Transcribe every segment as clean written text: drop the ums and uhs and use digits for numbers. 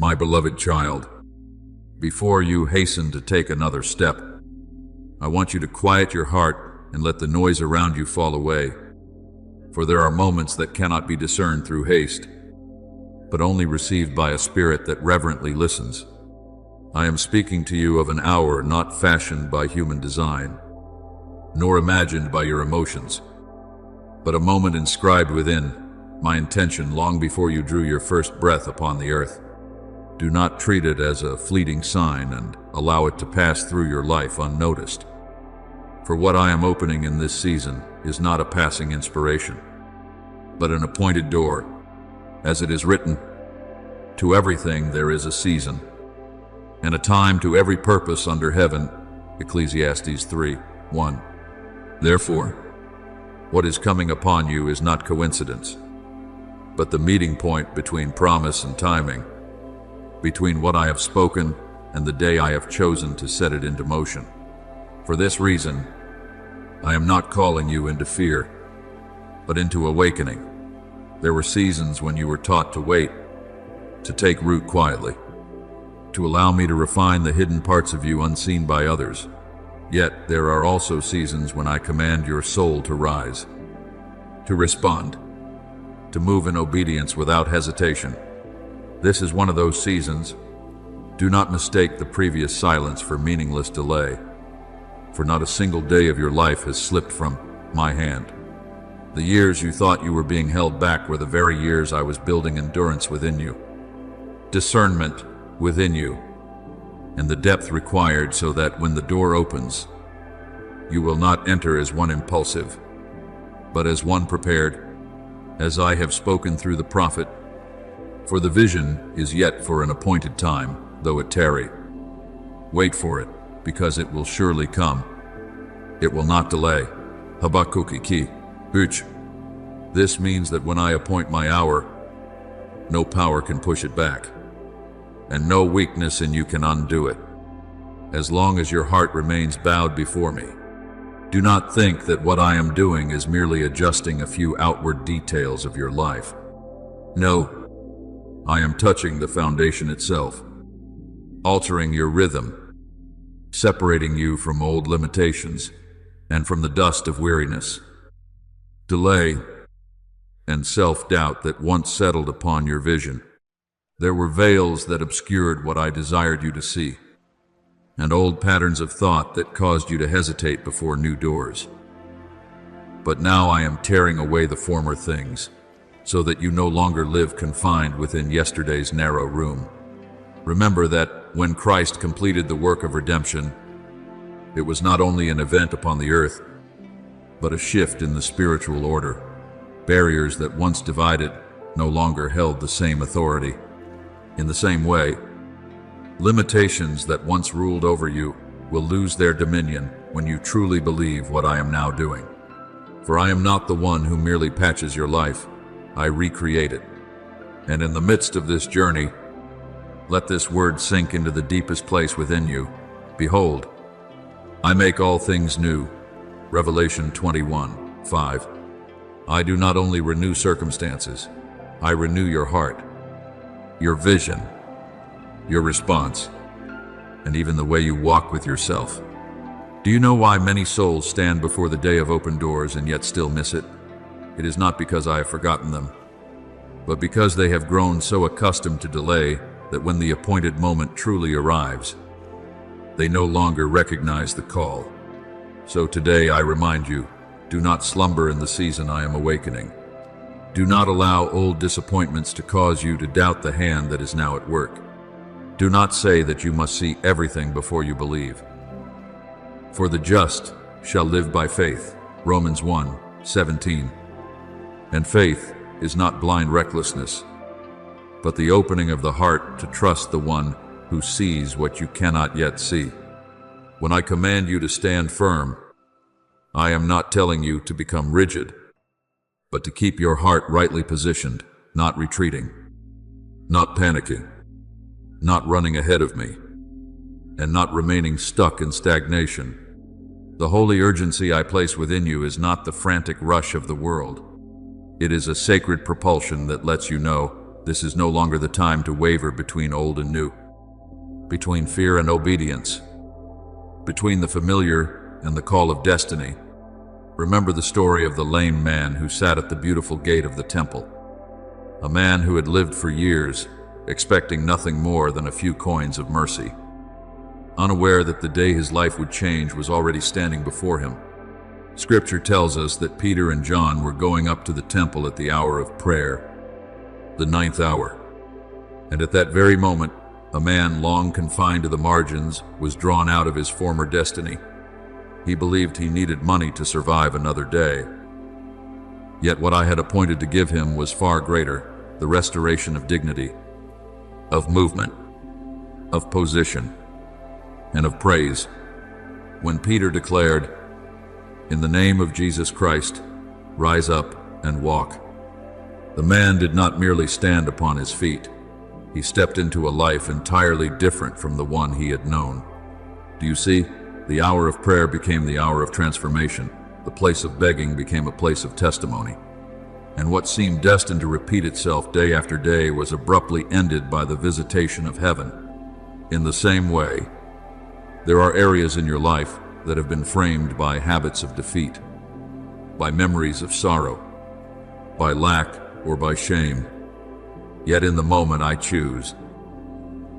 My beloved child, before you hasten to take another step, I want you to quiet your heart and let the noise around you fall away. For there are moments that cannot be discerned through haste, but only received by a spirit that reverently listens. I am speaking to you of an hour not fashioned by human design, nor imagined by your emotions, but a moment inscribed within my intention long before you drew your first breath upon the earth. Do not treat it as a fleeting sign and allow it to pass through your life unnoticed. For what I am opening in this season is not a passing inspiration, but an appointed door. As it is written, to everything there is a season, and a time to every purpose under heaven. Ecclesiastes 3:1. Therefore, what is coming upon you is not coincidence, but the meeting point between promise and timing, between what I have spoken and the day I have chosen to set it into motion. For this reason, I am not calling you into fear, but into awakening. There were seasons when you were taught to wait, to take root quietly, to allow me to refine the hidden parts of you unseen by others. Yet there are also seasons when I command your soul to rise, to respond, to move in obedience without hesitation. This is one of those seasons. Do not mistake the previous silence for meaningless delay, for not a single day of your life has slipped from my hand. The years you thought you were being held back were the very years I was building endurance within you, discernment within you, and the depth required so that when the door opens, you will not enter as one impulsive, but as one prepared, as I have spoken through the prophet. For the vision is yet for an appointed time, though it tarry. Wait for it, because it will surely come. It will not delay. Habakkuk 2:8. This means that when I appoint my hour, no power can push it back, and no weakness in you can undo it, as long as your heart remains bowed before me. Do not think that what I am doing is merely adjusting a few outward details of your life. No, I am touching the foundation itself, altering your rhythm, separating you from old limitations and from the dust of weariness, delay, and self-doubt that once settled upon your vision. There were veils that obscured what I desired you to see, and old patterns of thought that caused you to hesitate before new doors. But now I am tearing away the former things, so that you no longer live confined within yesterday's narrow room. Remember that when Christ completed the work of redemption, it was not only an event upon the earth, but a shift in the spiritual order. Barriers that once divided no longer held the same authority. In the same way, limitations that once ruled over you will lose their dominion when you truly believe what I am now doing. For I am not the one who merely patches your life. I recreate it. And in the midst of this journey, let this word sink into the deepest place within you. Behold, I make all things new. Revelation 21:5. I do not only renew circumstances, I renew your heart, your vision, your response, and even the way you walk with yourself. Do you know why many souls stand before the day of open doors and yet still miss it? It is not because I have forgotten them, but because they have grown so accustomed to delay that when the appointed moment truly arrives, they no longer recognize the call. So today I remind you, do not slumber in the season I am awakening. Do not allow old disappointments to cause you to doubt the hand that is now at work. Do not say that you must see everything before you believe. For the just shall live by faith. Romans 1:17. And faith is not blind recklessness, but the opening of the heart to trust the one who sees what you cannot yet see. When I command you to stand firm, I am not telling you to become rigid, but to keep your heart rightly positioned, not retreating, not panicking, not running ahead of me, and not remaining stuck in stagnation. The holy urgency I place within you is not the frantic rush of the world. It is a sacred propulsion that lets you know this is no longer the time to waver between old and new, between fear and obedience, between the familiar and the call of destiny. Remember the story of the lame man who sat at the beautiful gate of the temple, a man who had lived for years, expecting nothing more than a few coins of mercy. Unaware that the day his life would change was already standing before him. Scripture tells us that Peter and John were going up to the temple at the hour of prayer, the 9th hour. And at that very moment, a man long confined to the margins was drawn out of his former destiny. He believed he needed money to survive another day. Yet what I had appointed to give him was far greater, the restoration of dignity, of movement, of position, and of praise. When Peter declared, "In the name of Jesus Christ, rise up and walk," the man did not merely stand upon his feet. He stepped into a life entirely different from the one he had known. Do you see? The hour of prayer became the hour of transformation. The place of begging became a place of testimony. And what seemed destined to repeat itself day after day was abruptly ended by the visitation of heaven. In the same way, there are areas in your life that have been framed by habits of defeat, by memories of sorrow, by lack or by shame. Yet in the moment I choose.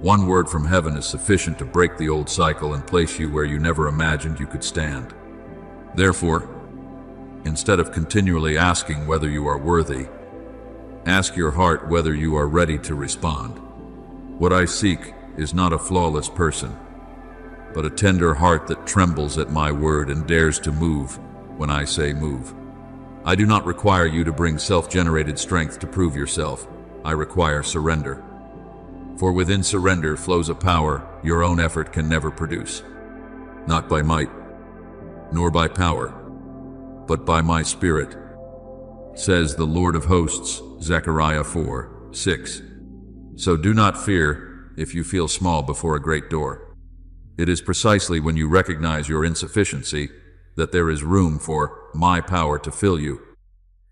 One word from heaven is sufficient to break the old cycle and place you where you never imagined you could stand. Therefore, instead of continually asking whether you are worthy, ask your heart whether you are ready to respond. What I seek is not a flawless person, but a tender heart that trembles at my word and dares to move when I say move. I do not require you to bring self-generated strength to prove yourself. I require surrender. For within surrender flows a power your own effort can never produce. Not by might, nor by power, but by my Spirit, says the Lord of hosts, Zechariah 4:6. So do not fear if you feel small before a great door. It is precisely when you recognize your insufficiency that there is room for my power to fill you.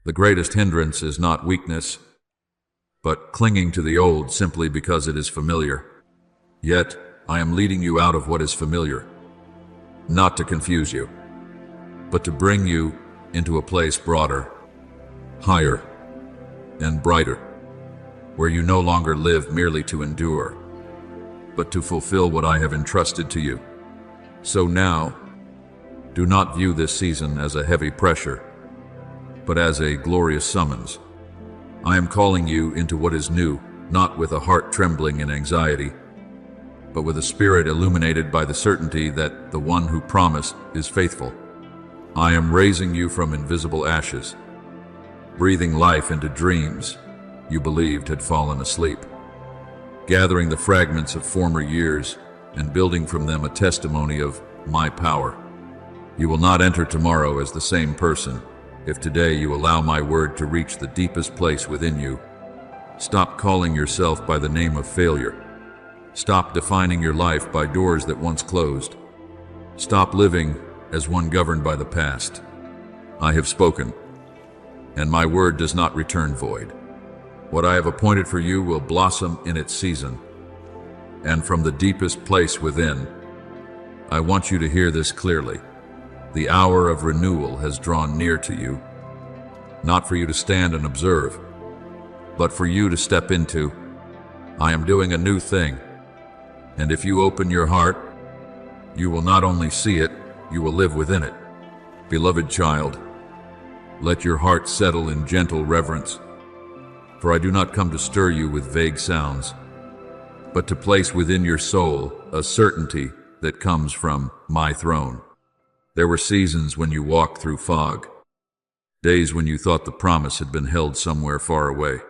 The greatest hindrance is not weakness, but clinging to the old simply because it is familiar. Yet, I am leading you out of what is familiar, not to confuse you, but to bring you into a place broader, higher, and brighter, where you no longer live merely to endure, but to fulfill what I have entrusted to you. So now, do not view this season as a heavy pressure, but as a glorious summons. I am calling you into what is new, not with a heart trembling in anxiety, but with a spirit illuminated by the certainty that the one who promised is faithful. I am raising you from invisible ashes, breathing life into dreams you believed had fallen asleep, gathering the fragments of former years and building from them a testimony of my power. You will not enter tomorrow as the same person if today you allow my word to reach the deepest place within you. Stop calling yourself by the name of failure. Stop defining your life by doors that once closed. Stop living as one governed by the past. I have spoken, and my word does not return void. What I have appointed for you will blossom in its season, and from the deepest place within, I want you to hear this clearly. The hour of renewal has drawn near to you, not for you to stand and observe, but for you to step into. I am doing a new thing, and if you open your heart, you will not only see it, you will live within it. Beloved child, let your heart settle in gentle reverence, for I do not come to stir you with vague sounds, but to place within your soul a certainty that comes from my throne. There were seasons when you walked through fog, days when you thought the promise had been held somewhere far away,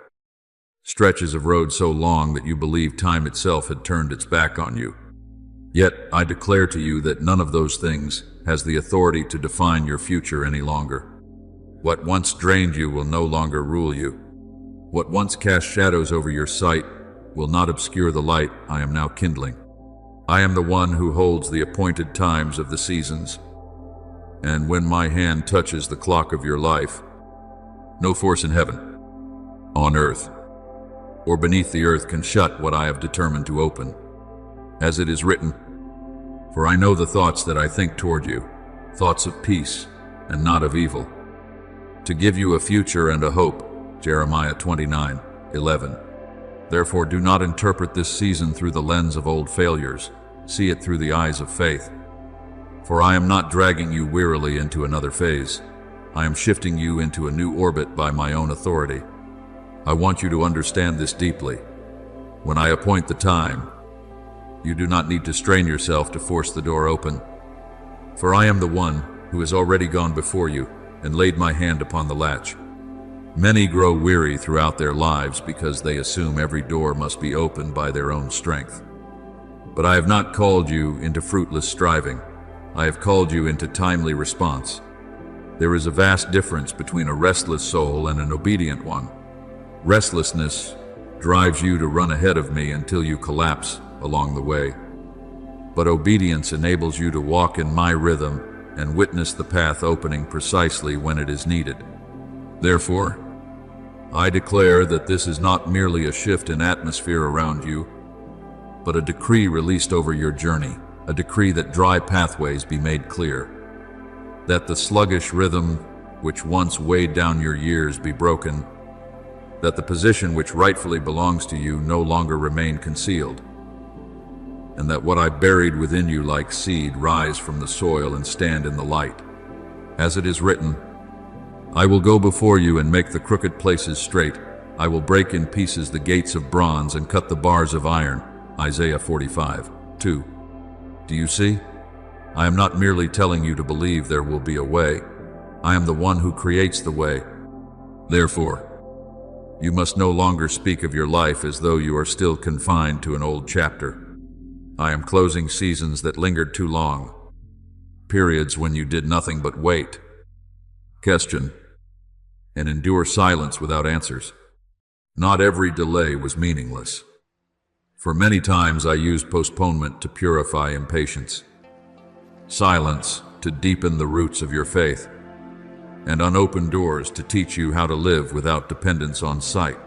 stretches of road so long that you believed time itself had turned its back on you. Yet I declare to you that none of those things has the authority to define your future any longer. What once drained you will no longer rule you. What once cast shadows over your sight will not obscure the light I am now kindling. I am the one who holds the appointed times of the seasons, and when my hand touches the clock of your life, no force in heaven, on earth, or beneath the earth can shut what I have determined to open. As it is written, "For I know the thoughts that I think toward you, thoughts of peace and not of evil, to give you a future and a hope." Jeremiah 29:11. Therefore do not interpret this season through the lens of old failures. See it through the eyes of faith. For I am not dragging you wearily into another phase. I am shifting you into a new orbit by my own authority. I want you to understand this deeply. When I appoint the time, you do not need to strain yourself to force the door open. For I am the one who has already gone before you and laid my hand upon the latch. Many grow weary throughout their lives because they assume every door must be opened by their own strength. But I have not called you into fruitless striving. I have called you into timely response. There is a vast difference between a restless soul and an obedient one. Restlessness drives you to run ahead of me until you collapse along the way. But obedience enables you to walk in my rhythm and witness the path opening precisely when it is needed. Therefore, I declare that this is not merely a shift in atmosphere around you, but a decree released over your journey, a decree that dry pathways be made clear, that the sluggish rhythm which once weighed down your years be broken, that the position which rightfully belongs to you no longer remain concealed, and that what I buried within you like seed rise from the soil and stand in the light. As it is written, I will go before you and make the crooked places straight. I will break in pieces the gates of bronze and cut the bars of iron. Isaiah 45:2. Do you see? I am not merely telling you to believe there will be a way. I am the one who creates the way. Therefore, you must no longer speak of your life as though you are still confined to an old chapter. I am closing seasons that lingered too long, periods when you did nothing but wait, question, and endure silence without answers. Not every delay was meaningless. For many times I used postponement to purify impatience, silence to deepen the roots of your faith, and unopened doors to teach you how to live without dependence on sight.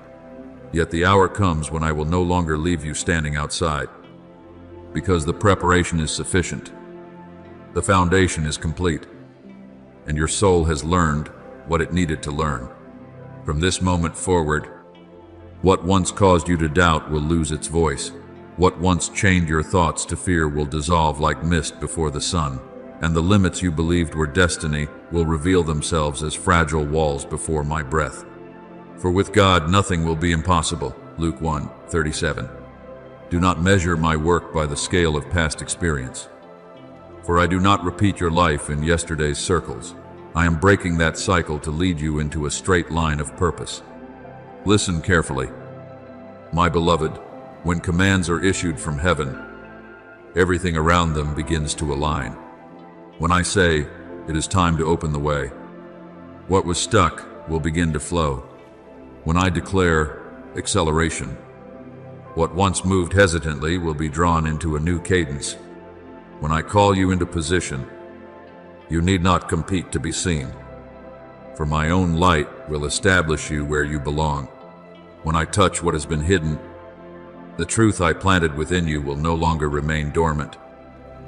Yet the hour comes when I will no longer leave you standing outside, because the preparation is sufficient, the foundation is complete, and your soul has learned what it needed to learn. From this moment forward, what once caused you to doubt will lose its voice. What once chained your thoughts to fear will dissolve like mist before the sun, and the limits you believed were destiny will reveal themselves as fragile walls before my breath. For with God nothing will be impossible. Luke 1:37. Do not measure my work by the scale of past experience, for I do not repeat your life in yesterday's circles. I am breaking that cycle to lead you into a straight line of purpose. Listen carefully, my beloved. When commands are issued from heaven, everything around them begins to align. When I say, it is time to open the way, what was stuck will begin to flow. When I declare acceleration, what once moved hesitantly will be drawn into a new cadence. When I call you into position, you need not compete to be seen, for my own light will establish you where you belong. When I touch what has been hidden, the truth I planted within you will no longer remain dormant.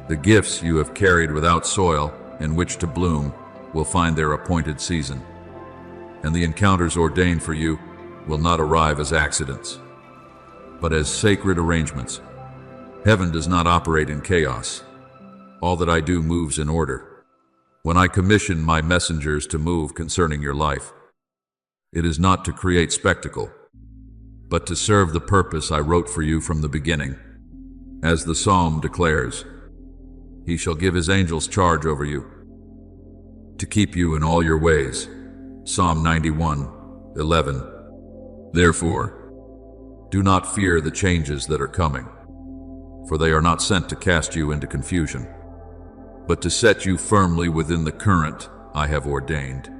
The gifts you have carried without soil in which to bloom will find their appointed season, and the encounters ordained for you will not arrive as accidents, but as sacred arrangements. Heaven does not operate in chaos. All that I do moves in order. When I commission my messengers to move concerning your life, it is not to create spectacle, but to serve the purpose I wrote for you from the beginning. As the psalm declares, He shall give His angels charge over you, to keep you in all your ways. Psalm 91:11. Therefore, do not fear the changes that are coming, for they are not sent to cast you into confusion, but to set you firmly within the current I have ordained.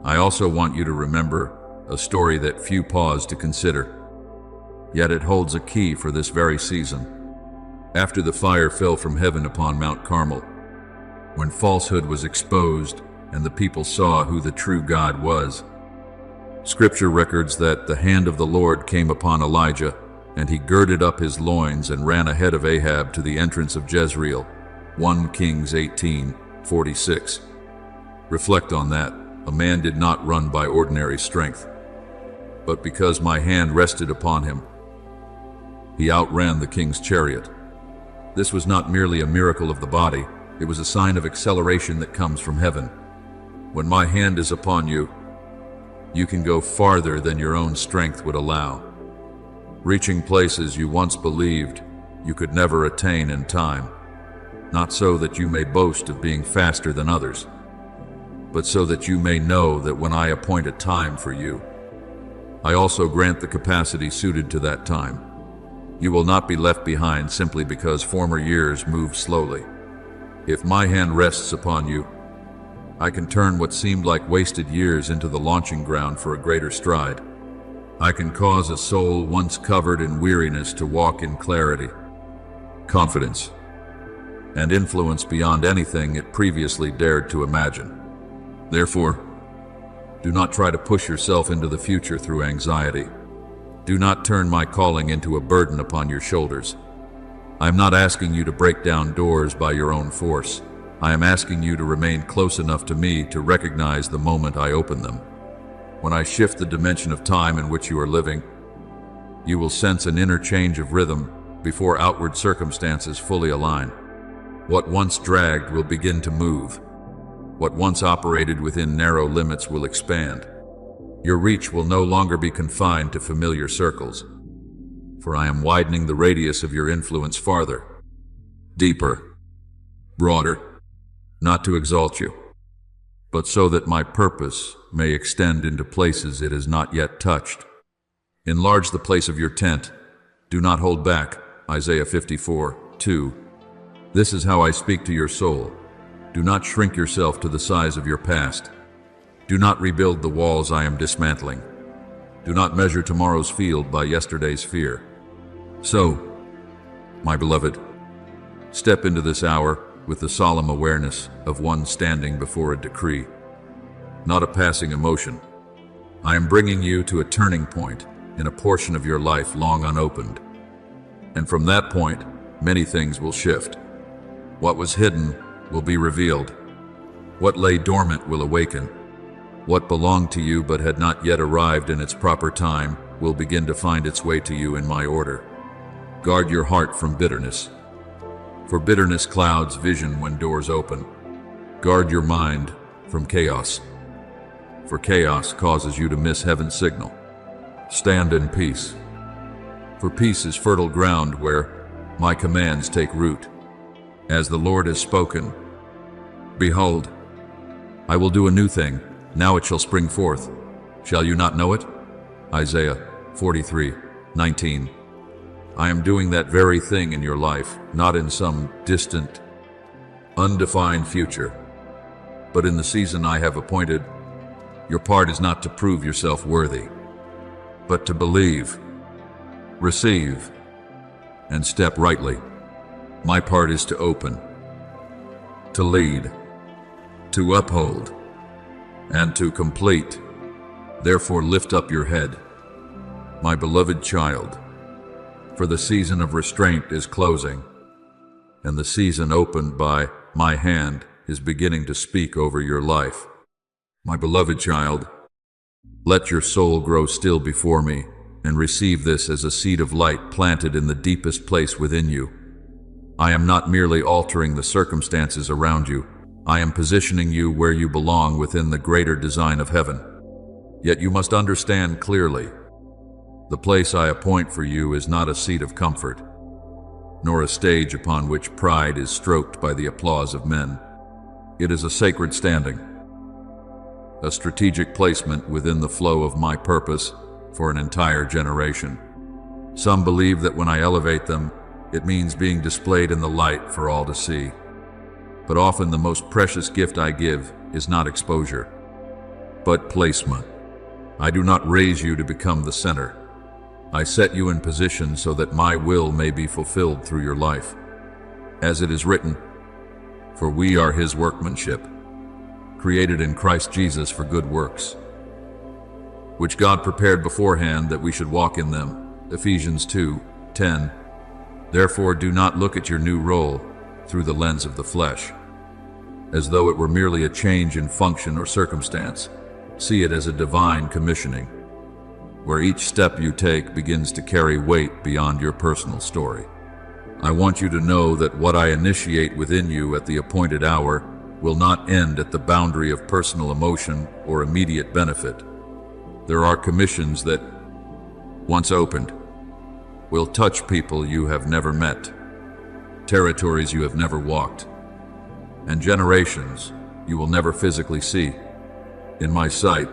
I also want you to remember a story that few pause to consider, yet it holds a key for this very season. After the fire fell from heaven upon Mount Carmel, when falsehood was exposed and the people saw who the true God was, Scripture records that the hand of the Lord came upon Elijah, and he girded up his loins and ran ahead of Ahab to the entrance of Jezreel. 1 Kings 18:46. Reflect on that. A man did not run by ordinary strength, but because my hand rested upon him, he outran the king's chariot. This was not merely a miracle of the body, it was a sign of acceleration that comes from heaven. When my hand is upon you, you can go farther than your own strength would allow, reaching places you once believed you could never attain in time. Not so that you may boast of being faster than others, but so that you may know that when I appoint a time for you, I also grant the capacity suited to that time. You will not be left behind simply because former years moved slowly. If my hand rests upon you, I can turn what seemed like wasted years into the launching ground for a greater stride. I can cause a soul once covered in weariness to walk in clarity, confidence, and influence beyond anything it previously dared to imagine. Therefore, do not try to push yourself into the future through anxiety. Do not turn my calling into a burden upon your shoulders. I am not asking you to break down doors by your own force. I am asking you to remain close enough to me to recognize the moment I open them. When I shift the dimension of time in which you are living, you will sense an inner change of rhythm before outward circumstances fully align. What once dragged will begin to move. What once operated within narrow limits will expand. Your reach will no longer be confined to familiar circles, for I am widening the radius of your influence farther, deeper, broader, not to exalt you, but so that my purpose may extend into places it has not yet touched. Enlarge the place of your tent. Do not hold back. Isaiah 54:2. This is how I speak to your soul. Do not shrink yourself to the size of your past. Do not rebuild the walls I am dismantling. Do not measure tomorrow's field by yesterday's fear. So, my beloved, step into this hour with the solemn awareness of one standing before a decree, not a passing emotion. I am bringing you to a turning point in a portion of your life long unopened. And from that point, many things will shift. What was hidden will be revealed. What lay dormant will awaken. What belonged to you but had not yet arrived in its proper time will begin to find its way to you in my order. Guard your heart from bitterness, for bitterness clouds vision when doors open. Guard your mind from chaos, for chaos causes you to miss heaven's signal. Stand in peace, for peace is fertile ground where my commands take root. As the Lord has spoken, behold, I will do a new thing. Now it shall spring forth. Shall you not know it? Isaiah 43:19. I am doing that very thing in your life, not in some distant, undefined future, but in the season I have appointed. Your part is not to prove yourself worthy, but to believe, receive, and step rightly. My part is to open, to lead, to uphold, and to complete. Therefore lift up your head, my beloved child, for the season of restraint is closing, and the season opened by my hand is beginning to speak over your life. My beloved child, let your soul grow still before me, and receive this as a seed of light planted in the deepest place within you. I am not merely altering the circumstances around you, I am positioning you where you belong within the greater design of heaven. Yet you must understand clearly, the place I appoint for you is not a seat of comfort, nor a stage upon which pride is stroked by the applause of men. It is a sacred standing, a strategic placement within the flow of my purpose for an entire generation. Some believe that when I elevate them, it means being displayed in the light for all to see. But often the most precious gift I give is not exposure, but placement. I do not raise you to become the center. I set you in position so that my will may be fulfilled through your life. As it is written, for we are his workmanship, created in Christ Jesus for good works, which God prepared beforehand that we should walk in them. Ephesians 2:10. Therefore do not look at your new role through the lens of the flesh, as though it were merely a change in function or circumstance. See it as a divine commissioning, where each step you take begins to carry weight beyond your personal story. I want you to know that what I initiate within you at the appointed hour will not end at the boundary of personal emotion or immediate benefit. There are commissions that, once opened, will touch people you have never met, territories you have never walked, and generations you will never physically see. In my sight,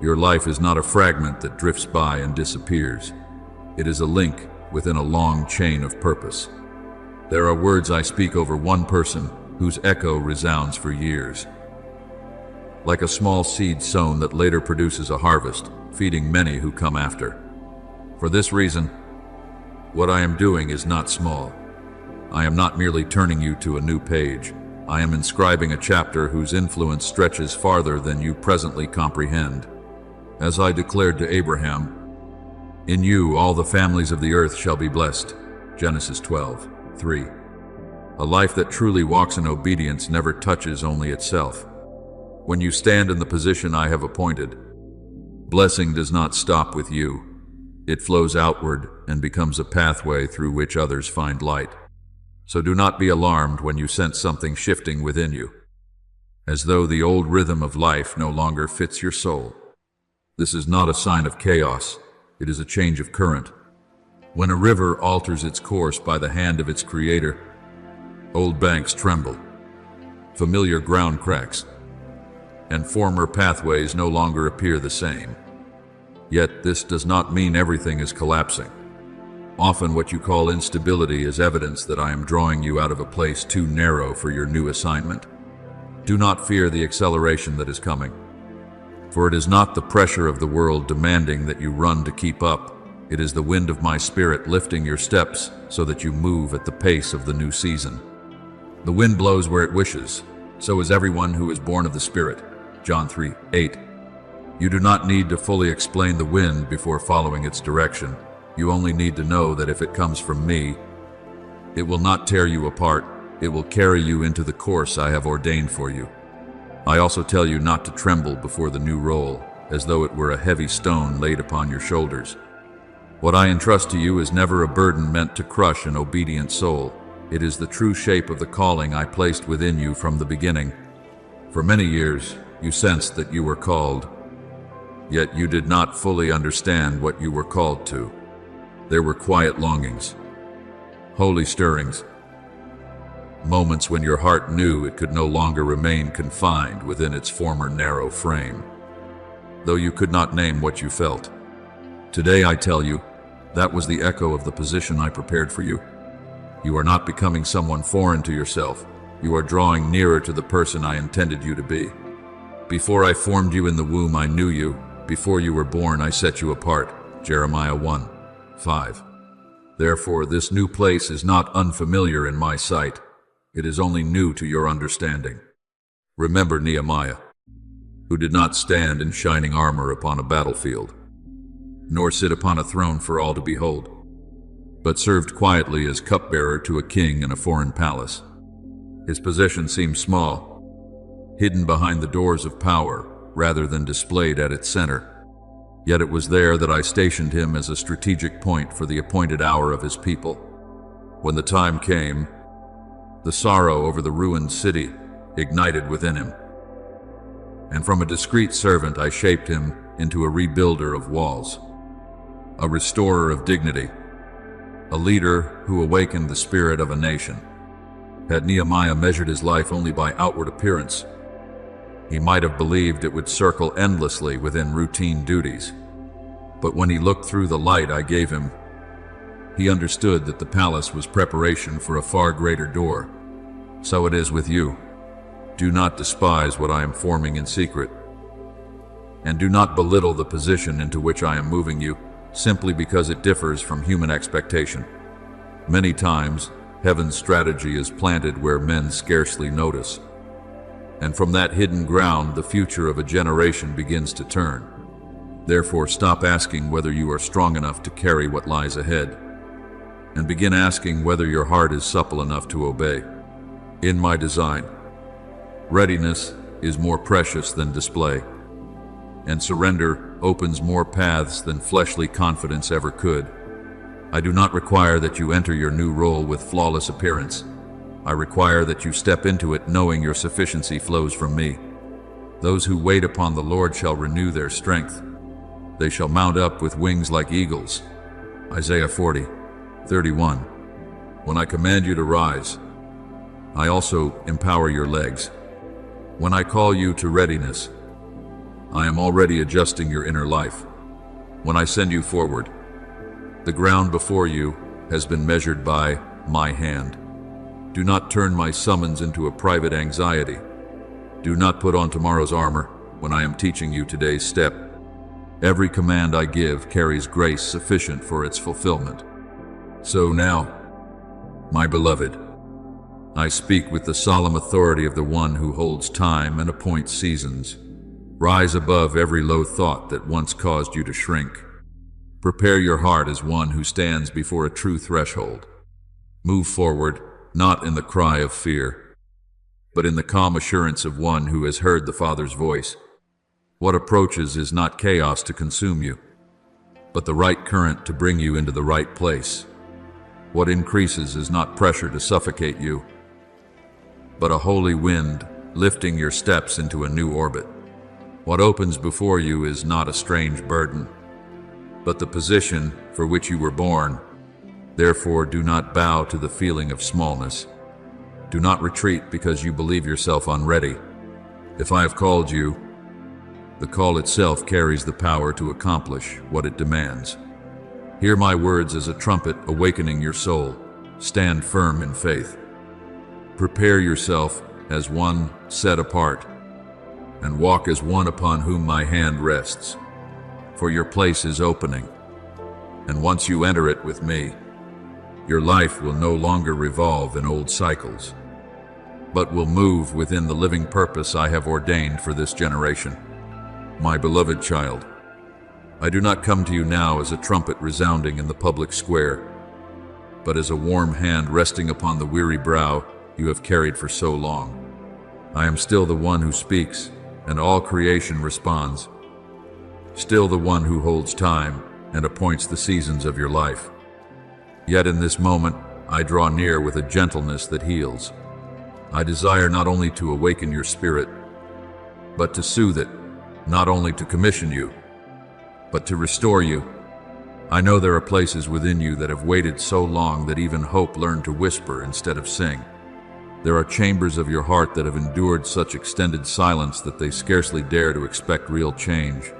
your life is not a fragment that drifts by and disappears. It is a link within a long chain of purpose. There are words I speak over one person whose echo resounds for years, like a small seed sown that later produces a harvest, feeding many who come after. For this reason, what I am doing is not small. I am not merely turning you to a new page. I am inscribing a chapter whose influence stretches farther than you presently comprehend. As I declared to Abraham, in you all the families of the earth shall be blessed. Genesis 12:3. A life that truly walks in obedience never touches only itself. When you stand in the position I have appointed, blessing does not stop with you. It flows outward and becomes a pathway through which others find light. So do not be alarmed when you sense something shifting within you, as though the old rhythm of life no longer fits your soul. This is not a sign of chaos. It is a change of current. When a river alters its course by the hand of its creator, old banks tremble, familiar ground cracks, and former pathways no longer appear the same. Yet this does not mean everything is collapsing. Often what you call instability is evidence that I am drawing you out of a place too narrow for your new assignment. Do not fear the acceleration that is coming, for it is not the pressure of the world demanding that you run to keep up. It is the wind of my spirit lifting your steps so that you move at the pace of the new season. The wind blows where it wishes, so is everyone who is born of the Spirit. John 3:8. You do not need to fully explain the wind before following its direction. You only need to know that if it comes from me, it will not tear you apart. It will carry you into the course I have ordained for you. I also tell you not to tremble before the new role, as though it were a heavy stone laid upon your shoulders. What I entrust to you is never a burden meant to crush an obedient soul. It is the true shape of the calling I placed within you from the beginning. For many years, you sensed that you were called, yet you did not fully understand what you were called to. There were quiet longings, holy stirrings, moments when your heart knew it could no longer remain confined within its former narrow frame, though you could not name what you felt. Today I tell you, that was the echo of the position I prepared for you. You are not becoming someone foreign to yourself. You are drawing nearer to the person I intended you to be. Before I formed you in the womb, I knew you. Before you were born, I set you apart. Jeremiah 1:5. Therefore, this new place is not unfamiliar in my sight. It is only new to your understanding. Remember Nehemiah, who did not stand in shining armor upon a battlefield, nor sit upon a throne for all to behold, but served quietly as cupbearer to a king in a foreign palace. His position seemed small, hidden behind the doors of power rather than displayed at its center. Yet it was there that I stationed him as a strategic point for the appointed hour of his people. When the time came, the sorrow over the ruined city ignited within him, and from a discreet servant I shaped him into a rebuilder of walls, a restorer of dignity, a leader who awakened the spirit of a nation. Had Nehemiah measured his life only by outward appearance, he might have believed it would circle endlessly within routine duties. But when he looked through the light I gave him, he understood that the palace was preparation for a far greater door. So it is with you. Do not despise what I am forming in secret, and do not belittle the position into which I am moving you, simply because it differs from human expectation. Many times, heaven's strategy is planted where men scarcely notice, and from that hidden ground the future of a generation begins to turn. Therefore, stop asking whether you are strong enough to carry what lies ahead, and begin asking whether your heart is supple enough to obey. In my design, readiness is more precious than display, and surrender opens more paths than fleshly confidence ever could. I do not require that you enter your new role with flawless appearance. I require that you step into it knowing your sufficiency flows from me. Those who wait upon the Lord shall renew their strength. They shall mount up with wings like eagles. Isaiah 40:31. When I command you to rise, I also empower your legs. When I call you to readiness, I am already adjusting your inner life. When I send you forward, the ground before you has been measured by my hand. Do not turn my summons into a private anxiety. Do not put on tomorrow's armor when I am teaching you today's step. Every command I give carries grace sufficient for its fulfillment. So now, my beloved, I speak with the solemn authority of the one who holds time and appoints seasons. Rise above every low thought that once caused you to shrink. Prepare your heart as one who stands before a true threshold. Move forward, not in the cry of fear, but in the calm assurance of one who has heard the Father's voice. What approaches is not chaos to consume you, but the right current to bring you into the right place. What increases is not pressure to suffocate you, but a holy wind lifting your steps into a new orbit. What opens before you is not a strange burden, but the position for which you were born. Therefore, do not bow to the feeling of smallness. Do not retreat because you believe yourself unready. If I have called you, the call itself carries the power to accomplish what it demands. Hear my words as a trumpet awakening your soul. Stand firm in faith. Prepare yourself as one set apart, and walk as one upon whom my hand rests. For your place is opening, and once you enter it with me, your life will no longer revolve in old cycles, but will move within the living purpose I have ordained for this generation. My beloved child, I do not come to you now as a trumpet resounding in the public square, but as a warm hand resting upon the weary brow you have carried for so long. I am still the one who speaks, and all creation responds. Still the one who holds time and appoints the seasons of your life. Yet in this moment, I draw near with a gentleness that heals. I desire not only to awaken your spirit, but to soothe it, not only to commission you, but to restore you. I know there are places within you that have waited so long that even hope learned to whisper instead of sing. There are chambers of your heart that have endured such extended silence that they scarcely dare to expect real change.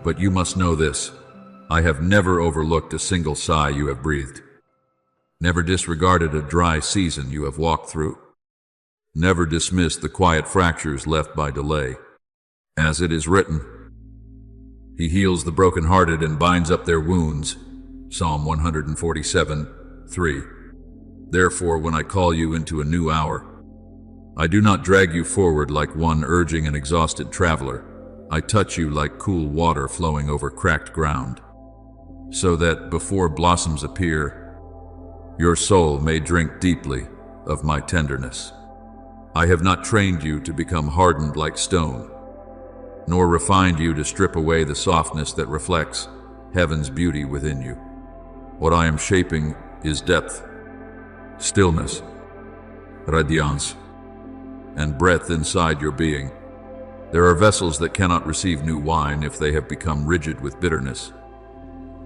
But you must know this: I have never overlooked a single sigh you have breathed, never disregarded a dry season you have walked through, never dismissed the quiet fractures left by delay. As it is written, He heals the brokenhearted and binds up their wounds. Psalm 147:3. Therefore, when I call you into a new hour, I do not drag you forward like one urging an exhausted traveler. I touch you like cool water flowing over cracked ground, so that before blossoms appear, your soul may drink deeply of my tenderness. I have not trained you to become hardened like stone, nor refined you to strip away the softness that reflects heaven's beauty within you. What I am shaping is depth, stillness, radiance, and breadth inside your being. There are vessels that cannot receive new wine if they have become rigid with bitterness,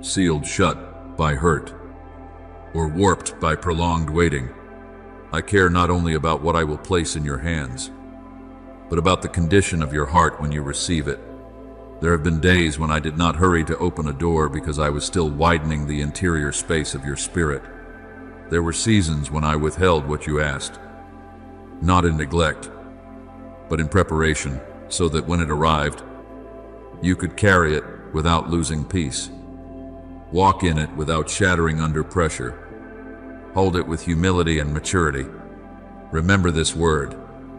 sealed shut by hurt, or warped by prolonged waiting. I care not only about what I will place in your hands, but about the condition of your heart when you receive it. There have been days when I did not hurry to open a door because I was still widening the interior space of your spirit. There were seasons when I withheld what you asked, not in neglect, but in preparation, so that when it arrived, you could carry it without losing peace. Walk in it without shattering under pressure. Hold it with humility and maturity. Remember this word: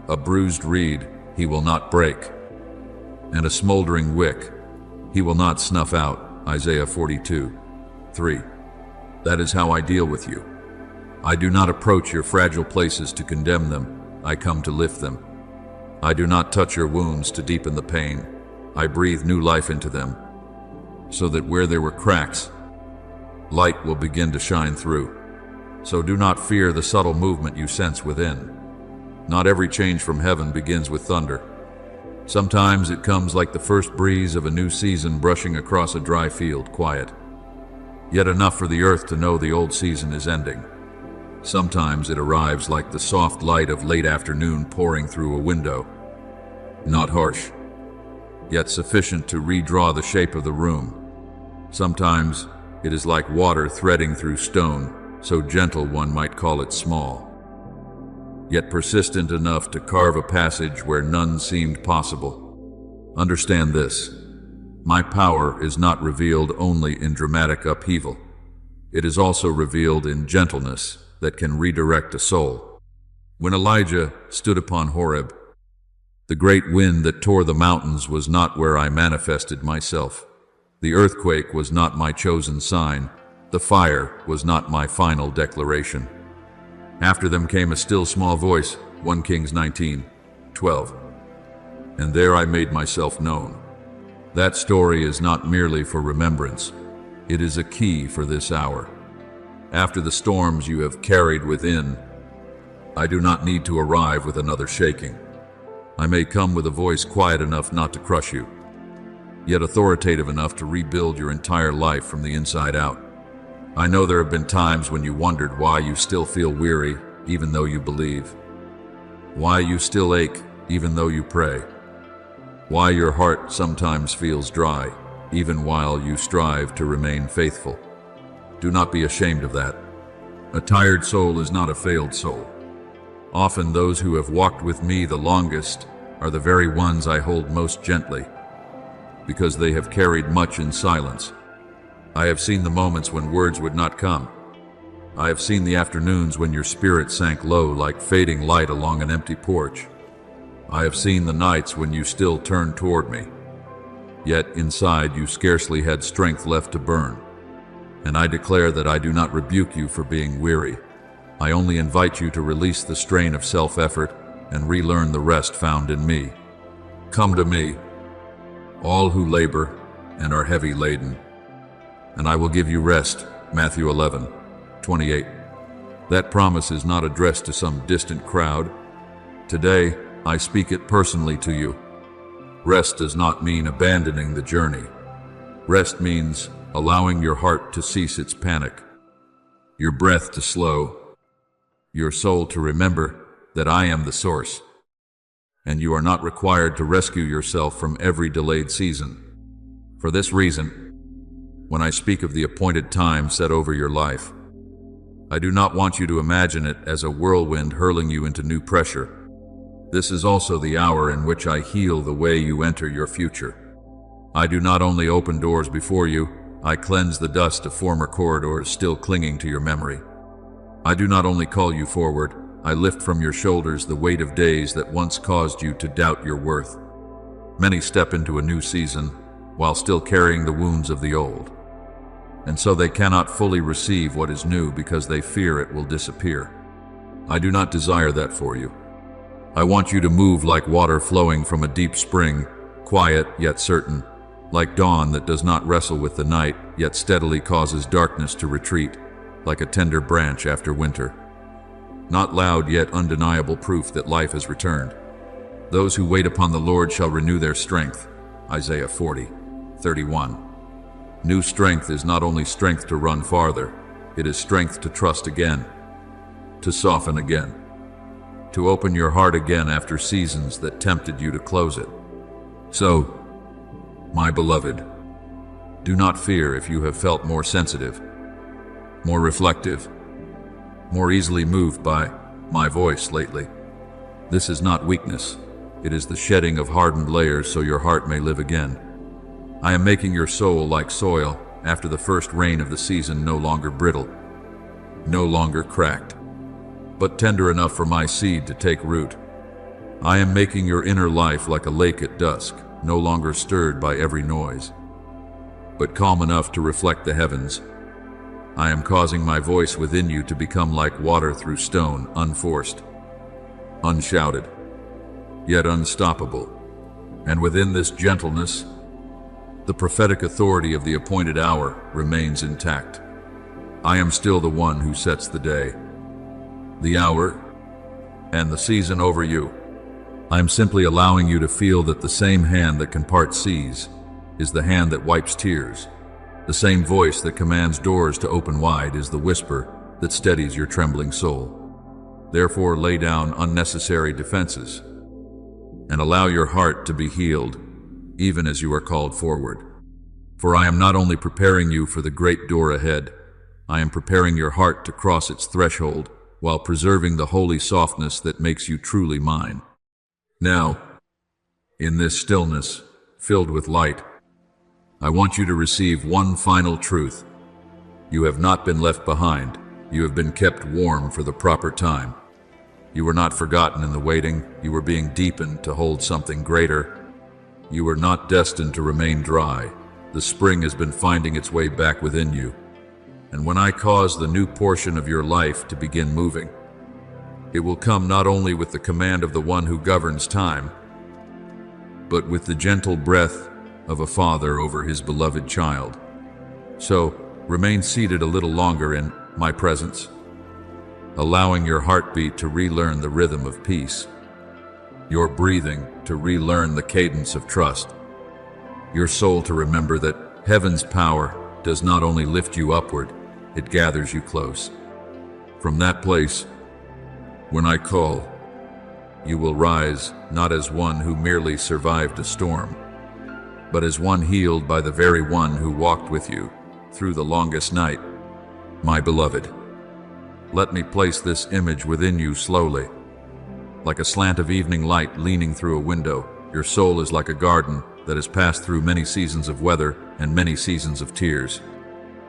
a bruised reed he will not break, and a smoldering wick He will not snuff out, Isaiah 42:3. That is how I deal with you. I do not approach your fragile places to condemn them, I come to lift them. I do not touch your wounds to deepen the pain, I breathe new life into them, so that where there were cracks, light will begin to shine through. So do not fear the subtle movement you sense within. Not every change from heaven begins with thunder. Sometimes it comes like the first breeze of a new season brushing across a dry field, quiet, yet enough for the earth to know the old season is ending. Sometimes it arrives like the soft light of late afternoon pouring through a window, not harsh, yet sufficient to redraw the shape of the room. Sometimes it is like water threading through stone, so gentle one might call it small, yet persistent enough to carve a passage where none seemed possible. Understand this: my power is not revealed only in dramatic upheaval. It is also revealed in gentleness that can redirect a soul. When Elijah stood upon Horeb, the great wind that tore the mountains was not where I manifested myself. The earthquake was not my chosen sign. The fire was not my final declaration. After them came a still small voice, 1 Kings 19:12. And there I made myself known. That story is not merely for remembrance. It is a key for this hour. After the storms you have carried within, I do not need to arrive with another shaking. I may come with a voice quiet enough not to crush you, yet authoritative enough to rebuild your entire life from the inside out. I know there have been times when you wondered why you still feel weary, even though you believe. Why you still ache, even though you pray. Why your heart sometimes feels dry, even while you strive to remain faithful. Do not be ashamed of that. A tired soul is not a failed soul. Often those who have walked with me the longest are the very ones I hold most gently, because they have carried much in silence. I have seen the moments when words would not come. I have seen the afternoons when your spirit sank low like fading light along an empty porch. I have seen the nights when you still turned toward me, yet inside you scarcely had strength left to burn. And I declare that I do not rebuke you for being weary. I only invite you to release the strain of self-effort and relearn the rest found in me. Come to me, all who labor and are heavy laden, and I will give you rest. Matthew 11:28. That promise is not addressed to some distant crowd. Today, I speak it personally to you. Rest does not mean abandoning the journey. Rest means allowing your heart to cease its panic, your breath to slow, your soul to remember that I am the source, and you are not required to rescue yourself from every delayed season. For this reason, when I speak of the appointed time set over your life, I do not want you to imagine it as a whirlwind hurling you into new pressure. This is also the hour in which I heal the way you enter your future. I do not only open doors before you, I cleanse the dust of former corridors still clinging to your memory. I do not only call you forward, I lift from your shoulders the weight of days that once caused you to doubt your worth. Many step into a new season while still carrying the wounds of the old, and so they cannot fully receive what is new because they fear it will disappear. I do not desire that for you. I want you to move like water flowing from a deep spring, quiet yet certain, like dawn that does not wrestle with the night, yet steadily causes darkness to retreat, like a tender branch after winter. Not loud yet undeniable proof that life has returned. Those who wait upon the Lord shall renew their strength. Isaiah 40:31. New strength is not only strength to run farther, it is strength to trust again, to soften again, to open your heart again after seasons that tempted you to close it. So, my beloved, do not fear if you have felt more sensitive, more reflective, more easily moved by my voice lately. This is not weakness. It is the shedding of hardened layers so your heart may live again. I am making your soul like soil after the first rain of the season, no longer brittle, no longer cracked, but tender enough for my seed to take root. I am making your inner life like a lake at dusk, no longer stirred by every noise. but calm enough to reflect the heavens. I am causing my voice within you to become like water through stone, unforced, unshouted, yet unstoppable. And within this gentleness, the prophetic authority of the appointed hour remains intact. I am still the one who sets the day, the hour, and the season over you. I am simply allowing you to feel that the same hand that can part seas is the hand that wipes tears. The same voice that commands doors to open wide is the whisper that steadies your trembling soul. Therefore, lay down unnecessary defenses and allow your heart to be healed, even as you are called forward. For I am not only preparing you for the great door ahead, I am preparing your heart to cross its threshold while preserving the holy softness that makes you truly mine. Now, in this stillness, filled with light, I want you to receive one final truth. You have not been left behind. You have been kept warm for the proper time. You were not forgotten in the waiting. You were being deepened to hold something greater. You were not destined to remain dry. The spring has been finding its way back within you. And when I cause the new portion of your life to begin moving, it will come not only with the command of the one who governs time, but with the gentle breath of a father over his beloved child. So, remain seated a little longer in my presence, allowing your heartbeat to relearn the rhythm of peace, your breathing to relearn the cadence of trust, your soul to remember that heaven's power does not only lift you upward, it gathers you close. From that place, when I call, you will rise not as one who merely survived a storm, but as one healed by the very one who walked with you through the longest night. My beloved, let me place this image within you slowly. Like a slant of evening light leaning through a window, your soul is like a garden that has passed through many seasons of weather and many seasons of tears.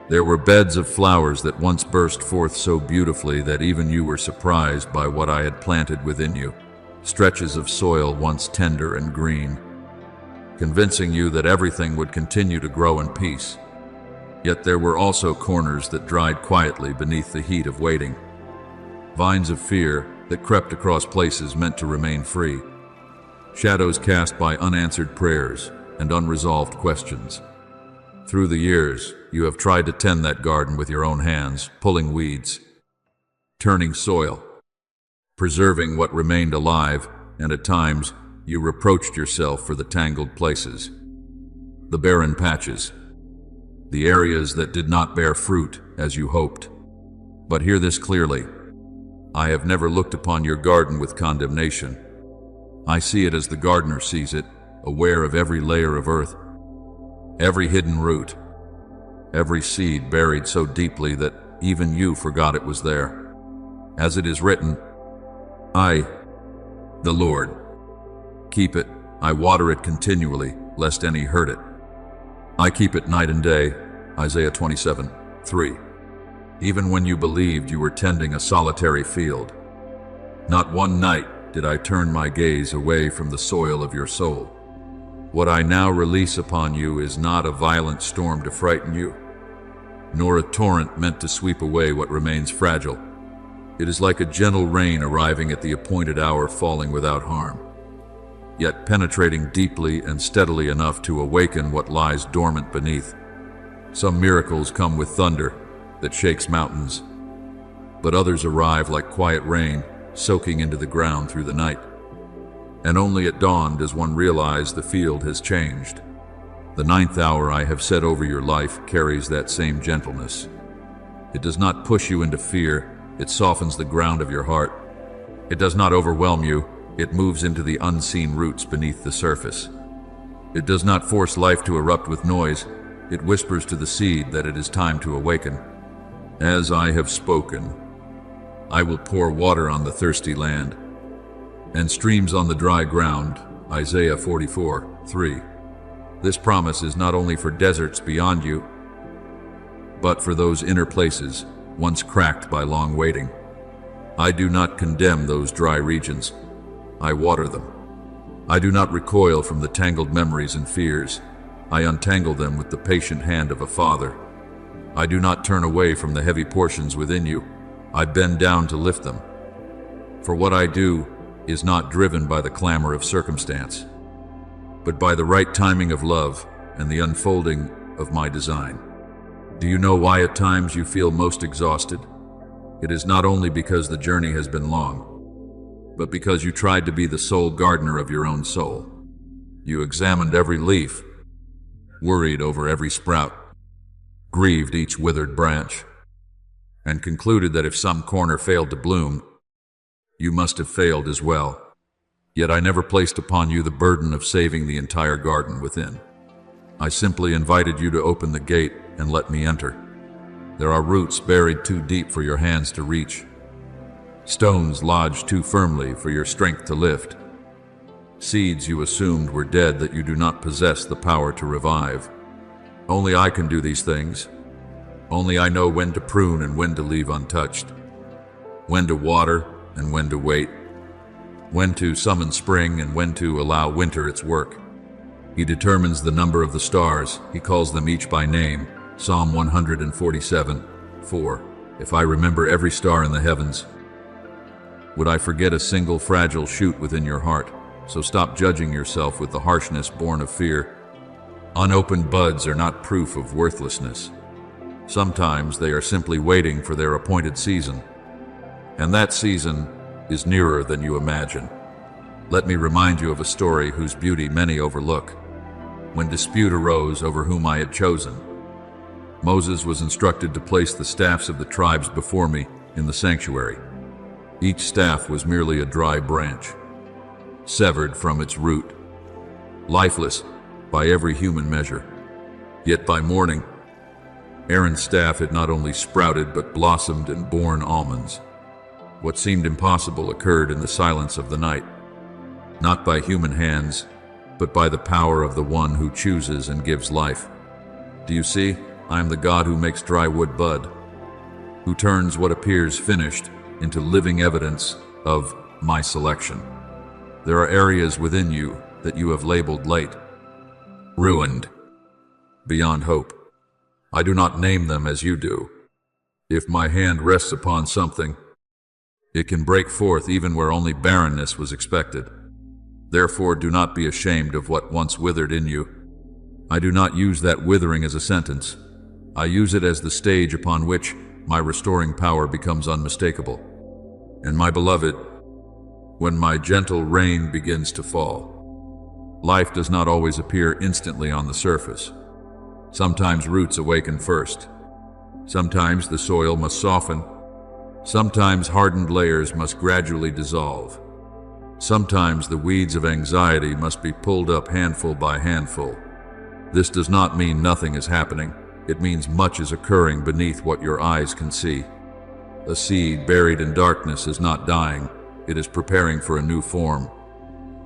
There were beds of flowers that once burst forth so beautifully that even you were surprised by what I had planted within you. Stretches of soil once tender and green, convincing you that everything would continue to grow in peace. Yet there were also corners that dried quietly beneath the heat of waiting. Vines of fear that crept across places meant to remain free. Shadows cast by unanswered prayers and unresolved questions. Through the years, you have tried to tend that garden with your own hands, pulling weeds, turning soil, preserving what remained alive, and at times you reproached yourself for the tangled places, the barren patches, the areas that did not bear fruit as you hoped. But hear this clearly. I have never looked upon your garden with condemnation. I see it as the gardener sees it, aware of every layer of earth, every hidden root, every seed buried so deeply that even you forgot it was there. As it is written, I, the Lord, keep it. I water it continually, lest any hurt it. I keep it night and day. Isaiah 27:3. Even when you believed you were tending a solitary field, not one night did I turn my gaze away from the soil of your soul. What I now release upon you is not a violent storm to frighten you, nor a torrent meant to sweep away what remains fragile. It is like a gentle rain arriving at the appointed hour, falling without harm, yet penetrating deeply and steadily enough to awaken what lies dormant beneath. Some miracles come with thunder that shakes mountains, but others arrive like quiet rain, soaking into the ground through the night. And only at dawn does one realize the field has changed. The 9th hour I have set over your life carries that same gentleness. It does not push you into fear, it softens the ground of your heart. It does not overwhelm you, it moves into the unseen roots beneath the surface. It does not force life to erupt with noise, it whispers to the seed that it is time to awaken. As I have spoken, I will pour water on the thirsty land, and streams on the dry ground. Isaiah 44:3. This promise is not only for deserts beyond you, but for those inner places once cracked by long waiting. I do not condemn those dry regions. I water them. I do not recoil from the tangled memories and fears. I untangle them with the patient hand of a father. I do not turn away from the heavy portions within you. I bend down to lift them. For what I do is not driven by the clamor of circumstance, but by the right timing of love and the unfolding of my design. Do you know why at times you feel most exhausted? It is not only because the journey has been long, but because you tried to be the sole gardener of your own soul. You examined every leaf, worried over every sprout, grieved each withered branch, and concluded that if some corner failed to bloom, you must have failed as well. Yet I never placed upon you the burden of saving the entire garden within. I simply invited you to open the gate and let me enter. There are roots buried too deep for your hands to reach, stones lodged too firmly for your strength to lift, seeds you assumed were dead that you do not possess the power to revive. Only I can do these things. Only I know when to prune and when to leave untouched, when to water and when to wait, when to summon spring and when to allow winter its work. He determines the number of the stars. He calls them each by name. Psalm 147:4. If I remember every star in the heavens, would I forget a single fragile shoot within your heart? So stop judging yourself with the harshness born of fear. Unopened buds are not proof of worthlessness. Sometimes they are simply waiting for their appointed season, and that season is nearer than you imagine. Let me remind you of a story whose beauty many overlook. When dispute arose over whom I had chosen, Moses was instructed to place the staffs of the tribes before me in the sanctuary. Each staff was merely a dry branch, severed from its root, lifeless by every human measure. Yet by morning, Aaron's staff had not only sprouted but blossomed and borne almonds. What seemed impossible occurred in the silence of the night, not by human hands, but by the power of the one who chooses and gives life. Do you see? I am the God who makes dry wood bud, who turns what appears finished into living evidence of my selection. There are areas within you that you have labeled late, ruined, beyond hope. I do not name them as you do. If my hand rests upon something, it can break forth even where only barrenness was expected. Therefore, do not be ashamed of what once withered in you. I do not use that withering as a sentence. I use it as the stage upon which my restoring power becomes unmistakable. And my beloved, when my gentle rain begins to fall, life does not always appear instantly on the surface. Sometimes roots awaken first. Sometimes the soil must soften. Sometimes hardened layers must gradually dissolve. Sometimes the weeds of anxiety must be pulled up handful by handful. This does not mean nothing is happening. It means much is occurring beneath what your eyes can see. A seed buried in darkness is not dying. It is preparing for a new form.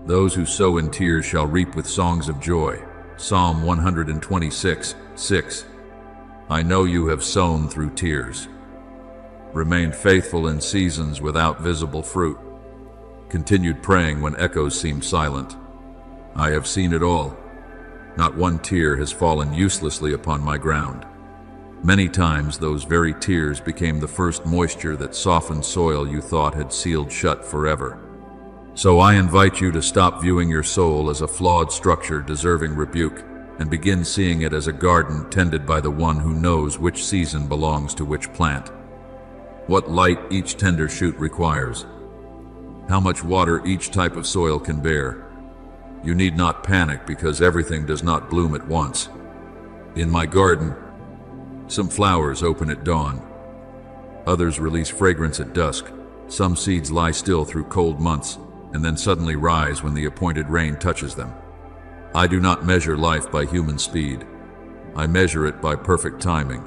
Those who sow in tears shall reap with songs of joy. Psalm 126:6. I know you have sown through tears, remained faithful in seasons without visible fruit, continued praying when echoes seemed silent. I have seen it all. Not one tear has fallen uselessly upon my ground. Many times those very tears became the first moisture that softened soil you thought had sealed shut forever. So I invite you to stop viewing your soul as a flawed structure deserving rebuke, and begin seeing it as a garden tended by the one who knows which season belongs to which plant, what light each tender shoot requires, how much water each type of soil can bear. You need not panic because everything does not bloom at once. In my garden, some flowers open at dawn. Others release fragrance at dusk. Some seeds lie still through cold months and then suddenly rise when the appointed rain touches them. I do not measure life by human speed. I measure it by perfect timing.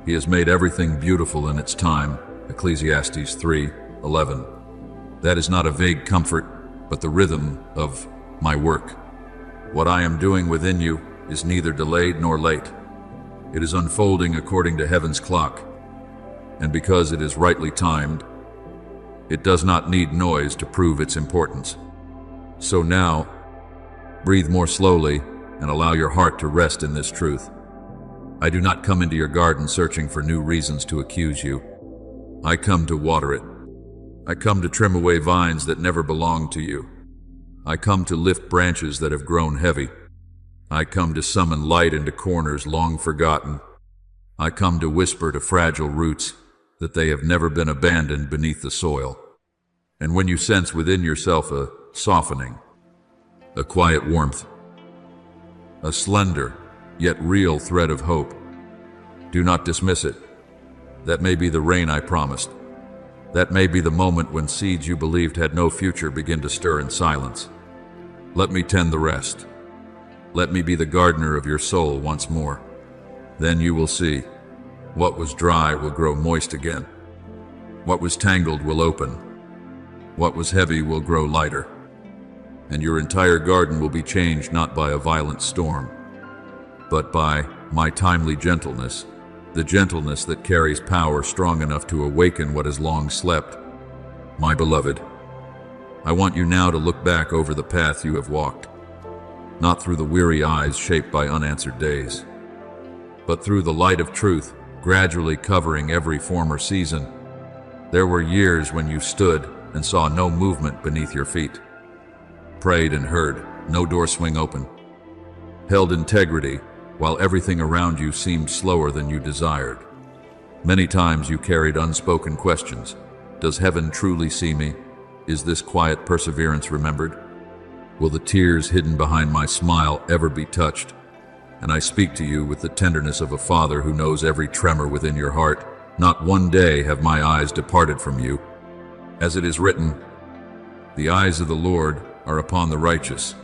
He has made everything beautiful in its time. Ecclesiastes 3:11. That is not a vague comfort, but the rhythm of my work. What I am doing within you is neither delayed nor late. It is unfolding according to heaven's clock, and because it is rightly timed, it does not need noise to prove its importance. So now, breathe more slowly and allow your heart to rest in this truth. I do not come into your garden searching for new reasons to accuse you. I come to water it. I come to trim away vines that never belonged to you. I come to lift branches that have grown heavy. I come to summon light into corners long forgotten. I come to whisper to fragile roots that they have never been abandoned beneath the soil. And when you sense within yourself a softening, a quiet warmth, a slender yet real thread of hope, do not dismiss it. That may be the rain I promised. That may be the moment when seeds you believed had no future begin to stir in silence. Let me tend the rest. Let me be the gardener of your soul once more. Then you will see. What was dry will grow moist again. What was tangled will open. What was heavy will grow lighter. And your entire garden will be changed not by a violent storm, but by my timely gentleness, the gentleness that carries power strong enough to awaken what has long slept. My beloved, I want you now to look back over the path you have walked, not through the weary eyes shaped by unanswered days, but through the light of truth, gradually covering every former season. There were years when you stood and saw no movement beneath your feet, prayed and heard no door swing open, held integrity while everything around you seemed slower than you desired. Many times you carried unspoken questions. Does heaven truly see me? Is this quiet perseverance remembered? Will the tears hidden behind my smile ever be touched? And I speak to you with the tenderness of a father who knows every tremor within your heart. Not one day have my eyes departed from you. As it is written, the eyes of the Lord are upon the righteous,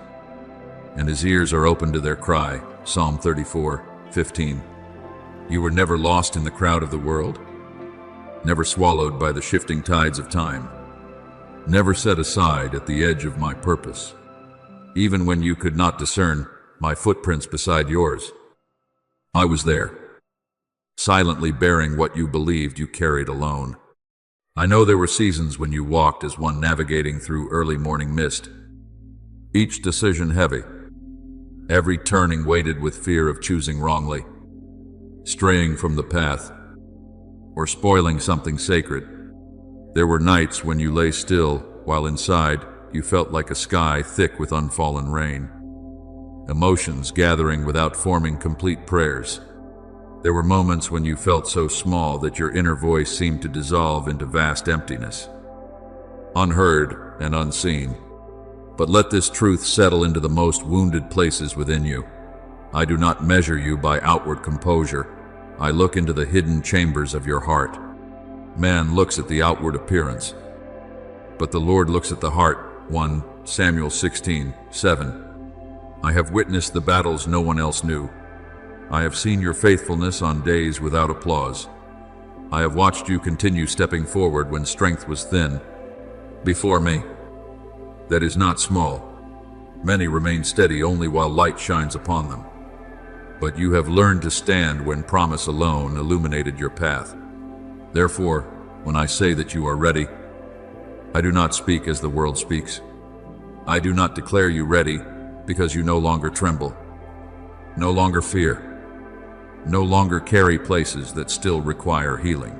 and his ears are open to their cry. Psalm 34:15. You were never lost in the crowd of the world, never swallowed by the shifting tides of time, never set aside at the edge of my purpose. Even when you could not discern my footprints beside yours, I was there, silently bearing what you believed you carried alone. I know there were seasons when you walked as one navigating through early morning mist, each decision heavy, every turning weighted with fear of choosing wrongly, straying from the path, or spoiling something sacred. There were nights when you lay still, while inside you felt like a sky thick with unfallen rain, emotions gathering without forming complete prayers. There were moments when you felt so small that your inner voice seemed to dissolve into vast emptiness, unheard and unseen. But let this truth settle into the most wounded places within you. I do not measure you by outward composure. I look into the hidden chambers of your heart. Man looks at the outward appearance, but the Lord looks at the heart. 1 Samuel 16:7. I have witnessed the battles no one else knew. I have seen your faithfulness on days without applause. I have watched you continue stepping forward when strength was thin. Before me, that is not small. Many remain steady only while light shines upon them. But you have learned to stand when promise alone illuminated your path. Therefore, when I say that you are ready, I do not speak as the world speaks. I do not declare you ready because you no longer tremble, no longer fear, no longer carry places that still require healing.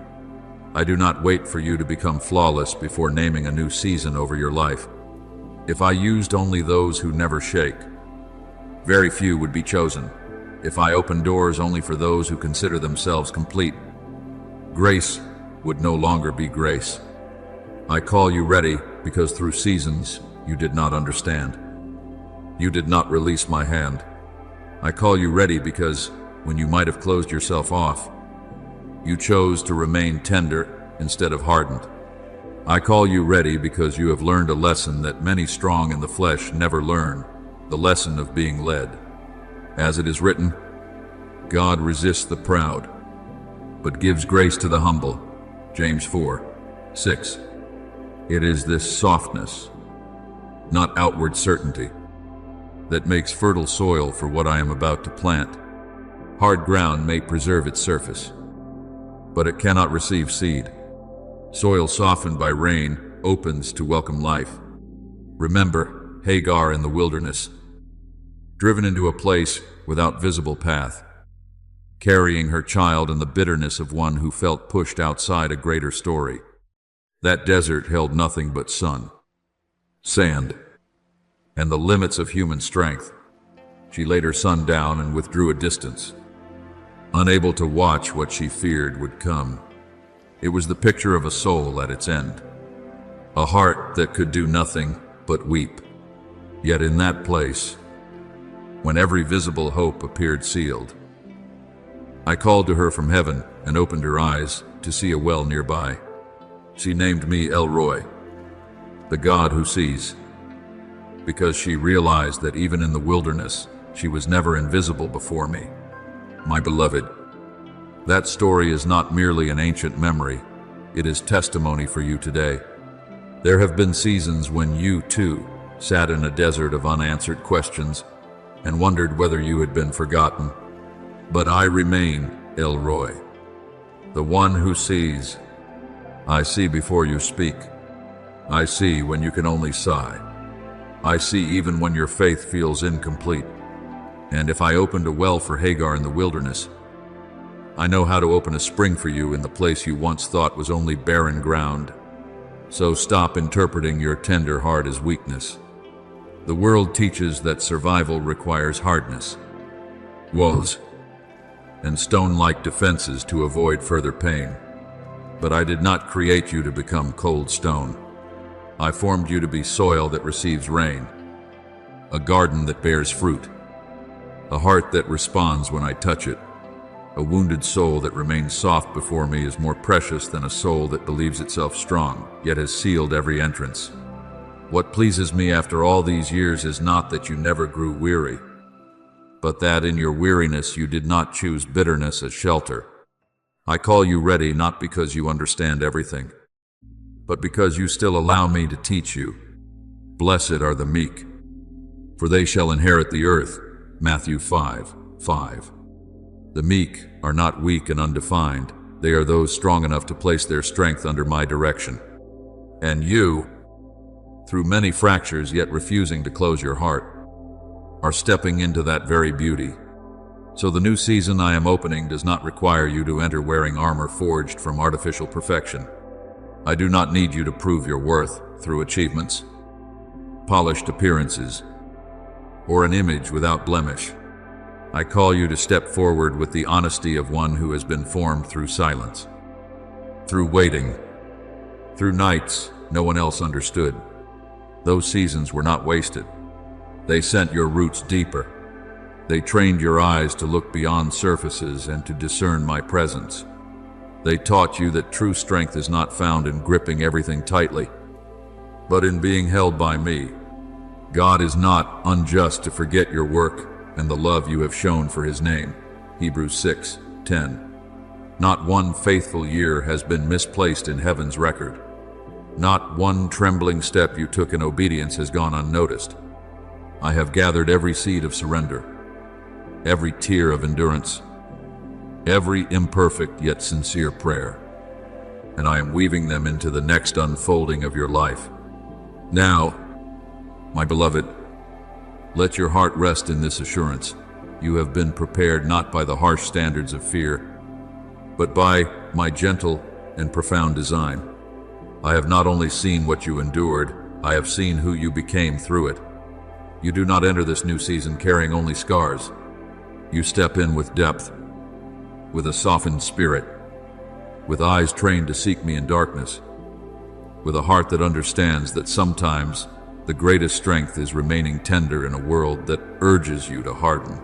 I do not wait for you to become flawless before naming a new season over your life. If I used only those who never shake, very few would be chosen. If I opened doors only for those who consider themselves complete, grace would no longer be grace. I call you ready because through seasons you did not understand. You did not release my hand. I call you ready because when you might have closed yourself off, you chose to remain tender instead of hardened. I call you ready because you have learned a lesson that many strong in the flesh never learn, the lesson of being led. As it is written, God resists the proud, but gives grace to the humble. James 4:6. It is this softness, not outward certainty, that makes fertile soil for what I am about to plant. Hard ground may preserve its surface, but it cannot receive seed. Soil softened by rain opens to welcome life. Remember Hagar in the wilderness. driven into a place without visible path, carrying her child in the bitterness of one who felt pushed outside a greater story. That desert held nothing but sun, sand, and the limits of human strength. She laid her son down and withdrew a distance, unable to watch what she feared would come. It was the picture of a soul at its end, a heart that could do nothing but weep. Yet in that place, when every visible hope appeared sealed, I called to her from heaven and opened her eyes to see a well nearby. She named me El Roy, the God who sees, because she realized that even in the wilderness, she was never invisible before me. My beloved, that story is not merely an ancient memory, it is testimony for you today. There have been seasons when you, too, sat in a desert of unanswered questions and wondered whether you had been forgotten. But I remain El Roy, the one who sees. I see before you speak. I see when you can only sigh. I see even when your faith feels incomplete. And if I opened a well for Hagar in the wilderness, I know how to open a spring for you in the place you once thought was only barren ground. So stop interpreting your tender heart as weakness. The world teaches that survival requires hardness, walls, and stone-like defenses to avoid further pain. But I did not create you to become cold stone. I formed you to be soil that receives rain, a garden that bears fruit, a heart that responds when I touch it. A wounded soul that remains soft before me is more precious than a soul that believes itself strong, yet has sealed every entrance. What pleases me after all these years is not that you never grew weary, but that in your weariness you did not choose bitterness as shelter. I call you ready not because you understand everything, but because you still allow me to teach you. Blessed are the meek, for they shall inherit the earth. Matthew 5:5. The meek are not weak and undefined. They are those strong enough to place their strength under my direction. And you, through many fractures yet refusing to close your heart, are stepping into that very beauty. So the new season I am opening does not require you to enter wearing armor forged from artificial perfection. I do not need you to prove your worth through achievements, polished appearances, or an image without blemish. I call you to step forward with the honesty of one who has been formed through silence, through waiting, through nights no one else understood. Those seasons were not wasted. They sent your roots deeper. They trained your eyes to look beyond surfaces and to discern my presence. They taught you that true strength is not found in gripping everything tightly, but in being held by me. God is not unjust to forget your work and the love you have shown for his name. Hebrews 6:10. Not one faithful year has been misplaced in heaven's record. Not one trembling step you took in obedience has gone unnoticed. I have gathered every seed of surrender, every tear of endurance, every imperfect yet sincere prayer, and I am weaving them into the next unfolding of your life. Now, my beloved, let your heart rest in this assurance. You have been prepared not by the harsh standards of fear, but by my gentle and profound design. I have not only seen what you endured, I have seen who you became through it. You do not enter this new season carrying only scars. You step in with depth, with a softened spirit, with eyes trained to seek me in darkness, with a heart that understands that sometimes the greatest strength is remaining tender in a world that urges you to harden.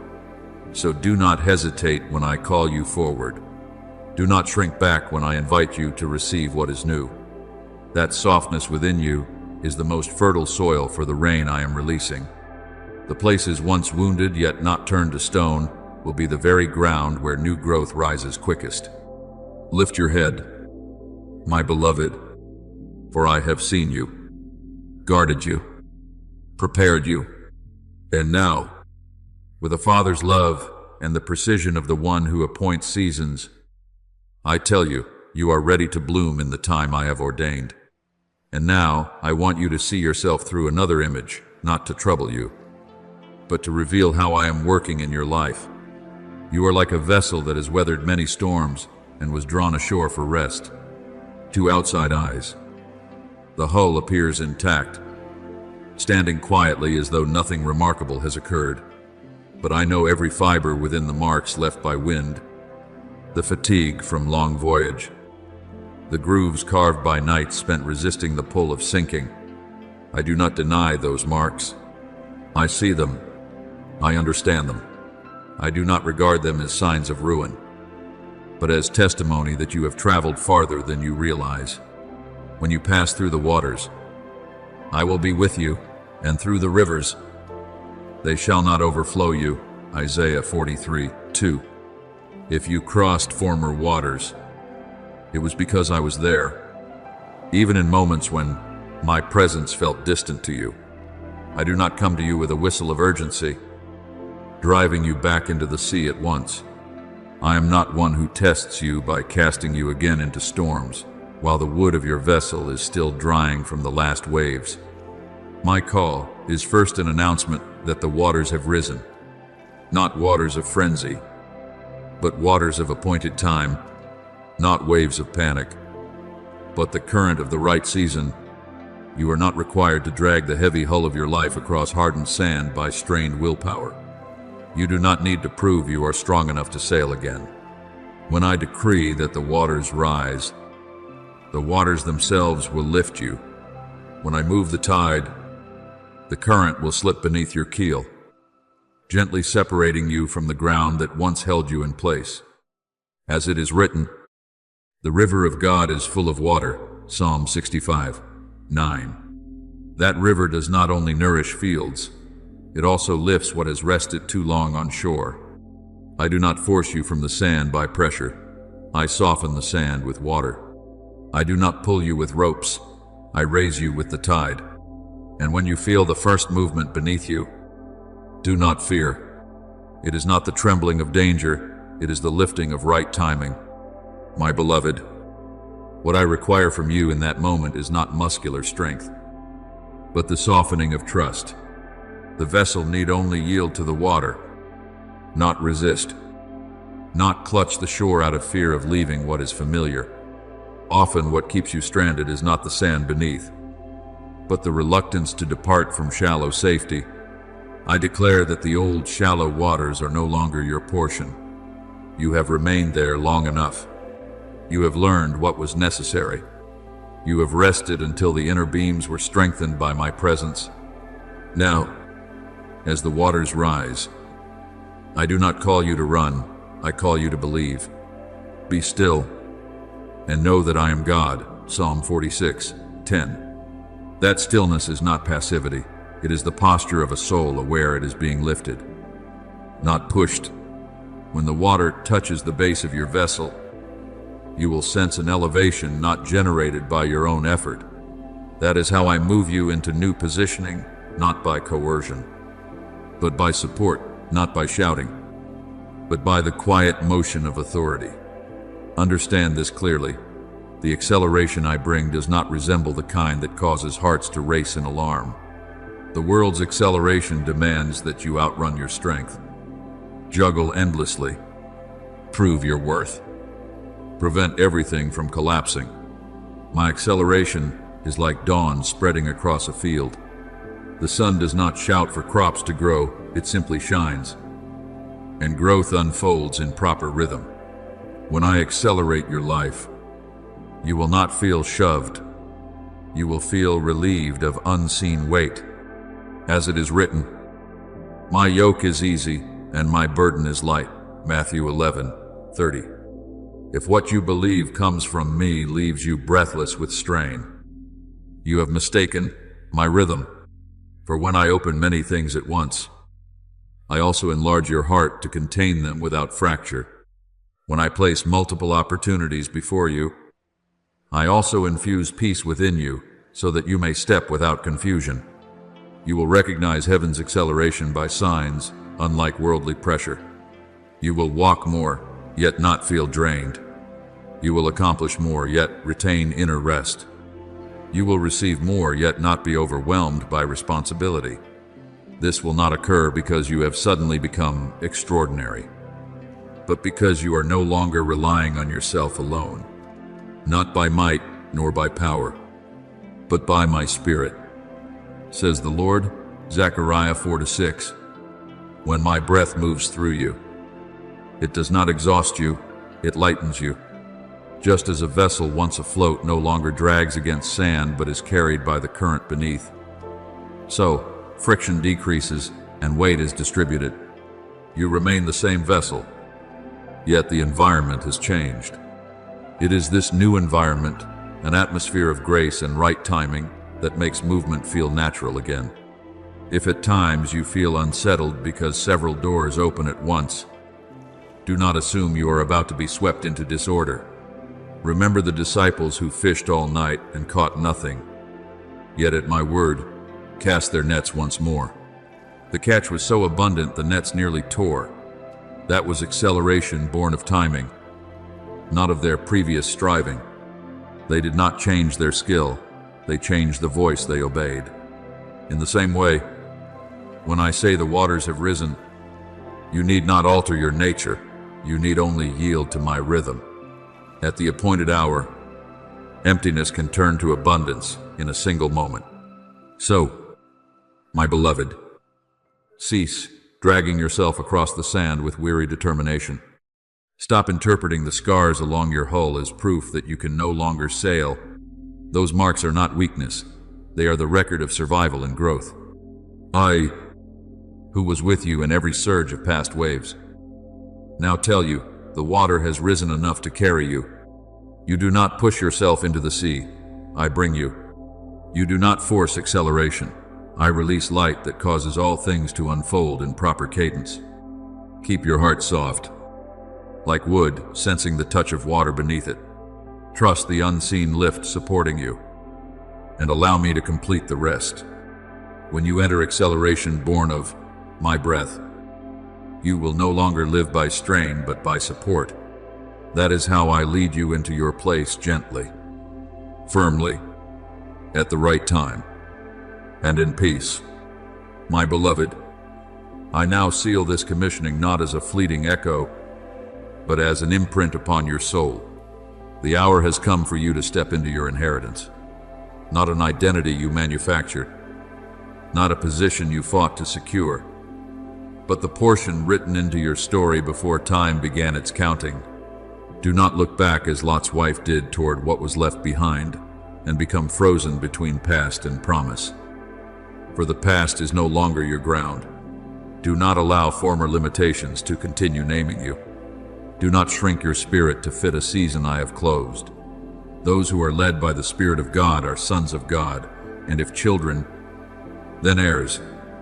So do not hesitate when I call you forward. Do not shrink back when I invite you to receive what is new. That softness within you is the most fertile soil for the rain I am releasing. The places once wounded yet not turned to stone will be the very ground where new growth rises quickest. Lift your head, my beloved, for I have seen you, guarded you, prepared you, and now, with a father's love and the precision of the one who appoints seasons, I tell you, you are ready to bloom in the time I have ordained. And now, I want you to see yourself through another image, not to trouble you, but to reveal how I am working in your life. You are like a vessel that has weathered many storms and was drawn ashore for rest. To outside eyes, the hull appears intact, standing quietly as though nothing remarkable has occurred. But I know every fiber within the marks left by wind, the fatigue from long voyage, the grooves carved by nights spent resisting the pull of sinking. I do not deny those marks. I see them. I understand them. I do not regard them as signs of ruin, but as testimony that you have traveled farther than you realize. When you pass through the waters, I will be with you, and through the rivers, they shall not overflow you. Isaiah 43:2. If you crossed former waters, it was because I was there. Even in moments when my presence felt distant to you, I do not come to you with a whistle of urgency, driving you back into the sea at once. I am not one who tests you by casting you again into storms, while the wood of your vessel is still drying from the last waves. My call is first an announcement that the waters have risen, not waters of frenzy, but waters of appointed time, not waves of panic, but the current of the right season. You are not required to drag the heavy hull of your life across hardened sand by strained willpower. You do not need to prove you are strong enough to sail again. When I decree that the waters rise, the waters themselves will lift you. When I move the tide, the current will slip beneath your keel, gently separating you from the ground that once held you in place. As it is written, the river of God is full of water. Psalm 65:9. That river does not only nourish fields, it also lifts what has rested too long on shore. I do not force you from the sand by pressure. I soften the sand with water. I do not pull you with ropes. I raise you with the tide. And when you feel the first movement beneath you, do not fear. It is not the trembling of danger, it is the lifting of right timing. My beloved, what I require from you in that moment is not muscular strength, but the softening of trust. The vessel need only yield to the water, not resist, not clutch the shore out of fear of leaving what is familiar. Often what keeps you stranded is not the sand beneath, but the reluctance to depart from shallow safety. I declare that the old shallow waters are no longer your portion. You have remained there long enough. You have learned what was necessary. You have rested until the inner beams were strengthened by my presence. Now, as the waters rise, I do not call you to run, I call you to believe. Be still and know that I am God. Psalm 46:10. That stillness is not passivity. It is the posture of a soul aware it is being lifted, not pushed. When the water touches the base of your vessel, you will sense an elevation not generated by your own effort. That is how I move you into new positioning, not by coercion, but by support, not by shouting, but by the quiet motion of authority. Understand this clearly. The acceleration I bring does not resemble the kind that causes hearts to race in alarm. The world's acceleration demands that you outrun your strength, juggle endlessly, prove your worth, prevent everything from collapsing. My acceleration is like dawn spreading across a field. The sun does not shout for crops to grow, it simply shines, and growth unfolds in proper rhythm. When I accelerate your life, you will not feel shoved. You will feel relieved of unseen weight. As it is written, my yoke is easy and my burden is light. Matthew 11:30. If what you believe comes from me leaves you breathless with strain, you have mistaken my rhythm. For when I open many things at once, I also enlarge your heart to contain them without fracture. When I place multiple opportunities before you, I also infuse peace within you so that you may step without confusion. You will recognize heaven's acceleration by signs, unlike worldly pressure. You will walk more, yet not feel drained. You will accomplish more, yet retain inner rest. You will receive more, yet not be overwhelmed by responsibility. This will not occur because you have suddenly become extraordinary, but because you are no longer relying on yourself alone, not by might nor by power, but by my Spirit, says the Lord. Zechariah 4-6. When my breath moves through you, it does not exhaust you, it lightens you. Just as a vessel once afloat no longer drags against sand but is carried by the current beneath, so friction decreases and weight is distributed. You remain the same vessel, yet the environment has changed. It is this new environment, an atmosphere of grace and right timing, that makes movement feel natural again. If at times you feel unsettled because several doors open at once, do not assume you are about to be swept into disorder. Remember the disciples who fished all night and caught nothing, yet at my word, cast their nets once more. The catch was so abundant the nets nearly tore. That was acceleration born of timing, not of their previous striving. They did not change their skill, they changed the voice they obeyed. In the same way, when I say the waters have risen, you need not alter your nature, you need only yield to my rhythm. At the appointed hour, emptiness can turn to abundance in a single moment. So, my beloved, cease dragging yourself across the sand with weary determination. Stop interpreting the scars along your hull as proof that you can no longer sail. Those marks are not weakness, they are the record of survival and growth. I, who was with you in every surge of past waves, now tell you, the water has risen enough to carry you. You do not push yourself into the sea, I bring you. You do not force acceleration, I release light that causes all things to unfold in proper cadence. Keep your heart soft, like wood sensing the touch of water beneath it. Trust the unseen lift supporting you, and allow me to complete the rest. When you enter acceleration born of my breath, you will no longer live by strain but by support. That is how I lead you into your place gently, firmly, at the right time, and in peace. My beloved, I now seal this commissioning not as a fleeting echo, but as an imprint upon your soul. The hour has come for you to step into your inheritance, not an identity you manufactured, not a position you fought to secure, but the portion written into your story before time began its counting. Do not look back as Lot's wife did toward what was left behind and become frozen between past and promise. For the past is no longer your ground. Do not allow former limitations to continue naming you. Do not shrink your spirit to fit a season I have closed. Those who are led by the Spirit of God are sons of God, and if children, then heirs.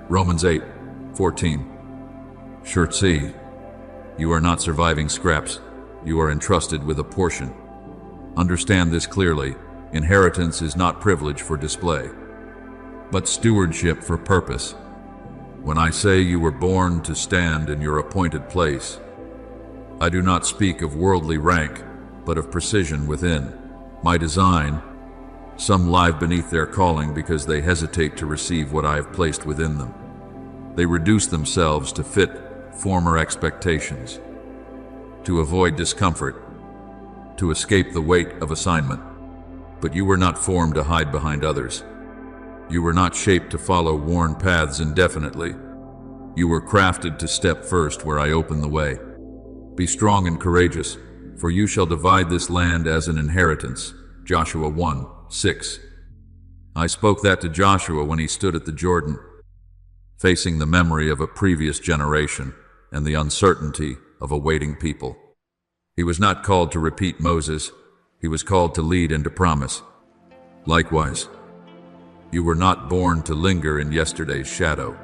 Romans 8:14. See, you are not surviving scraps. You are entrusted with a portion. Understand this clearly. Inheritance is not privilege for display, but stewardship for purpose. When I say you were born to stand in your appointed place, I do not speak of worldly rank, but of precision within. My design, some live beneath their calling because they hesitate to receive what I have placed within them. They reduce themselves to fit former expectations, to avoid discomfort, to escape the weight of assignment. But you were not formed to hide behind others. You were not shaped to follow worn paths indefinitely. You were crafted to step first where I open the way. Be strong and courageous, for you shall divide this land as an inheritance. Joshua 1:6. I spoke that to Joshua when he stood at the Jordan, facing the memory of a previous generation and the uncertainty of a waiting people. He was not called to repeat Moses, he was called to lead into promise. Likewise, you were not born to linger in yesterday's shadow.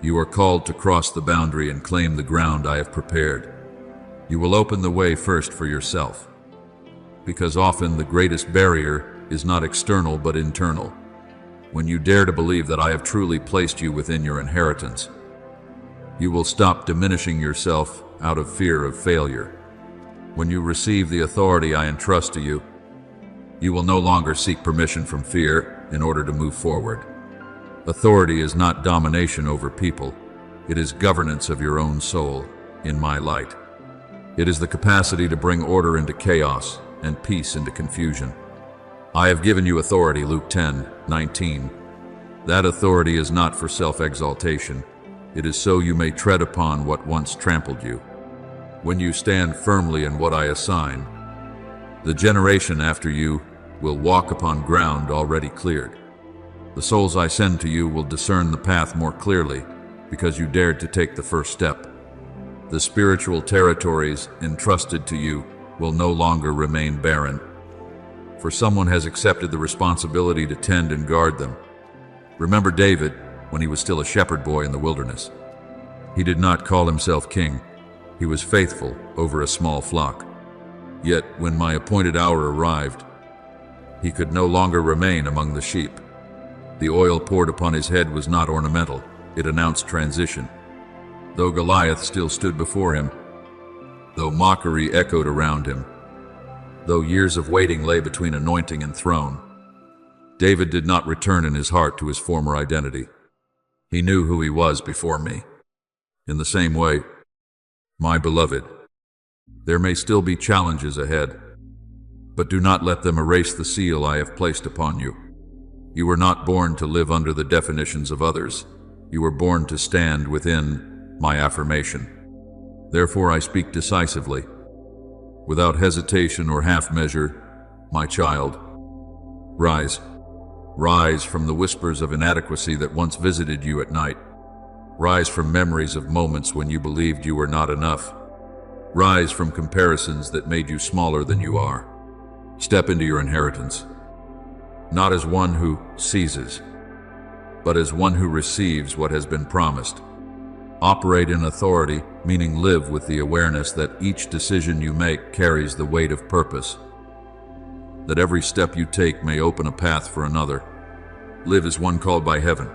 You are called to cross the boundary and claim the ground I have prepared. You will open the way first for yourself, because often the greatest barrier is not external but internal. When you dare to believe that I have truly placed you within your inheritance, you will stop diminishing yourself out of fear of failure. When you receive the authority I entrust to you, you will no longer seek permission from fear in order to move forward. Authority is not domination over people. It is governance of your own soul in my light. It is the capacity to bring order into chaos and peace into confusion. I have given you authority, Luke 10:19. That authority is not for self-exaltation. It is so you may tread upon what once trampled you. When you stand firmly in what I assign, the generation after you will walk upon ground already cleared. The souls I send to you will discern the path more clearly because you dared to take the first step. The spiritual territories entrusted to you will no longer remain barren, for someone has accepted the responsibility to tend and guard them. Remember David when he was still a shepherd boy in the wilderness. He did not call himself king. He was faithful over a small flock. Yet when my appointed hour arrived, he could no longer remain among the sheep. The oil poured upon his head was not ornamental. It announced transition. Though Goliath still stood before him, though mockery echoed around him, though years of waiting lay between anointing and throne, David did not return in his heart to his former identity. He knew who he was before me. In the same way, my beloved, there may still be challenges ahead, but do not let them erase the seal I have placed upon you. You were not born to live under the definitions of others. You were born to stand within my affirmation. Therefore I speak decisively, without hesitation or half measure, my child. Rise. Rise from the whispers of inadequacy that once visited you at night. Rise from memories of moments when you believed you were not enough. Rise from comparisons that made you smaller than you are. Step into your inheritance, not as one who seizes, but as one who receives what has been promised. Operate in authority, meaning live with the awareness that each decision you make carries the weight of purpose, that every step you take may open a path for another. Live as one called by heaven,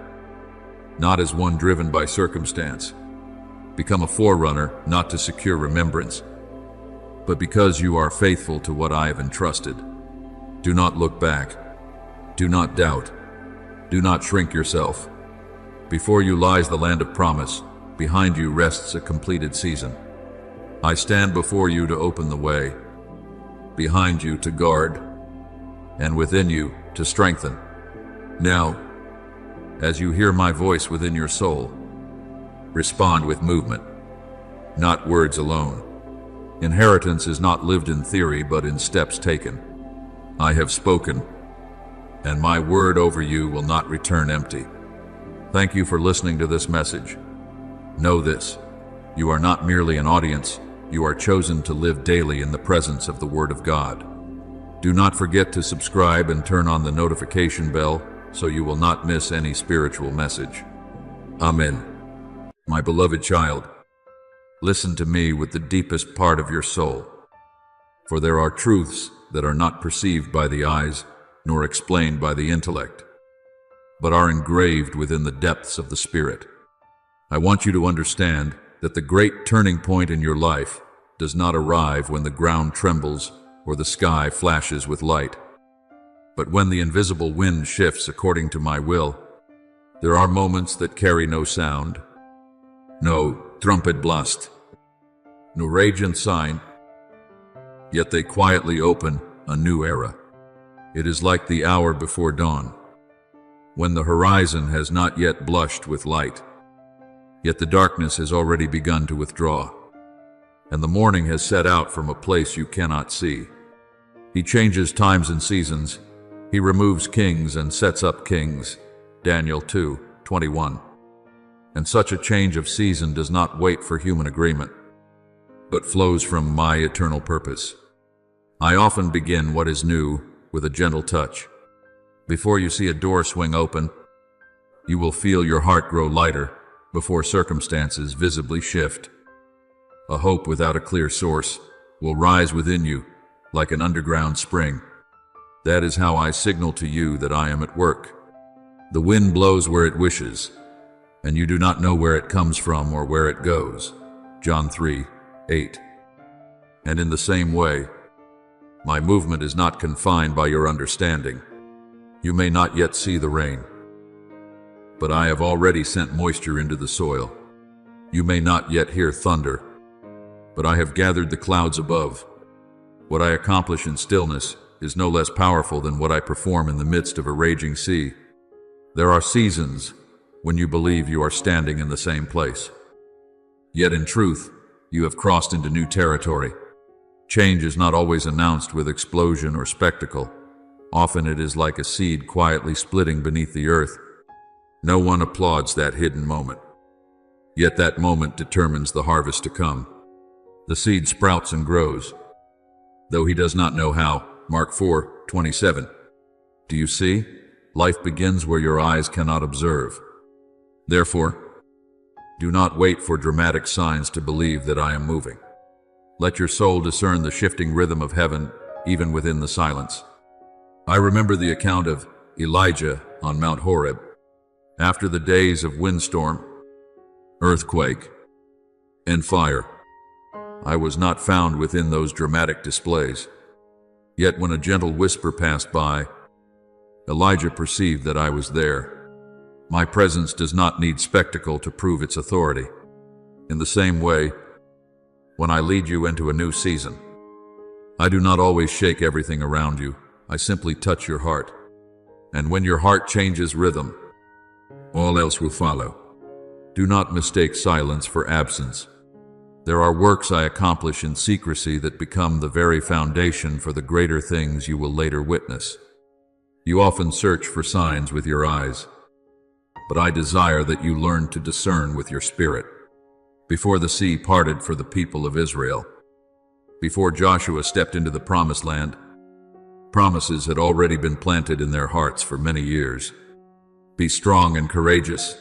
not as one driven by circumstance. Become a forerunner, not to secure remembrance, but because you are faithful to what I have entrusted. Do not look back. Do not doubt. Do not shrink yourself. Before you lies the land of promise. Behind you rests a completed season. I stand before you to open the way, behind you to guard, and within you to strengthen. Now, as you hear my voice within your soul, respond with movement, not words alone. Inheritance is not lived in theory, but in steps taken. I have spoken, and my word over you will not return empty. Thank you for listening to this message. Know this, you are not merely an audience, you are chosen to live daily in the presence of the Word of God. Do not forget to subscribe and turn on the notification bell so you will not miss any spiritual message. Amen. My beloved child, listen to me with the deepest part of your soul, for there are truths that are not perceived by the eyes nor explained by the intellect, but are engraved within the depths of the Spirit. I want you to understand that the great turning point in your life does not arrive when the ground trembles or the sky flashes with light, but when the invisible wind shifts according to my will. There are moments that carry no sound, no trumpet blast, no radiant sign, yet they quietly open a new era. It is like the hour before dawn, when the horizon has not yet blushed with light, yet the darkness has already begun to withdraw, and the morning has set out from a place you cannot see. He changes times and seasons. He removes kings and sets up kings. Daniel 2:21. And such a change of season does not wait for human agreement, but flows from my eternal purpose. I often begin what is new with a gentle touch. Before you see a door swing open, you will feel your heart grow lighter before circumstances visibly shift. A hope without a clear source will rise within you like an underground spring. That is how I signal to you that I am at work. The wind blows where it wishes, and you do not know where it comes from or where it goes. John 3:8. And in the same way, my movement is not confined by your understanding. You may not yet see the rain, but I have already sent moisture into the soil. You may not yet hear thunder, but I have gathered the clouds above. What I accomplish in stillness is no less powerful than what I perform in the midst of a raging sea. There are seasons when you believe you are standing in the same place. Yet in truth, you have crossed into new territory. Change is not always announced with explosion or spectacle. Often it is like a seed quietly splitting beneath the earth. No one applauds that hidden moment. Yet that moment determines the harvest to come. The seed sprouts and grows, though he does not know how. Mark 4:27. Do you see? Life begins where your eyes cannot observe. Therefore, do not wait for dramatic signs to believe that I am moving. Let your soul discern the shifting rhythm of heaven, even within the silence. I remember the account of Elijah on Mount Horeb. After the days of windstorm, earthquake, and fire, I was not found within those dramatic displays. Yet when a gentle whisper passed by, Elijah perceived that I was there. My presence does not need spectacle to prove its authority. In the same way, when I lead you into a new season, I do not always shake everything around you. I simply touch your heart. And when your heart changes rhythm, all else will follow. Do not mistake silence for absence. There are works I accomplish in secrecy that become the very foundation for the greater things you will later witness. You often search for signs with your eyes, but I desire that you learn to discern with your spirit. Before the sea parted for the people of Israel, before Joshua stepped into the promised land, promises had already been planted in their hearts for many years. Be strong and courageous,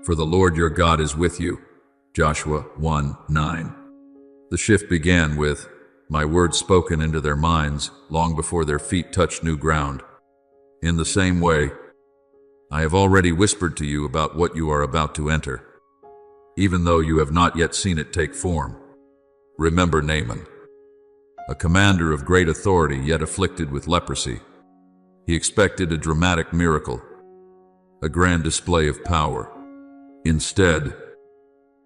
for the Lord your God is with you. Joshua 1:9. The shift began with my words spoken into their minds long before their feet touched new ground. In the same way, I have already whispered to you about what you are about to enter, even though you have not yet seen it take form. Remember Naaman, a commander of great authority yet afflicted with leprosy. He expected a dramatic miracle, a grand display of power. Instead,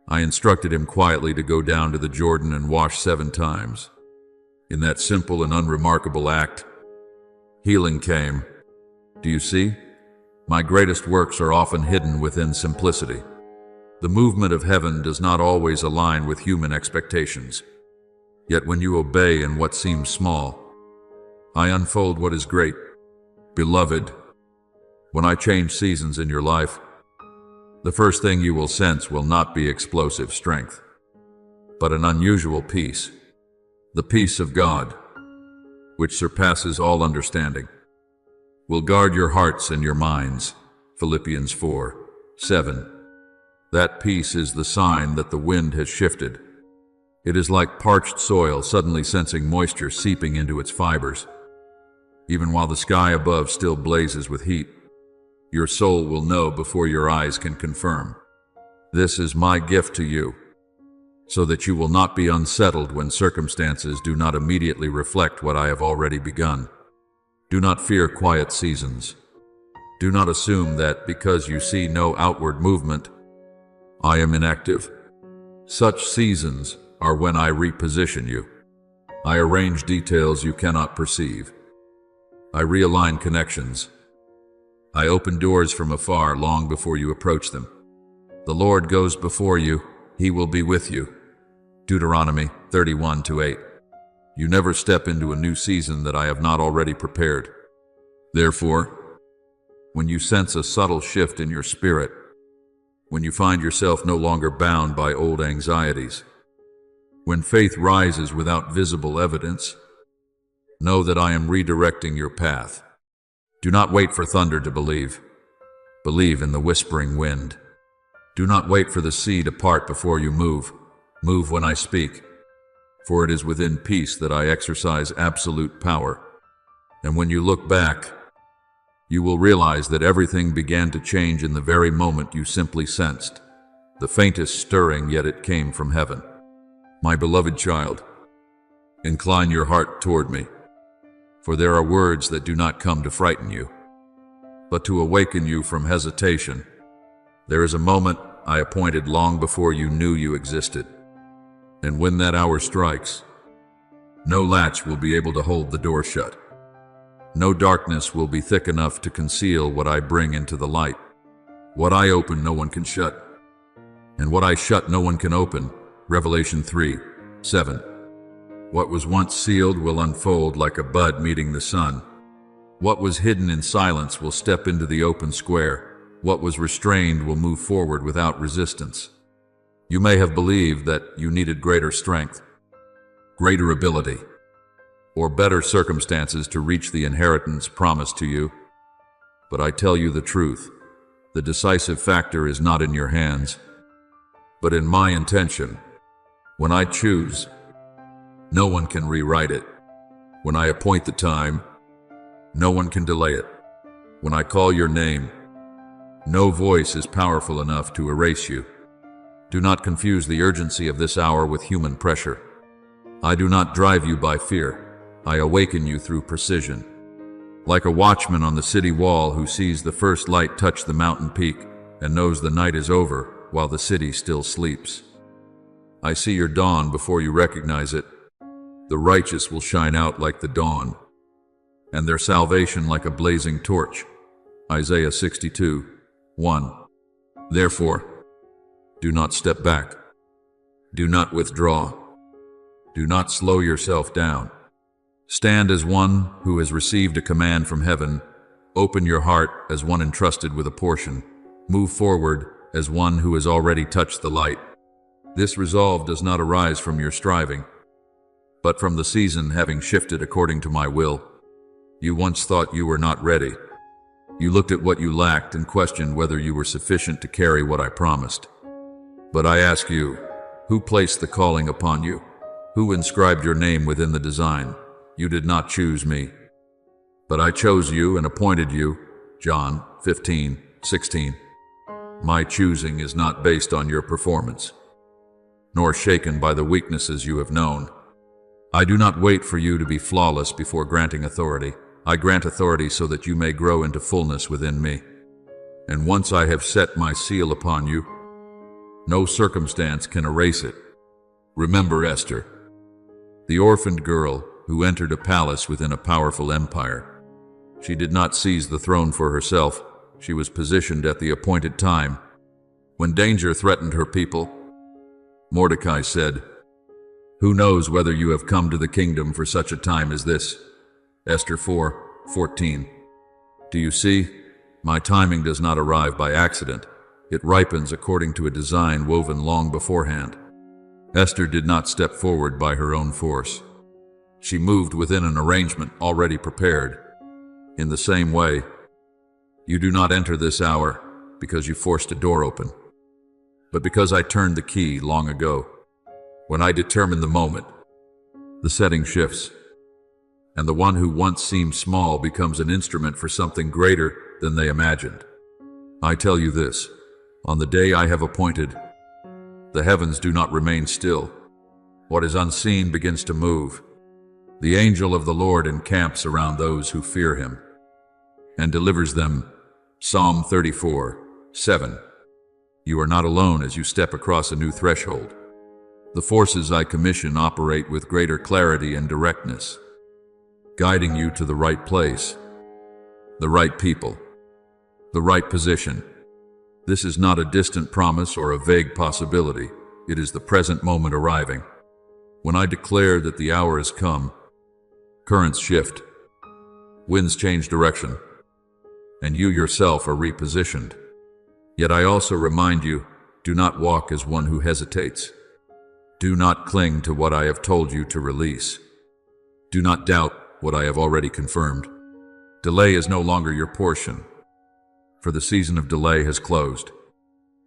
I instructed him quietly to go down to the Jordan and wash 7 times. In that simple and unremarkable act, healing came. Do you see? My greatest works are often hidden within simplicity. The movement of heaven does not always align with human expectations. Yet when you obey in what seems small, I unfold what is great. Beloved, when I change seasons in your life, the first thing you will sense will not be explosive strength, but an unusual peace, the peace of God, which surpasses all understanding, will guard your hearts and your minds. Philippians 4:7. That peace is the sign that the wind has shifted. It is like parched soil suddenly sensing moisture seeping into its fibers. Even while the sky above still blazes with heat, your soul will know before your eyes can confirm. This is my gift to you, so that you will not be unsettled when circumstances do not immediately reflect what I have already begun. Do not fear quiet seasons. Do not assume that because you see no outward movement, I am inactive. Such seasons are when I reposition you. I arrange details you cannot perceive. I realign connections. I open doors from afar long before you approach them. The Lord goes before you, He will be with you. Deuteronomy 31:8. You never step into a new season that I have not already prepared. Therefore, when you sense a subtle shift in your spirit, when you find yourself no longer bound by old anxieties, when faith rises without visible evidence, know that I am redirecting your path. Do not wait for thunder to believe. Believe in the whispering wind. Do not wait for the sea to part before you move. Move when I speak, for it is within peace that I exercise absolute power. And when you look back, you will realize that everything began to change in the very moment you simply sensed the faintest stirring, yet it came from heaven. My beloved child, incline your heart toward me, for there are words that do not come to frighten you, but to awaken you from hesitation. There is a moment I appointed long before you knew you existed. And when that hour strikes, no latch will be able to hold the door shut. No darkness will be thick enough to conceal what I bring into the light. What I open, no one can shut. And what I shut, no one can open. Revelation 3:7. What was once sealed will unfold like a bud meeting the sun. What was hidden in silence will step into the open square. What was restrained will move forward without resistance. You may have believed that you needed greater strength, greater ability, or better circumstances to reach the inheritance promised to you. But I tell you the truth, the decisive factor is not in your hands, but in my intention. When I choose, no one can rewrite it. When I appoint the time, no one can delay it. When I call your name, no voice is powerful enough to erase you. Do not confuse the urgency of this hour with human pressure. I do not drive you by fear. I awaken you through precision. Like a watchman on the city wall who sees the first light touch the mountain peak and knows the night is over while the city still sleeps. I see your dawn before you recognize it. The righteous will shine out like the dawn, and their salvation like a blazing torch. Isaiah 62:1. Therefore, do not step back. Do not withdraw. Do not slow yourself down. Stand as one who has received a command from heaven. Open your heart as one entrusted with a portion. Move forward as one who has already touched the light. This resolve does not arise from your striving, but from the season having shifted according to my will. You once thought you were not ready. You looked at what you lacked and questioned whether you were sufficient to carry what I promised. But I ask you, who placed the calling upon you? Who inscribed your name within the design? You did not choose me, but I chose you and appointed you. John 15:16. My choosing is not based on your performance, nor shaken by the weaknesses you have known. I do not wait for you to be flawless before granting authority. I grant authority so that you may grow into fullness within me. And once I have set my seal upon you, no circumstance can erase it. Remember Esther, the orphaned girl who entered a palace within a powerful empire. She did not seize the throne for herself. She was positioned at the appointed time. When danger threatened her people, Mordecai said, "Who knows whether you have come to the kingdom for such a time as this?" Esther 4:14. Do you see? My timing does not arrive by accident. It ripens according to a design woven long beforehand. Esther did not step forward by her own force. She moved within an arrangement already prepared. In the same way, you do not enter this hour because you forced a door open, but because I turned the key long ago. When I determine the moment, the setting shifts, and the one who once seemed small becomes an instrument for something greater than they imagined. I tell you this, on the day I have appointed, the heavens do not remain still. What is unseen begins to move. The angel of the Lord encamps around those who fear him and delivers them. Psalm 34:7. You are not alone as you step across a new threshold. The forces I commission operate with greater clarity and directness, guiding you to the right place, the right people, the right position. This is not a distant promise or a vague possibility. It is the present moment arriving. When I declare that the hour has come, currents shift, winds change direction, and you yourself are repositioned. Yet I also remind you, do not walk as one who hesitates. Do not cling to what I have told you to release. Do not doubt what I have already confirmed. Delay is no longer your portion, for the season of delay has closed.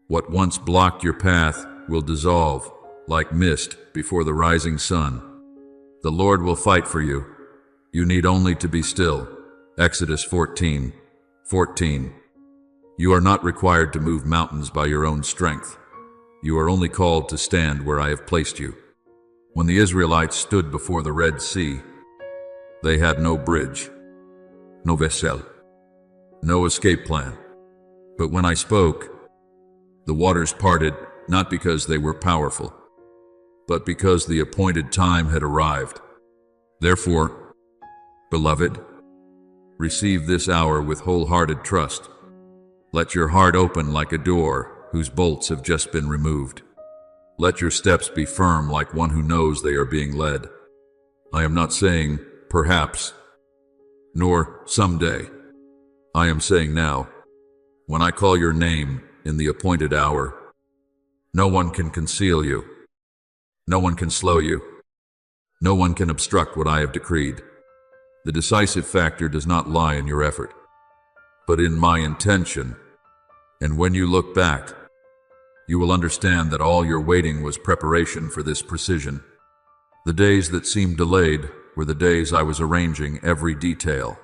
What once blocked your path will dissolve like mist before the rising sun. The Lord will fight for you. You need only to be still. Exodus 14:14. You are not required to move mountains by your own strength. You are only called to stand where I have placed you. When the Israelites stood before the Red Sea, they had no bridge, no vessel, no escape plan. But when I spoke, The waters parted, not because they were powerful, but because the appointed time had arrived. Therefore, beloved, receive this hour with wholehearted trust. Let your heart open like a door whose bolts have just been removed. Let your steps be firm like one who knows they are being led. I am not saying perhaps, nor someday. I am saying now, when I call your name in the appointed hour, no one can conceal you. No one can slow you. No one can obstruct what I have decreed. The decisive factor does not lie in your effort, but in my intention. And when you look back, you will understand that all your waiting was preparation for this precision. The days that seemed delayed were the days I was arranging every detail.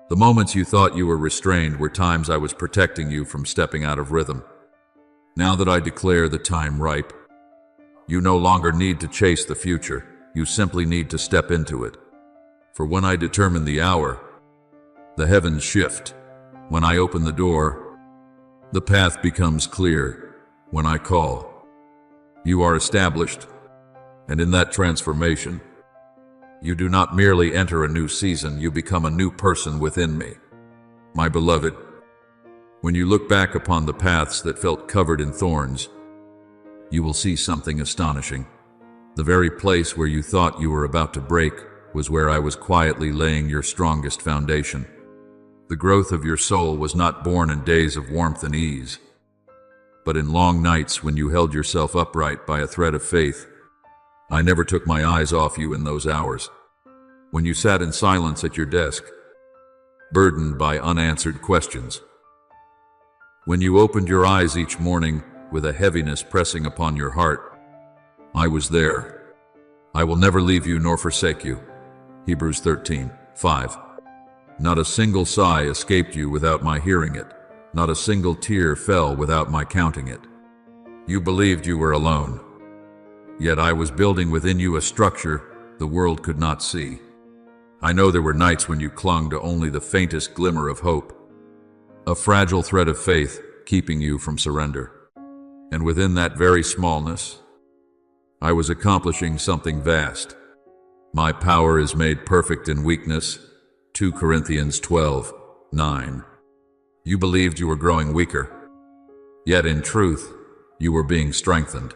The moments you thought you were restrained were times I was protecting you from stepping out of rhythm. Now that I declare the time ripe, you no longer need to chase the future. You simply need to step into it. For when I determine the hour, the heavens shift. When I open the door, the path becomes clear. When I call, you are established. And in that transformation, you do not merely enter a new season, you become a new person within me. My beloved, when you look back upon the paths that felt covered in thorns, you will see something astonishing. The very place where you thought you were about to break was where I was quietly laying your strongest foundation. The growth of your soul was not born in days of warmth and ease, but in long nights when you held yourself upright by a thread of faith. I never took my eyes off you in those hours. When you sat in silence at your desk, burdened by unanswered questions. When you opened your eyes each morning with a heaviness pressing upon your heart, I was there. I will never leave you nor forsake you. Hebrews 13:5. Not a single sigh escaped you without my hearing it. Not a single tear fell without my counting it. You believed you were alone. Yet I was building within you a structure the world could not see. I know there were nights when you clung to only the faintest glimmer of hope, a fragile thread of faith keeping you from surrender. And within that very smallness, I was accomplishing something vast. My power is made perfect in weakness, 2 Corinthians 12:9. You believed you were growing weaker, yet in truth, you were being strengthened.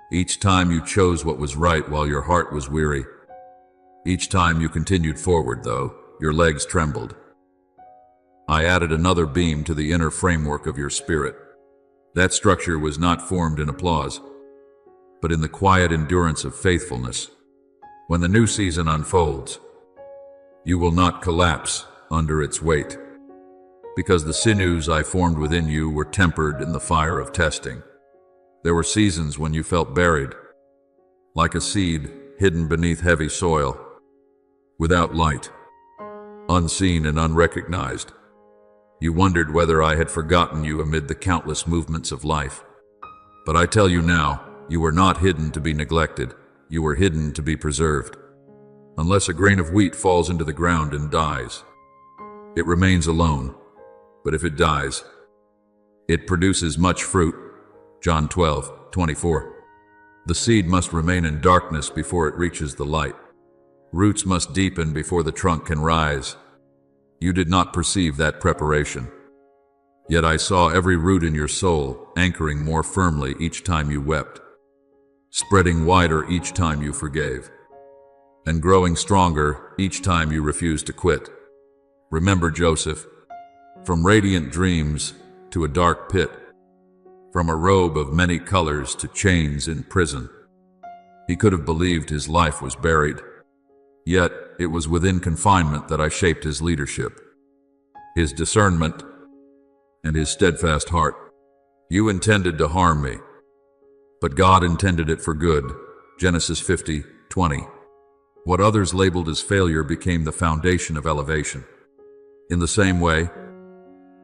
Each time you chose what was right while your heart was weary. Each time you continued forward, though, your legs trembled. I added another beam to the inner framework of your spirit. That structure was not formed in applause, but in the quiet endurance of faithfulness. When the new season unfolds, you will not collapse under its weight, because the sinews I formed within you were tempered in the fire of testing. There were seasons when you felt buried, like a seed hidden beneath heavy soil, without light, unseen and unrecognized. You wondered whether I had forgotten you amid the countless movements of life. But I tell you now, you were not hidden to be neglected. You were hidden to be preserved. Unless a grain of wheat falls into the ground and dies, it remains alone. But if it dies, it produces much fruit. John 12:24. The seed must remain in darkness before it reaches the light. Roots must deepen before the trunk can rise. You did not perceive that preparation. Yet I saw every root in your soul anchoring more firmly each time you wept, spreading wider each time you forgave, and growing stronger each time you refused to quit. Remember Joseph, from radiant dreams to a dark pit, from a robe of many colors to chains in prison. He could have believed his life was buried. Yet it was within confinement that I shaped his leadership, his discernment, and his steadfast heart. You intended to harm me, but God intended it for good. Genesis 50:20. What others labeled as failure became the foundation of elevation. In the same way,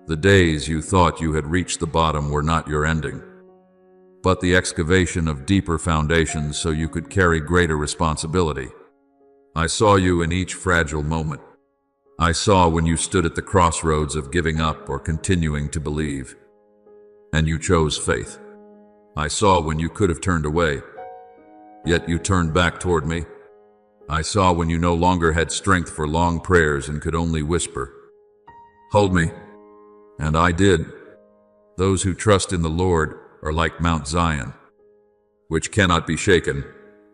the days you thought you had reached the bottom were not your ending, but the excavation of deeper foundations so you could carry greater responsibility. I saw you in each fragile moment. I saw when you stood at the crossroads of giving up or continuing to believe. and you chose faith. I saw when you could have turned away, yet you turned back toward me. I saw when you no longer had strength for long prayers and could only whisper, "Hold me." And I did. Those who trust in the Lord are like Mount Zion, which cannot be shaken.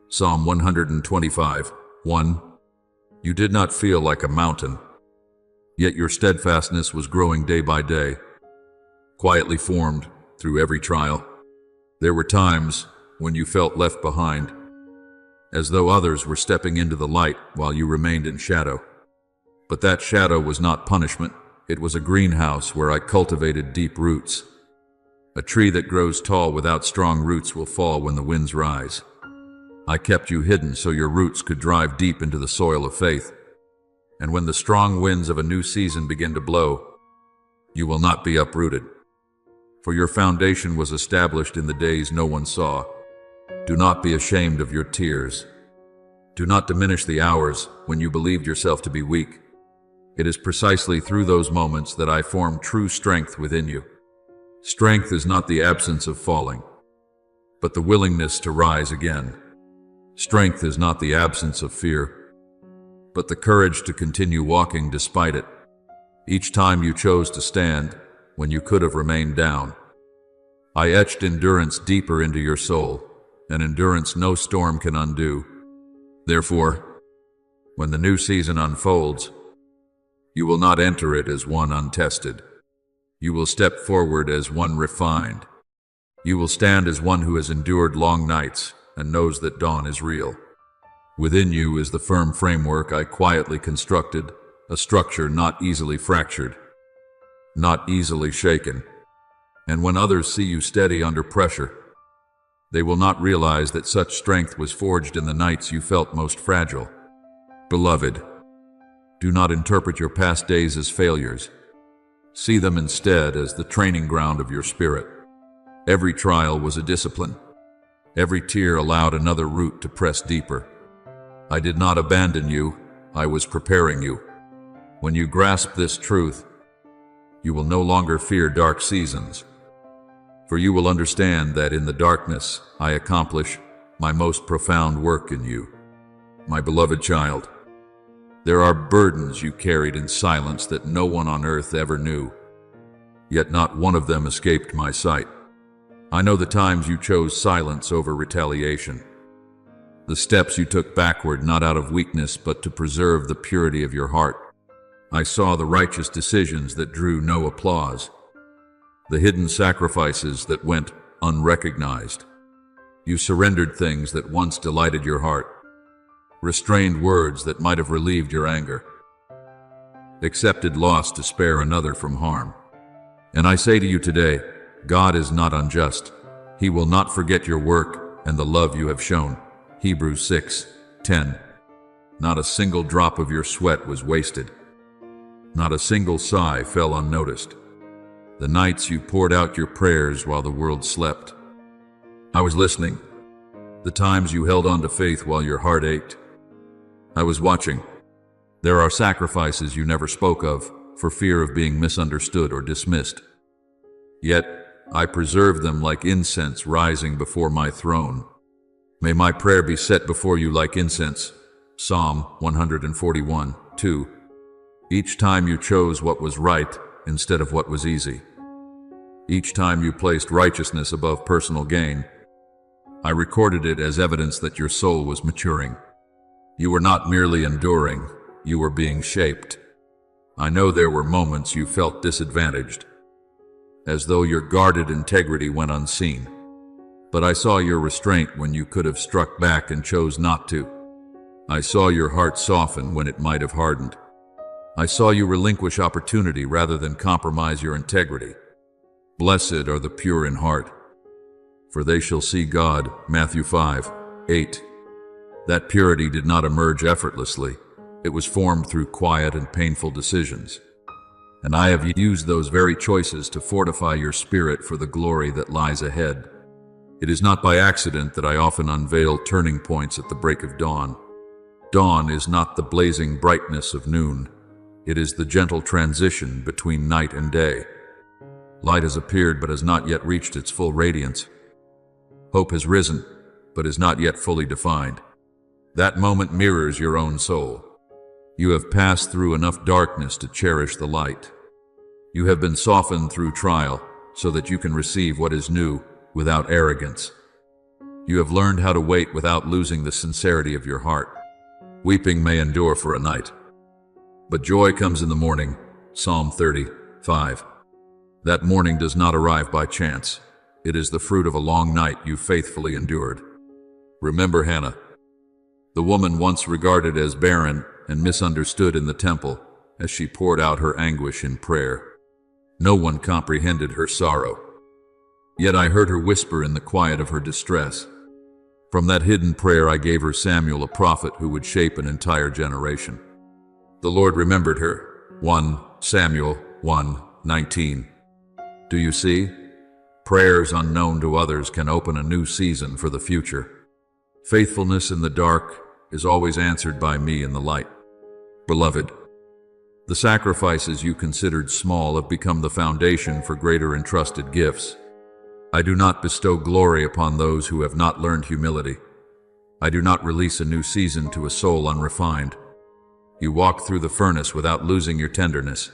Psalm 125, 1. You did not feel like a mountain, yet your steadfastness was growing day by day, quietly formed through every trial. There were times when you felt left behind, as though others were stepping into the light while you remained in shadow. But that shadow was not punishment. It was a greenhouse where I cultivated deep roots. A tree that grows tall without strong roots will fall when the winds rise. I kept you hidden so your roots could drive deep into the soil of faith. And when the strong winds of a new season begin to blow, you will not be uprooted. For your foundation was established in the days no one saw. Do not be ashamed of your tears. Do not diminish the hours when you believed yourself to be weak. It is precisely through those moments that I form true strength within you. Strength is not the absence of falling, but the willingness to rise again. Strength is not the absence of fear, but the courage to continue walking despite it. Each time you chose to stand when you could have remained down, I etched endurance deeper into your soul, an endurance no storm can undo. Therefore, when the new season unfolds, you will not enter it as one untested. You will step forward as one refined. You will stand as one who has endured long nights and knows that dawn is real. Within you is the firm framework I quietly constructed, a structure not easily fractured, not easily shaken. And when others see you steady under pressure, they will not realize that such strength was forged in the nights you felt most fragile. Beloved, do not interpret your past days as failures. See them instead as the training ground of your spirit. Every trial was a discipline. Every tear allowed another root to press deeper. I did not abandon you, I was preparing you. When you grasp this truth, you will no longer fear dark seasons, for you will understand that in the darkness I accomplish my most profound work in you. My beloved child, there are burdens you carried in silence that no one on earth ever knew, yet not one of them escaped my sight. I know the times you chose silence over retaliation, the steps you took backward not out of weakness but to preserve the purity of your heart. I saw the righteous decisions that drew no applause, the hidden sacrifices that went unrecognized. You surrendered things that once delighted your heart, restrained words that might have relieved your anger, accepted loss to spare another from harm. And I say to you today, God is not unjust. He will not forget your work and the love you have shown. Hebrews 6:10. Not a single drop of your sweat was wasted. Not a single sigh fell unnoticed. The nights you poured out your prayers while the world slept, I was listening. The times you held on to faith while your heart ached, I was watching. There are sacrifices you never spoke of for fear of being misunderstood or dismissed. Yet I preserve them like incense rising before my throne. May my prayer be set before you like incense. Psalm 141:2. Each time you chose what was right instead of what was easy. Each time you placed righteousness above personal gain, I recorded it as evidence that your soul was maturing. You were not merely enduring, you were being shaped. I know there were moments you felt disadvantaged, as though your guarded integrity went unseen. But I saw your restraint when you could have struck back and chose not to. I saw your heart soften when it might have hardened. I saw you relinquish opportunity rather than compromise your integrity. Blessed are the pure in heart, for they shall see God. Matthew 5:8. That purity did not emerge effortlessly. It was formed through quiet and painful decisions. And I have used those very choices to fortify your spirit for the glory that lies ahead. It is not by accident that I often unveil turning points at the break of dawn. Dawn is not the blazing brightness of noon. It is the gentle transition between night and day. Light has appeared but has not yet reached its full radiance. Hope has risen but is not yet fully defined. That moment mirrors your own soul. You have passed through enough darkness to cherish the light. You have been softened through trial so that you can receive what is new without arrogance. You have learned how to wait without losing the sincerity of your heart. Weeping may endure for a night, but joy comes in the morning. Psalm 30:5. That morning does not arrive by chance. It is the fruit of a long night you faithfully endured. Remember Hannah, the woman once regarded as barren and misunderstood in the temple, as she poured out her anguish in prayer. No one comprehended her sorrow. Yet I heard her whisper in the quiet of her distress. From that hidden prayer I gave her Samuel, a prophet who would shape an entire generation. The Lord remembered her. 1 Samuel 1:19. Do you see? Prayers unknown to others can open a new season for the future. Faithfulness in the dark is always answered by me in the light. Beloved, the sacrifices you considered small have become the foundation for greater entrusted gifts. I do not bestow glory upon those who have not learned humility. I do not release a new season to a soul unrefined. You walk through the furnace without losing your tenderness.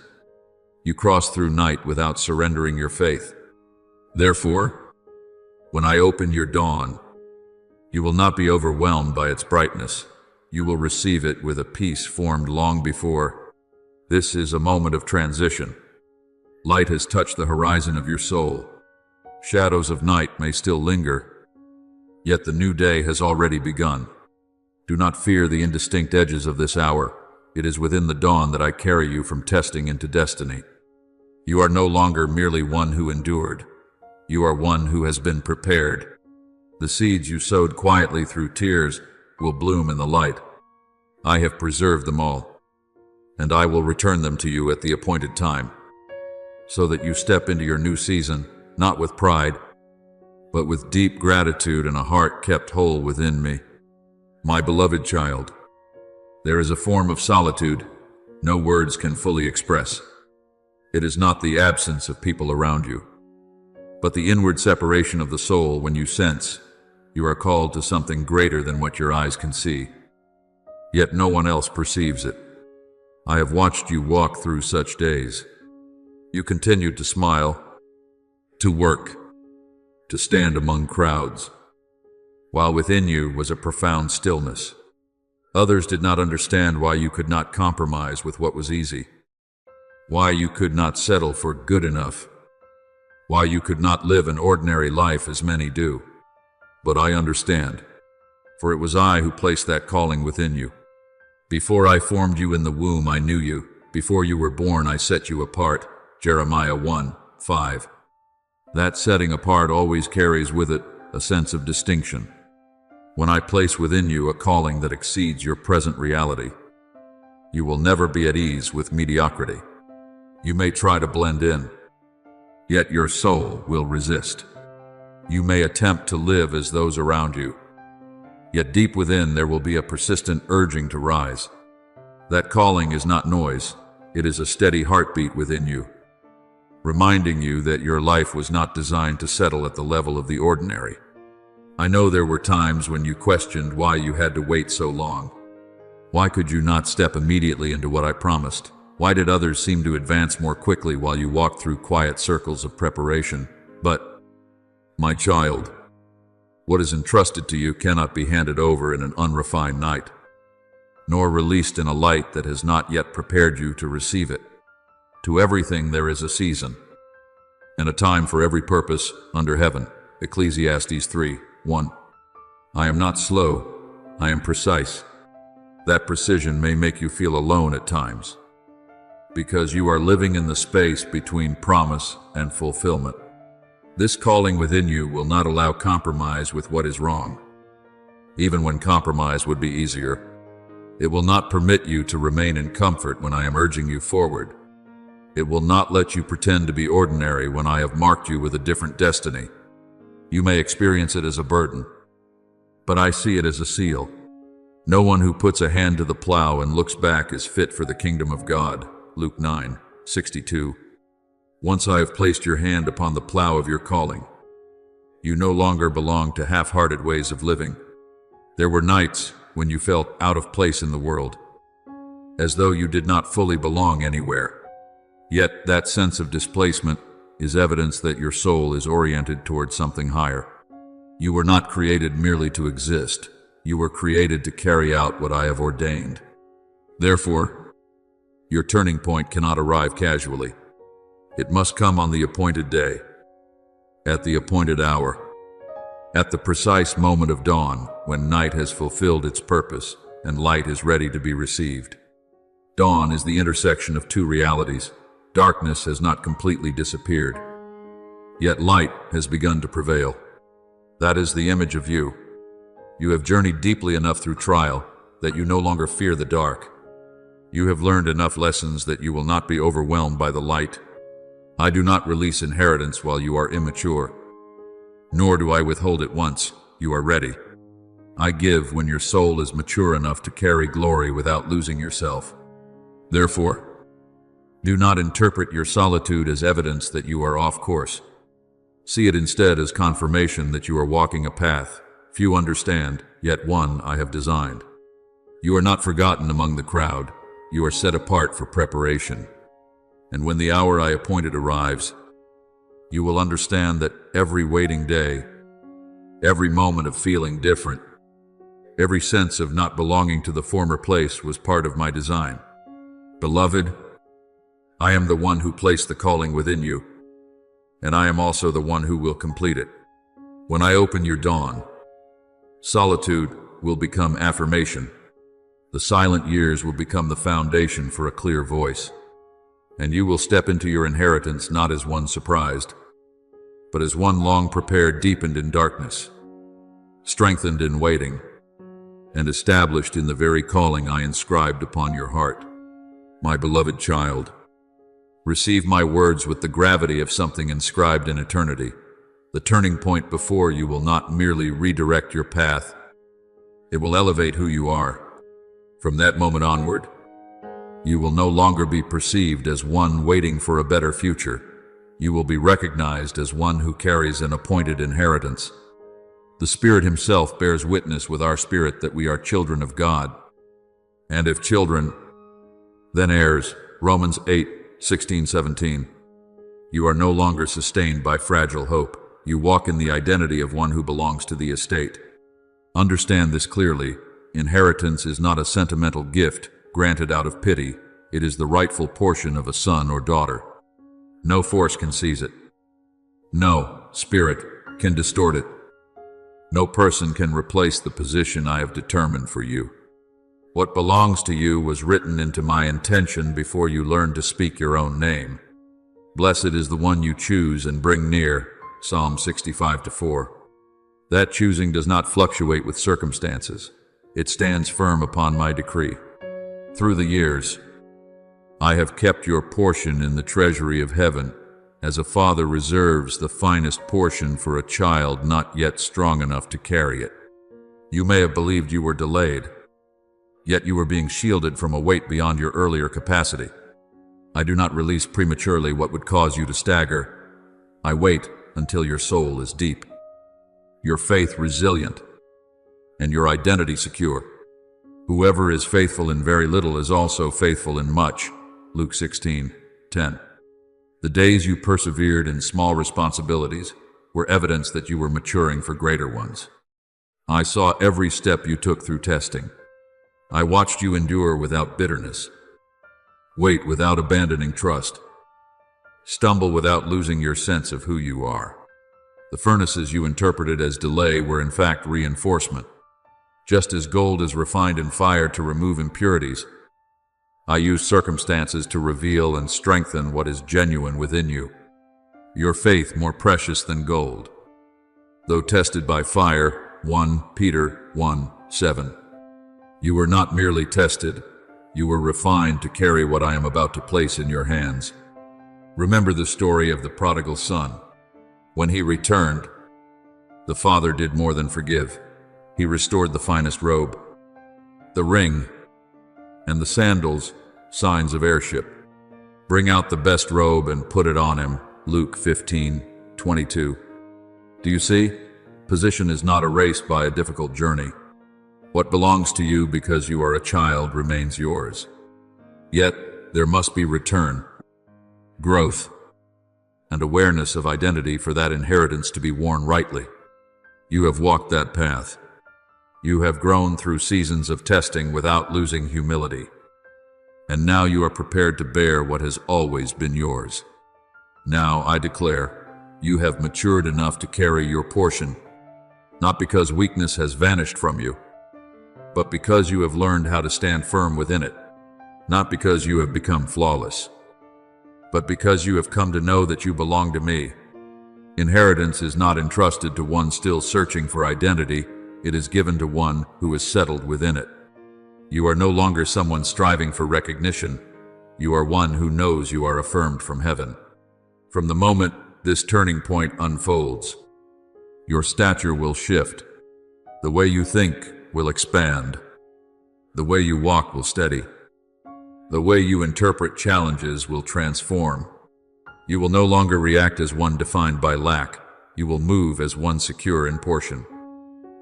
You cross through night without surrendering your faith. Therefore, when I open your dawn, you will not be overwhelmed by its brightness. You will receive it with a peace formed long before. This is a moment of transition. Light has touched the horizon of your soul. Shadows of night may still linger, yet the new day has already begun. Do not fear the indistinct edges of this hour. It is within the dawn that I carry you from testing into destiny. You are no longer merely one who endured. You are one who has been prepared. The seeds you sowed quietly through tears will bloom in the light. I have preserved them all, and I will return them to you at the appointed time, so that you step into your new season, not with pride, but with deep gratitude and a heart kept whole within me. My beloved child, there is a form of solitude no words can fully express. It is not the absence of people around you, but the inward separation of the soul when you sense you are called to something greater than what your eyes can see. Yet no one else perceives it. I have watched you walk through such days. You continued to smile, to work, to stand among crowds, while within you was a profound stillness. Others did not understand why you could not compromise with what was easy, why you could not settle for good enough, why you could not live an ordinary life as many do. But I understand, for it was I who placed that calling within you. Before I formed you in the womb, I knew you. Before you were born, I set you apart. Jeremiah 1:5. That setting apart always carries with it a sense of distinction. When I place within you a calling that exceeds your present reality, you will never be at ease with mediocrity. You may try to blend in, yet your soul will resist. You may attempt to live as those around you, yet deep within there will be a persistent urging to rise. That calling is not noise, it is a steady heartbeat within you, reminding you that your life was not designed to settle at the level of the ordinary. I know there were times when you questioned why you had to wait so long. Why could you not step immediately into what I promised? Why did others seem to advance more quickly while you walked through quiet circles of preparation? But, my child, what is entrusted to you cannot be handed over in an unrefined night, nor released in a light that has not yet prepared you to receive it. To everything there is a season, and a time for every purpose under heaven. Ecclesiastes 3:1. I am not slow, I am precise. That precision may make you feel alone at times, because you are living in the space between promise and fulfillment. This calling within you will not allow compromise with what is wrong, even when compromise would be easier. It will not permit you to remain in comfort when I am urging you forward. It will not let you pretend to be ordinary when I have marked you with a different destiny. You may experience it as a burden, but I see it as a seal. No one who puts a hand to the plow and looks back is fit for the kingdom of God. Luke 9:62. Once I have placed your hand upon the plow of your calling, you no longer belong to half-hearted ways of living. There were nights when you felt out of place in the world, as though you did not fully belong anywhere. Yet that sense of displacement is evidence that your soul is oriented towards something higher. You were not created merely to exist. You were created to carry out what I have ordained. Therefore, your turning point cannot arrive casually. It must come on the appointed day, at the appointed hour, at the precise moment of dawn when night has fulfilled its purpose and light is ready to be received. Dawn is the intersection of two realities. Darkness has not completely disappeared, yet light has begun to prevail. That is the image of you. You have journeyed deeply enough through trial that you no longer fear the dark. You have learned enough lessons that you will not be overwhelmed by the light. I do not release inheritance while you are immature, nor do I withhold it once you are ready. I give when your soul is mature enough to carry glory without losing yourself. Therefore, do not interpret your solitude as evidence that you are off course. See it instead as confirmation that you are walking a path few understand, yet one I have designed. You are not forgotten among the crowd. You are set apart for preparation. And when the hour I appointed arrives, you will understand that every waiting day, every moment of feeling different, every sense of not belonging to the former place was part of my design. Beloved, I am the one who placed the calling within you, and I am also the one who will complete it. When I open your dawn, solitude will become affirmation. The silent years will become the foundation for a clear voice, and you will step into your inheritance not as one surprised, but as one long prepared, deepened in darkness, strengthened in waiting, and established in the very calling I inscribed upon your heart. My beloved child, receive my words with the gravity of something inscribed in eternity. The turning point before you will not merely redirect your path, it will elevate who you are. From that moment onward, you will no longer be perceived as one waiting for a better future. You will be recognized as one who carries an appointed inheritance. The Spirit Himself bears witness with our spirit that we are children of God. And if children, then heirs. Romans 8:16-17. You are no longer sustained by fragile hope. You walk in the identity of one who belongs to the estate. Understand this clearly. Inheritance is not a sentimental gift granted out of pity. It is the rightful portion of a son or daughter. No force can seize it. No spirit can distort it. No person can replace the position I have determined for you. What belongs to you was written into my intention before you learned to speak your own name. Blessed is the one you choose and bring near. Psalm 65:4. That choosing does not fluctuate with circumstances. It stands firm upon my decree. Through the years, I have kept your portion in the treasury of heaven, as a father reserves the finest portion for a child not yet strong enough to carry it. You may have believed you were delayed, yet you were being shielded from a weight beyond your earlier capacity. I do not release prematurely what would cause you to stagger. I wait until your soul is deep, your faith resilient, and your identity secure. Whoever is faithful in very little is also faithful in much. Luke 16:10. The days you persevered in small responsibilities were evidence that you were maturing for greater ones. I saw every step you took through testing. I watched you endure without bitterness, wait without abandoning trust, stumble without losing your sense of who you are. The furnaces you interpreted as delay were in fact reinforcement. Just as gold is refined in fire to remove impurities, I use circumstances to reveal and strengthen what is genuine within you. Your faith more precious than gold, though tested by fire. 1 Peter 1:7. You were not merely tested, you were refined to carry what I am about to place in your hands. Remember the story of the prodigal son. When he returned, the father did more than forgive. He restored the finest robe, the ring, and the sandals, signs of heirship. Bring out the best robe and put it on him. Luke 15:22. Do you see? Position is not erased by a difficult journey. What belongs to you because you are a child remains yours. Yet, there must be return, growth, and awareness of identity for that inheritance to be worn rightly. You have walked that path. You have grown through seasons of testing without losing humility. And now you are prepared to bear what has always been yours. Now, I declare, you have matured enough to carry your portion, not because weakness has vanished from you, but because you have learned how to stand firm within it, not because you have become flawless, but because you have come to know that you belong to me. Inheritance is not entrusted to one still searching for identity, it is given to one who is settled within it. You are no longer someone striving for recognition. You are one who knows you are affirmed from heaven. From the moment this turning point unfolds, your stature will shift. The way you think will expand. The way you walk will steady. The way you interpret challenges will transform. You will no longer react as one defined by lack. You will move as one secure in portion.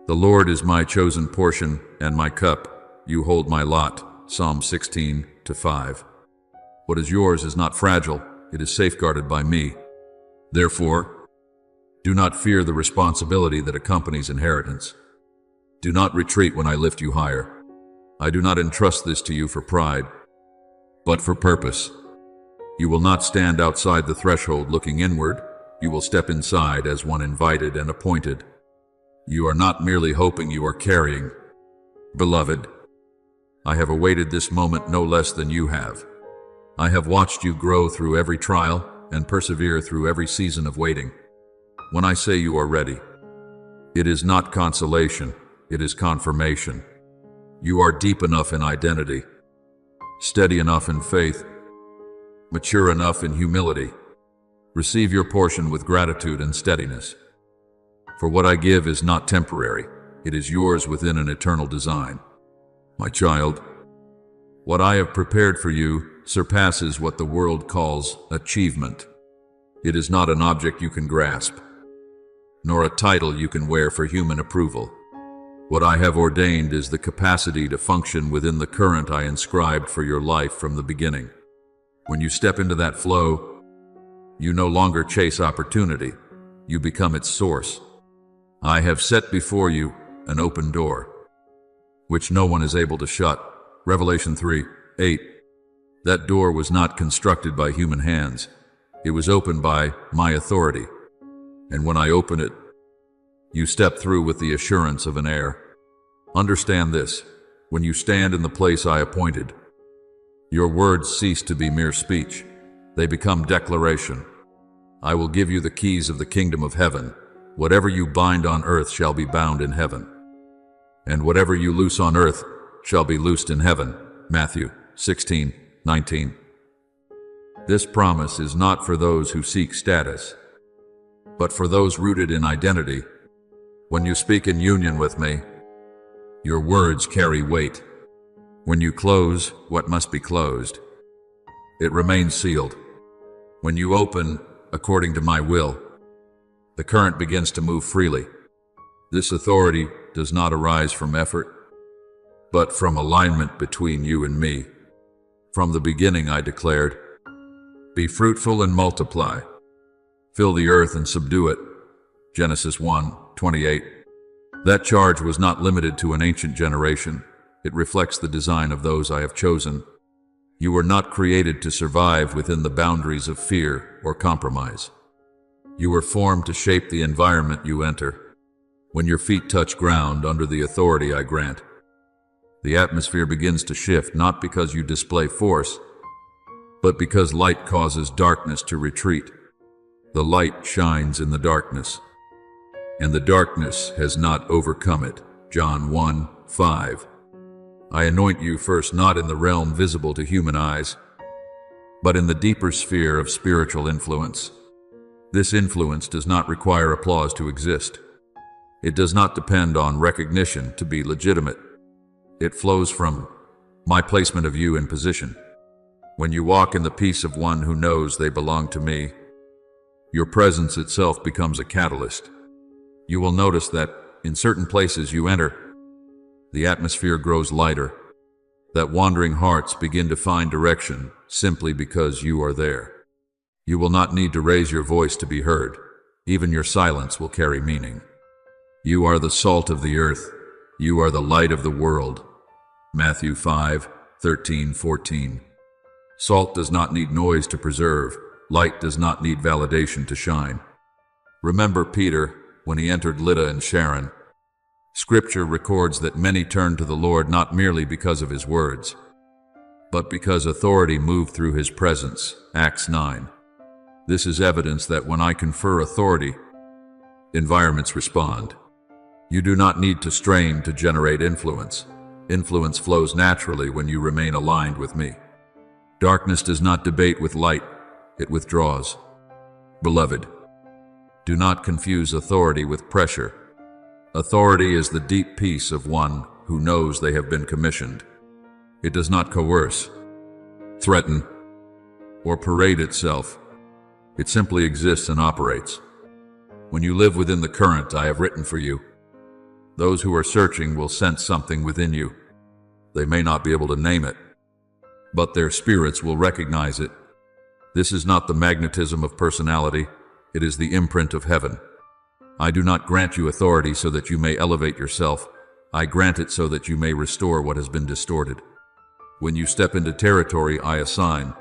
The Lord is my chosen portion and my cup. You hold my lot. Psalm 16:5. What is yours is not fragile. It is safeguarded by me. Therefore, do not fear the responsibility that accompanies inheritance. Do not retreat when I lift you higher. I do not entrust this to you for pride, but for purpose. You will not stand outside the threshold looking inward. You will step inside as one invited and appointed. You are not merely hoping, you are carrying. Beloved, I have awaited this moment no less than you have. I have watched you grow through every trial and persevere through every season of waiting. When I say you are ready, it is not consolation, it is confirmation. You are deep enough in identity, steady enough in faith, mature enough in humility. Receive your portion with gratitude and steadiness. For what I give is not temporary, it is yours within an eternal design. My child, what I have prepared for you surpasses what the world calls achievement. It is not an object you can grasp, nor a title you can wear for human approval. What I have ordained is the capacity to function within the current I inscribed for your life from the beginning. When you step into that flow, you no longer chase opportunity, you become its source. I have set before you an open door, which no one is able to shut. Revelation 3:8. That door was not constructed by human hands. It was opened by my authority. And when I open it, you step through with the assurance of an heir. Understand this, when you stand in the place I appointed, your words cease to be mere speech. They become declaration. I will give you the keys of the kingdom of heaven. Whatever you bind on earth shall be bound in heaven, and whatever you loose on earth shall be loosed in heaven. Matthew 16:19. This promise is not for those who seek status, but for those rooted in identity. When you speak in union with me, your words carry weight. When you close what must be closed, it remains sealed. When you open according to my will, the current begins to move freely. This authority does not arise from effort, but from alignment between you and me. From the beginning I declared, be fruitful and multiply. Fill the earth and subdue it. Genesis 1:28. That charge was not limited to an ancient generation. It reflects the design of those I have chosen. You were not created to survive within the boundaries of fear or compromise. You were formed to shape the environment you enter. When your feet touch ground under the authority I grant, the atmosphere begins to shift, not because you display force, but because light causes darkness to retreat. The light shines in the darkness, and the darkness has not overcome it. John 1:5. I anoint you first not in the realm visible to human eyes, but in the deeper sphere of spiritual influence. This influence does not require applause to exist. It does not depend on recognition to be legitimate. It flows from my placement of you in position. When you walk in the peace of one who knows they belong to me, your presence itself becomes a catalyst. You will notice that in certain places you enter, the atmosphere grows lighter, that wandering hearts begin to find direction simply because you are there. You will not need to raise your voice to be heard. Even your silence will carry meaning. You are the salt of the earth. You are the light of the world. Matthew 5:13-14. Salt does not need noise to preserve. Light does not need validation to shine. Remember Peter when he entered Lydda and Sharon. Scripture records that many turned to the Lord not merely because of his words, but because authority moved through his presence. Acts 9. This is evidence that when I confer authority, environments respond. You do not need to strain to generate influence. Influence flows naturally when you remain aligned with me. Darkness does not debate with light, it withdraws. Beloved, do not confuse authority with pressure. Authority is the deep peace of one who knows they have been commissioned. It does not coerce, threaten, or parade itself. It simply exists and operates. When you live within the current I have written for you, those who are searching will sense something within you. They may not be able to name it, but their spirits will recognize it. This is not the magnetism of personality, it is the imprint of heaven. I do not grant you authority so that you may elevate yourself. I grant it so that you may restore what has been distorted. When you step into territory I assign,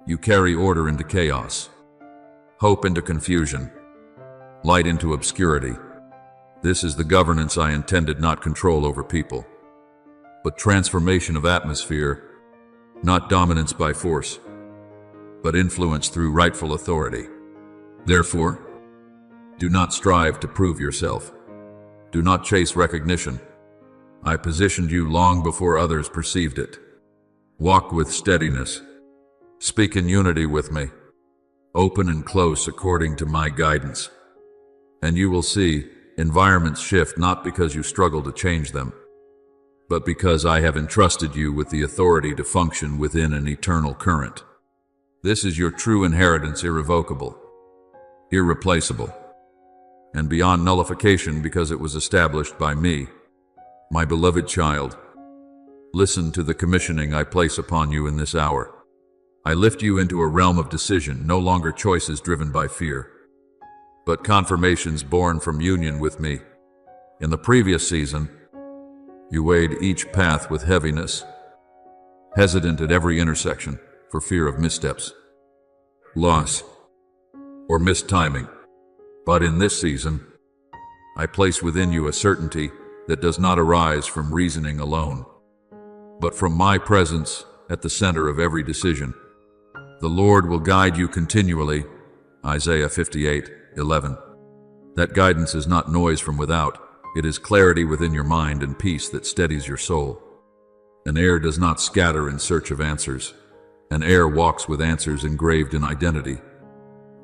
you carry order into chaos, hope into confusion, light into obscurity. This is the governance I intended, not control over people, but transformation of atmosphere, not dominance by force, but influence through rightful authority. Therefore, do not strive to prove yourself. Do not chase recognition. I positioned you long before others perceived it. Walk with steadiness. Speak in unity with me. Open and close according to my guidance. And you will see environments shift not because you struggle to change them, but because I have entrusted you with the authority to function within an eternal current. This is your true inheritance, irrevocable, irreplaceable, and beyond nullification because it was established by me. My beloved child, listen to the commissioning I place upon you in this hour. I lift you into a realm of decision, no longer choices driven by fear, but confirmations born from union with me. In the previous season, you weighed each path with heaviness, hesitant at every intersection for fear of missteps, loss, or mistiming. But in this season, I place within you a certainty that does not arise from reasoning alone, but from my presence at the center of every decision. The Lord will guide you continually, Isaiah 58:11. That guidance is not noise from without, it is clarity within your mind and peace that steadies your soul. An air does not scatter in search of answers. An air walks with answers engraved in identity.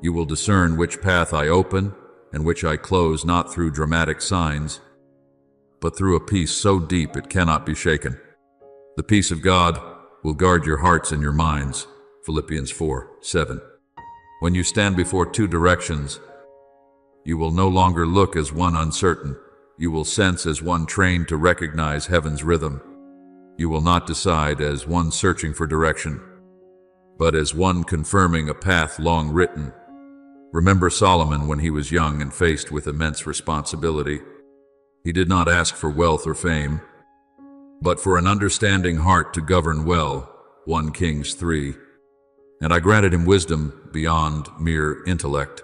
You will discern which path I open and which I close, not through dramatic signs, but through a peace so deep it cannot be shaken. The peace of God will guard your hearts and your minds, Philippians 4:7. When you stand before two directions, you will no longer look as one uncertain. You will sense as one trained to recognize heaven's rhythm. You will not decide as one searching for direction, but as one confirming a path long written. Remember Solomon when he was young and faced with immense responsibility. He did not ask for wealth or fame, but for an understanding heart to govern well, 1 Kings 3. And I granted him wisdom beyond mere intellect.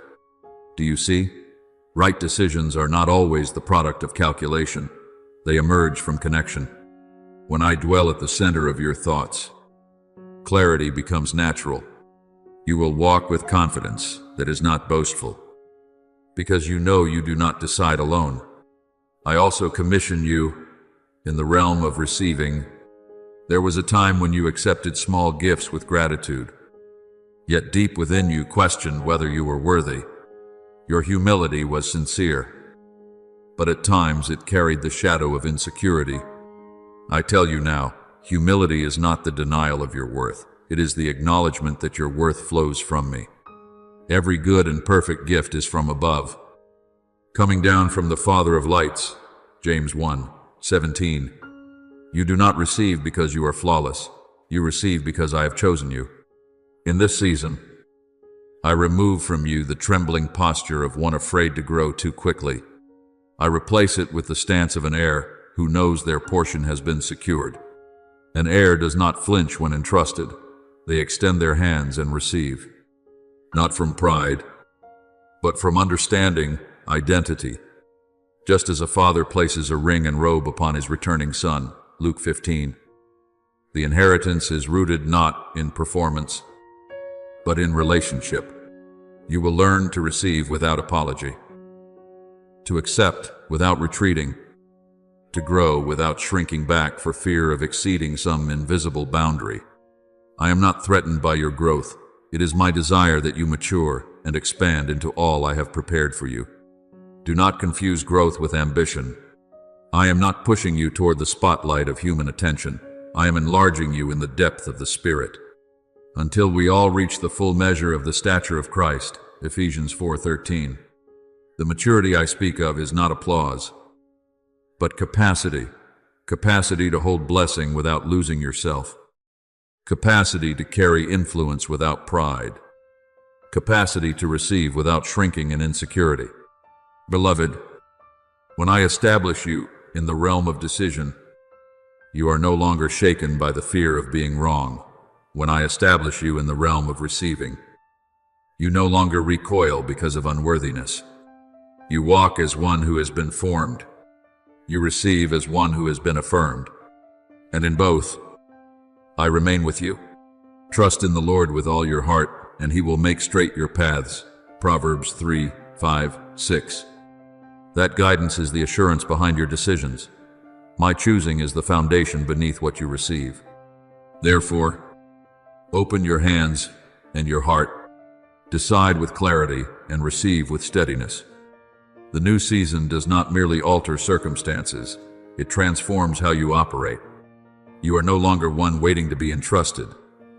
Do you see? Right decisions are not always the product of calculation. They emerge from connection. When I dwell at the center of your thoughts, clarity becomes natural. You will walk with confidence that is not boastful, because you know you do not decide alone. I also commission you in the realm of receiving. There was a time when you accepted small gifts with gratitude, yet deep within you questioned whether you were worthy. Your humility was sincere, but at times it carried the shadow of insecurity. I tell you now, humility is not the denial of your worth. it is the acknowledgement that your worth flows from me. Every good and perfect gift is from above, coming down from the Father of lights. James 1:17. You do not receive because you are flawless. You receive because I have chosen you. In this season, I remove from you the trembling posture of one afraid to grow too quickly. I replace it with the stance of an heir who knows their portion has been secured. An heir does not flinch when entrusted. They extend their hands and receive, not from pride, but from understanding, identity. Just as a father places a ring and robe upon his returning son, Luke 15. The inheritance is rooted not in performance, but in relationship. You will learn to receive without apology, to accept without retreating, to grow without shrinking back for fear of exceeding some invisible boundary. I am not threatened by your growth. It is my desire that you mature and expand into all I have prepared for you. Do not confuse growth with ambition. I am not pushing you toward the spotlight of human attention. I am enlarging you in the depth of the Spirit, until we all reach the full measure of the stature of Christ. Ephesians 4:13. The maturity I speak of is not applause, but capacity. Capacity to hold blessing without losing yourself. Capacity to carry influence without pride. Capacity to receive without shrinking in insecurity. Beloved, when I establish you in the realm of decision, you are no longer shaken by the fear of being wrong. When I establish you in the realm of receiving, you no longer recoil because of unworthiness. You walk as one who has been formed. You receive as one who has been affirmed. And in both, I remain with you. Trust in the Lord with all your heart, and he will make straight your paths. Proverbs 3:5-6. That guidance is the assurance behind your decisions. My choosing is the foundation beneath what you receive. Therefore, open your hands and your heart. Decide with clarity and receive with steadiness. The new season does not merely alter circumstances, it transforms how you operate. You are no longer one waiting to be entrusted.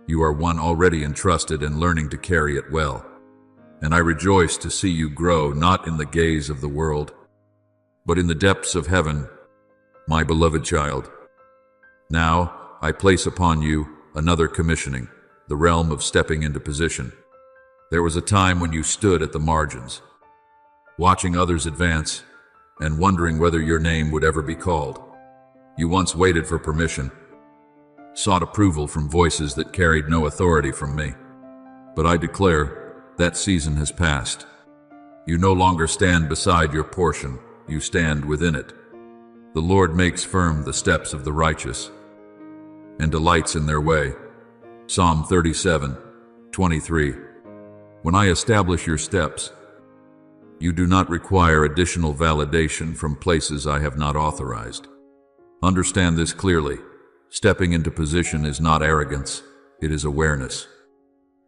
You are one already entrusted and learning to carry it well. And I rejoice to see you grow not in the gaze of the world, but in the depths of heaven, my beloved child. Now I place upon you another commissioning, the realm of stepping into position. There was a time when you stood at the margins, watching others advance and wondering whether your name would ever be called. You once waited for permission, sought approval from voices that carried no authority from me. But I declare that season has passed. You no longer stand beside your portion, you stand within it. The Lord makes firm the steps of the righteous and delights in their way. Psalm 37:23. When I establish your steps, you do not require additional validation from places I have not authorized. Understand this clearly. Stepping into position is not arrogance, it is awareness.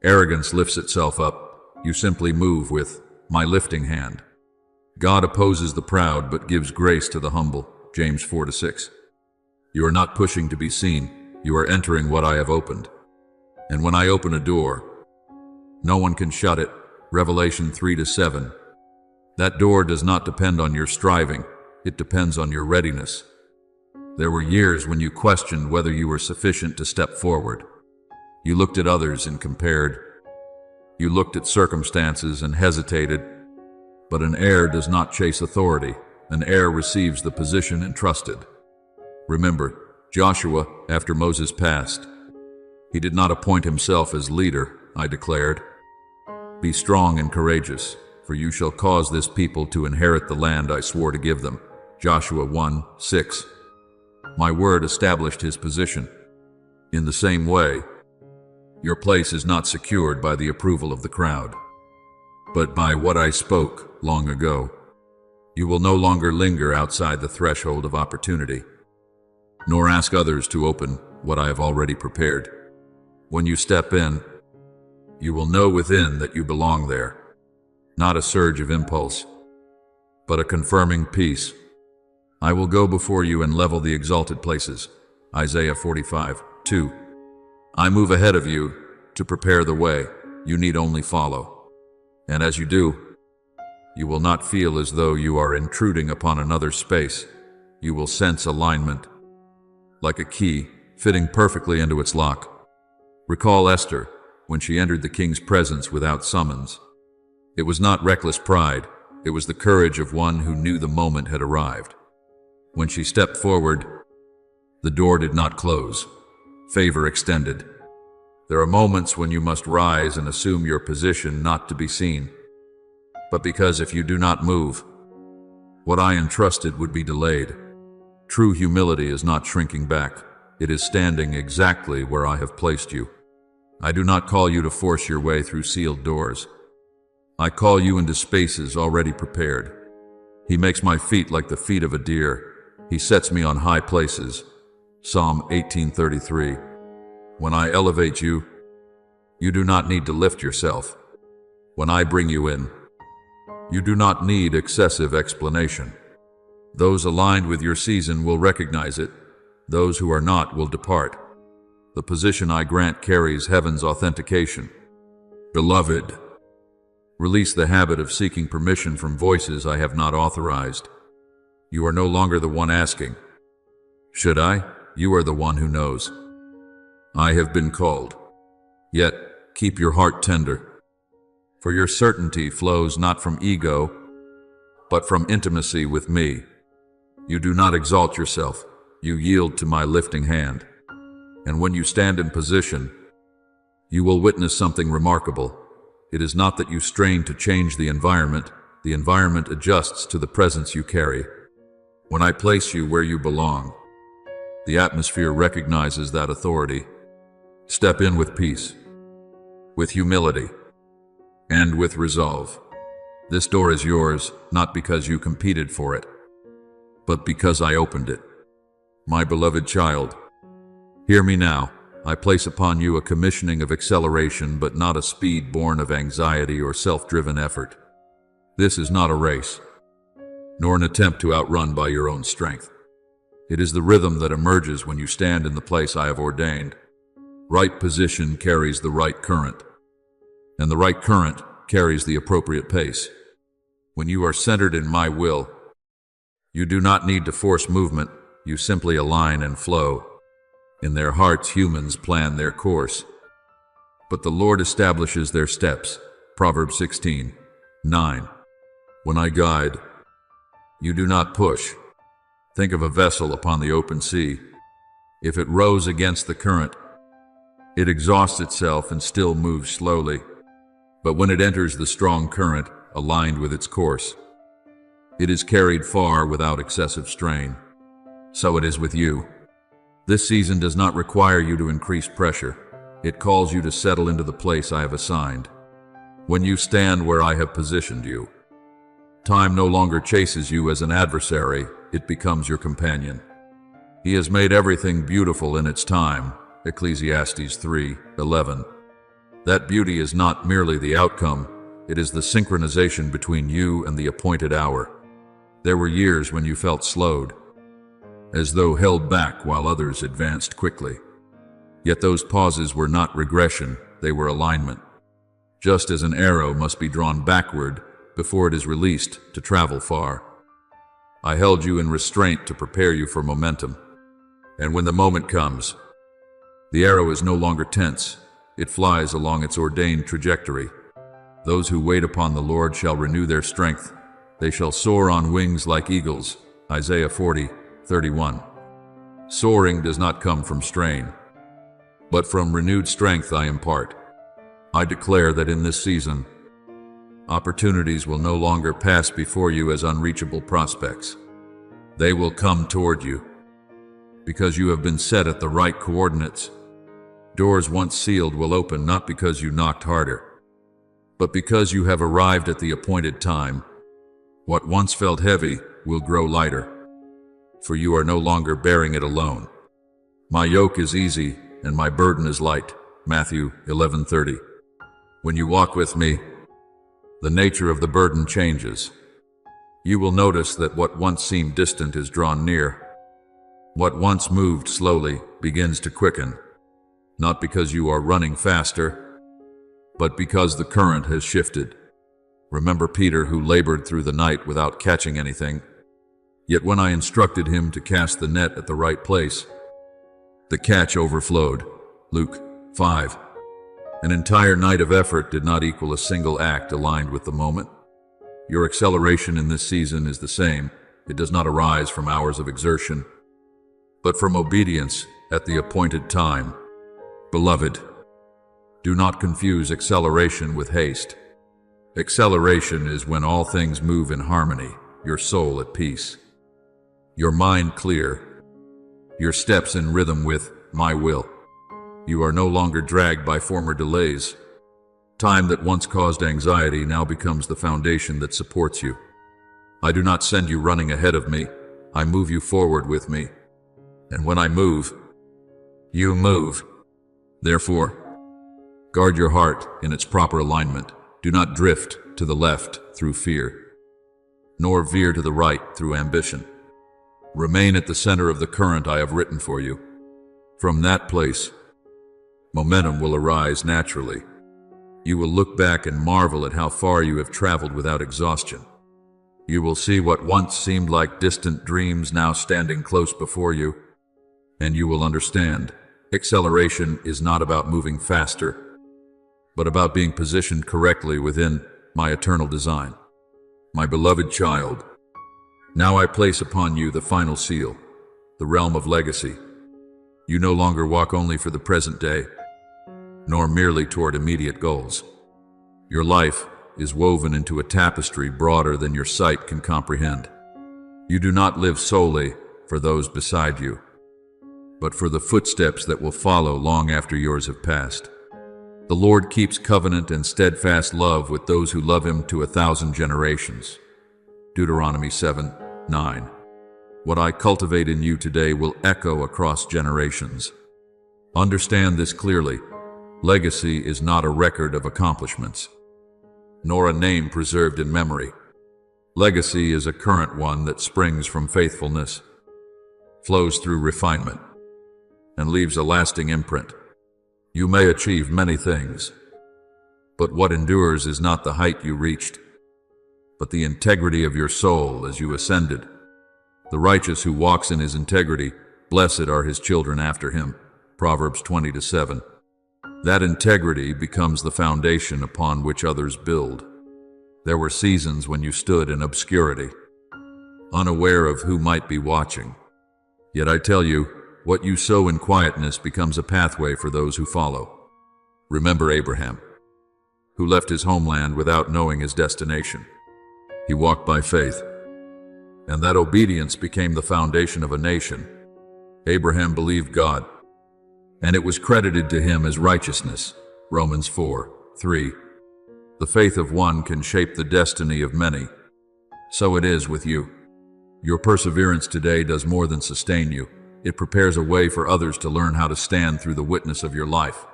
Arrogance lifts itself up. You simply move with my lifting hand. God opposes the proud but gives grace to the humble. James 4:6. You are not pushing to be seen. You are entering what I have opened. And when I open a door, no one can shut it. Revelation 3:7. That door does not depend on your striving. It depends on your readiness. There were years when you questioned whether you were sufficient to step forward. You looked at others and compared. You looked at circumstances and hesitated. But an heir does not chase authority. An heir receives the position entrusted. Remember, Joshua, after Moses passed, he did not appoint himself as leader. I declared, "Be strong and courageous, for you shall cause this people to inherit the land I swore to give them." Joshua 1:6. My word established his position. In the same way, your place is not secured by the approval of the crowd, but by what I spoke long ago. You will no longer linger outside the threshold of opportunity, nor ask others to open what I have already prepared. When you step in, you will know within that you belong there. Not a surge of impulse, but a confirming peace. I will go before you and level the exalted places. Isaiah 45:2. I move ahead of you to prepare the way. You need only follow. And as you do, you will not feel as though you are intruding upon another space. You will sense alignment, like a key fitting perfectly into its lock. Recall Esther when she entered the king's presence without summons. It was not reckless pride, it was the courage of one who knew the moment had arrived. When she stepped forward, the door did not close. Favor extended. There are moments when you must rise and assume your position not to be seen. But because if you do not move, what I entrusted would be delayed. True humility is not shrinking back. It is standing exactly where I have placed you. I do not call you to force your way through sealed doors. I call you into spaces already prepared. He makes my feet like the feet of a deer. He sets me on high places. Psalm 18:33. When I elevate you, you do not need to lift yourself. When I bring you in, you do not need excessive explanation. Those aligned with your season will recognize it. Those who are not will depart. The position I grant carries heaven's authentication. Beloved, release the habit of seeking permission from voices I have not authorized. You are no longer the one asking, "Should I?" You are the one who knows. I have been called. Yet, keep your heart tender. For your certainty flows not from ego, but from intimacy with me. You do not exalt yourself. You yield to my lifting hand. And when you stand in position, you will witness something remarkable. It is not that you strain to change the environment adjusts to the presence you carry. When I place you where you belong, the atmosphere recognizes that authority. Step in with peace, with humility, and with resolve. This door is yours, not because you competed for it, but because I opened it. My beloved child, hear me now. I place upon you a commissioning of acceleration, but not a speed born of anxiety or self-driven effort. This is not a race, nor an attempt to outrun by your own strength. It is the rhythm that emerges when you stand in the place I have ordained. Right position carries the right current, and the right current carries the appropriate pace. When you are centered in my will, you do not need to force movement, you simply align and flow. In their hearts, humans plan their course, but the Lord establishes their steps. Proverbs 16:9. When I guide, you do not push. Think of a vessel upon the open sea. If it rows against the current, it exhausts itself and still moves slowly. But when it enters the strong current, aligned with its course, it is carried far without excessive strain. So it is with you. This season does not require you to increase pressure. It calls you to settle into the place I have assigned. When you stand where I have positioned you, time no longer chases you as an adversary, it becomes your companion. He has made everything beautiful in its time. Ecclesiastes 3:11. That beauty is not merely the outcome, it is the synchronization between you and the appointed hour. There were years when you felt slowed, as though held back while others advanced quickly. Yet those pauses were not regression, they were alignment. Just as an arrow must be drawn backward before it is released to travel far. I held you in restraint to prepare you for momentum. And when the moment comes, the arrow is no longer tense. It flies along its ordained trajectory. Those who wait upon the Lord shall renew their strength. They shall soar on wings like eagles. Isaiah 40:31. Soaring does not come from strain, but from renewed strength I impart. I declare that in this season, opportunities will no longer pass before you as unreachable prospects. They will come toward you, because you have been set at the right coordinates. Doors once sealed will open not because you knocked harder, but because you have arrived at the appointed time. What once felt heavy will grow lighter, for you are no longer bearing it alone. My yoke is easy and my burden is light. Matthew 11:30. When you walk with me, the nature of the burden changes. You will notice that what once seemed distant is drawn near. What once moved slowly begins to quicken. not because you are running faster, but because the current has shifted. Remember Peter, who labored through the night without catching anything. Yet when I instructed him to cast the net at the right place, the catch overflowed. Luke 5. An entire night of effort did not equal a single act aligned with the moment. Your acceleration in this season is the same. It does not arise from hours of exertion, but from obedience at the appointed time. Beloved, do not confuse acceleration with haste. Acceleration is when all things move in harmony, your soul at peace, your mind clear, your steps in rhythm with my will. You are no longer dragged by former delays. Time that once caused anxiety now becomes the foundation that supports you. I do not send you running ahead of me. I move you forward with me. And when I move, you move. Therefore, guard your heart in its proper alignment. Do not drift to the left through fear, nor veer to the right through ambition. Remain at the center of the current I have written for you. From that place, momentum will arise naturally. You will look back and marvel at how far you have traveled without exhaustion. You will see what once seemed like distant dreams now standing close before you, and you will understand acceleration is not about moving faster, but about being positioned correctly within my eternal design. My beloved child, now I place upon you the final seal, the realm of legacy. You no longer walk only for the present day, nor merely toward immediate goals. Your life is woven into a tapestry broader than your sight can comprehend. You do not live solely for those beside you, but for the footsteps that will follow long after yours have passed. The Lord keeps covenant and steadfast love with those who love him to 1,000 generations. Deuteronomy 7:9. What I cultivate in you today will echo across generations. Understand this clearly. Legacy is not a record of accomplishments, nor a name preserved in memory. Legacy is a current one that springs from faithfulness, flows through refinement, and leaves a lasting imprint. You may achieve many things, but what endures is not the height you reached, but the integrity of your soul as you ascended. The righteous who walks in his integrity, blessed are his children after him. Proverbs 20:7. That integrity becomes the foundation upon which others build. There were seasons when you stood in obscurity, unaware of who might be watching. Yet I tell you, what you sow in quietness becomes a pathway for those who follow. Remember Abraham, who left his homeland without knowing his destination. He walked by faith, and that obedience became the foundation of a nation. Abraham believed God, and it was credited to him as righteousness. Romans 4:3. The faith of one can shape the destiny of many. So it is with you. Your perseverance today does more than sustain you. It prepares a way for others to learn how to stand through the witness of your life.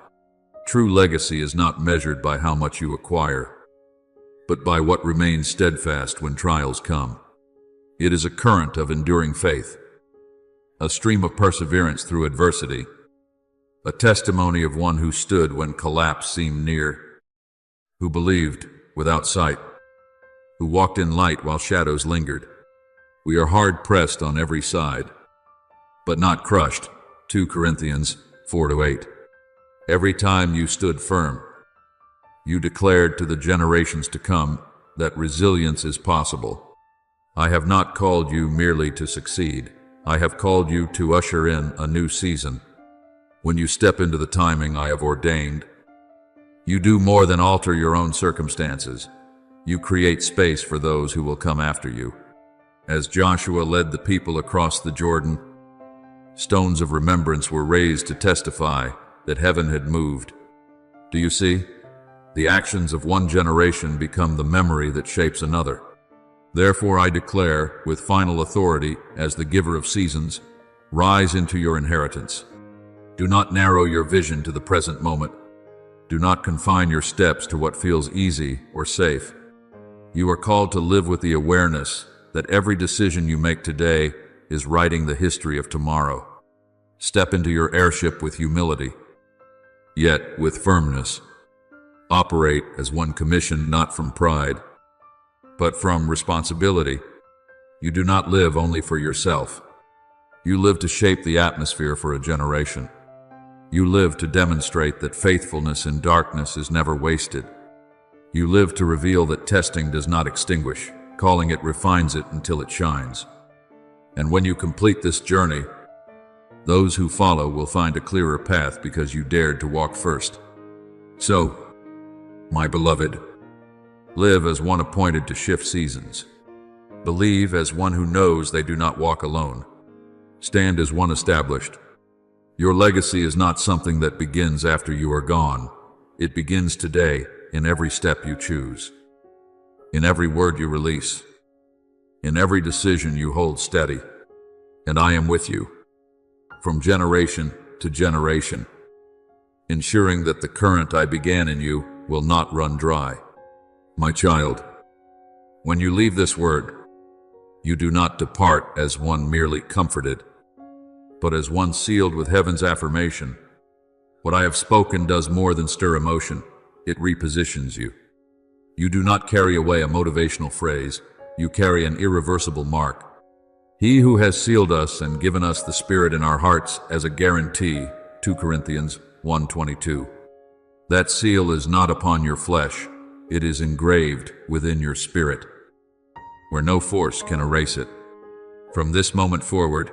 True legacy is not measured by how much you acquire, but by what remains steadfast when trials come. It is a current of enduring faith, a stream of perseverance through adversity, a testimony of one who stood when collapse seemed near, who believed without sight, who walked in light while shadows lingered. We are hard-pressed on every side, but not crushed. 2 Corinthians 4-8. Every time you stood firm, you declared to the generations to come that resilience is possible. I have not called you merely to succeed. I have called you to usher in a new season. When you step into the timing I have ordained, you do more than alter your own circumstances. You create space for those who will come after you. As Joshua led the people across the Jordan, stones of remembrance were raised to testify that heaven had moved. Do you see? The actions of one generation become the memory that shapes another. Therefore I declare, with final authority as the giver of seasons, rise into your inheritance. Do not narrow your vision to the present moment. Do not confine your steps to what feels easy or safe. You are called to live with the awareness that every decision you make today is writing the history of tomorrow. Step into your heirship with humility. yet with firmness. Operate as one commissioned not from pride, but from responsibility. You do not live only for yourself. You live to shape the atmosphere for a generation. You live to demonstrate that faithfulness in darkness is never wasted. You live to reveal that testing does not extinguish, calling it refines it until it shines. And when you complete this journey, those who follow will find a clearer path because you dared to walk first. So, my beloved, live as one appointed to shift seasons. Believe as one who knows they do not walk alone. Stand as one established. Your legacy is not something that begins after you are gone. It begins today, in every step you choose, in every word you release, in every decision you hold steady. And I am with you, from generation to generation, ensuring that the current I began in you will not run dry. My child, when you leave this word, you do not depart as one merely comforted, but as one sealed with heaven's affirmation. What I have spoken does more than stir emotion. It repositions you. You do not carry away a motivational phrase. You carry an irreversible mark. He who has sealed us and given us the Spirit in our hearts as a guarantee, 2 Corinthians 1:22. That seal is not upon your flesh. It is engraved within your spirit, where no force can erase it. From this moment forward,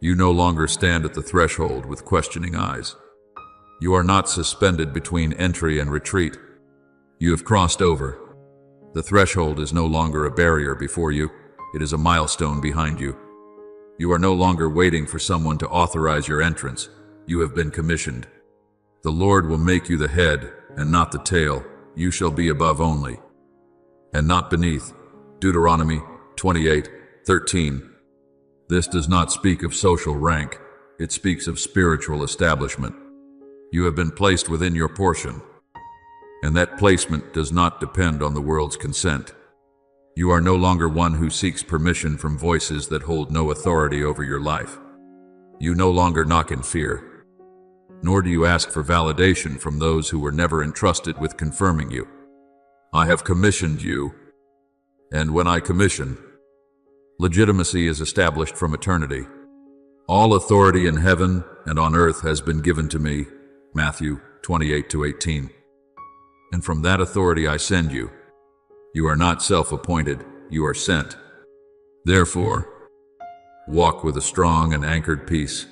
you no longer stand at the threshold with questioning eyes. You are not suspended between entry and retreat. You have crossed over. The threshold is no longer a barrier before you. It is a milestone behind you. You are no longer waiting for someone to authorize your entrance. You have been commissioned. The Lord will make you the head and not the tail. You shall be above only, and not beneath. Deuteronomy 28:13. This does not speak of social rank. It speaks of spiritual establishment. You have been placed within your portion, and that placement does not depend on the world's consent. You are no longer one who seeks permission from voices that hold no authority over your life. You no longer knock in fear, nor do you ask for validation from those who were never entrusted with confirming you. I have commissioned you, and when I commission, legitimacy is established from eternity. All authority in heaven and on earth has been given to me, Matthew 28:18. And from that authority I send you. You are not self-appointed, you are sent. Therefore, walk with a strong and anchored peace,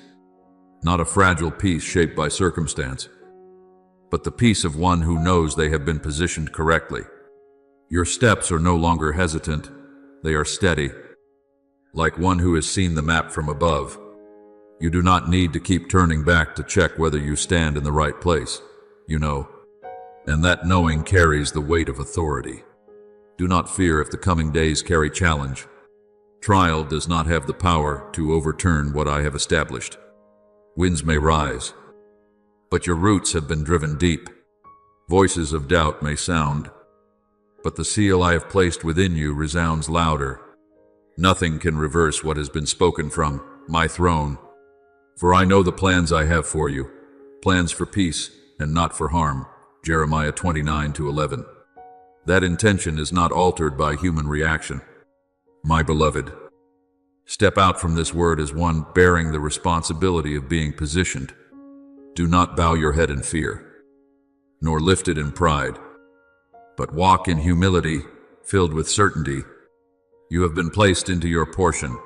not a fragile peace shaped by circumstance, but the peace of one who knows they have been positioned correctly. Your steps are no longer hesitant, they are steady, like one who has seen the map from above. You do not need to keep turning back to check whether you stand in the right place. You know, and that knowing carries the weight of authority. Do not fear if the coming days carry challenge. Trial does not have the power to overturn what I have established. Winds may rise, but your roots have been driven deep. Voices of doubt may sound, but the seal I have placed within you resounds louder. Nothing can reverse what has been spoken from my throne. For I know the plans I have for you, plans for peace and not for harm. Jeremiah 29:11. That intention is not altered by human reaction. My beloved, step out from this word as one bearing the responsibility of being positioned. Do not bow your head in fear, nor lift it in pride, but walk in humility, filled with certainty. You have been placed into your portion.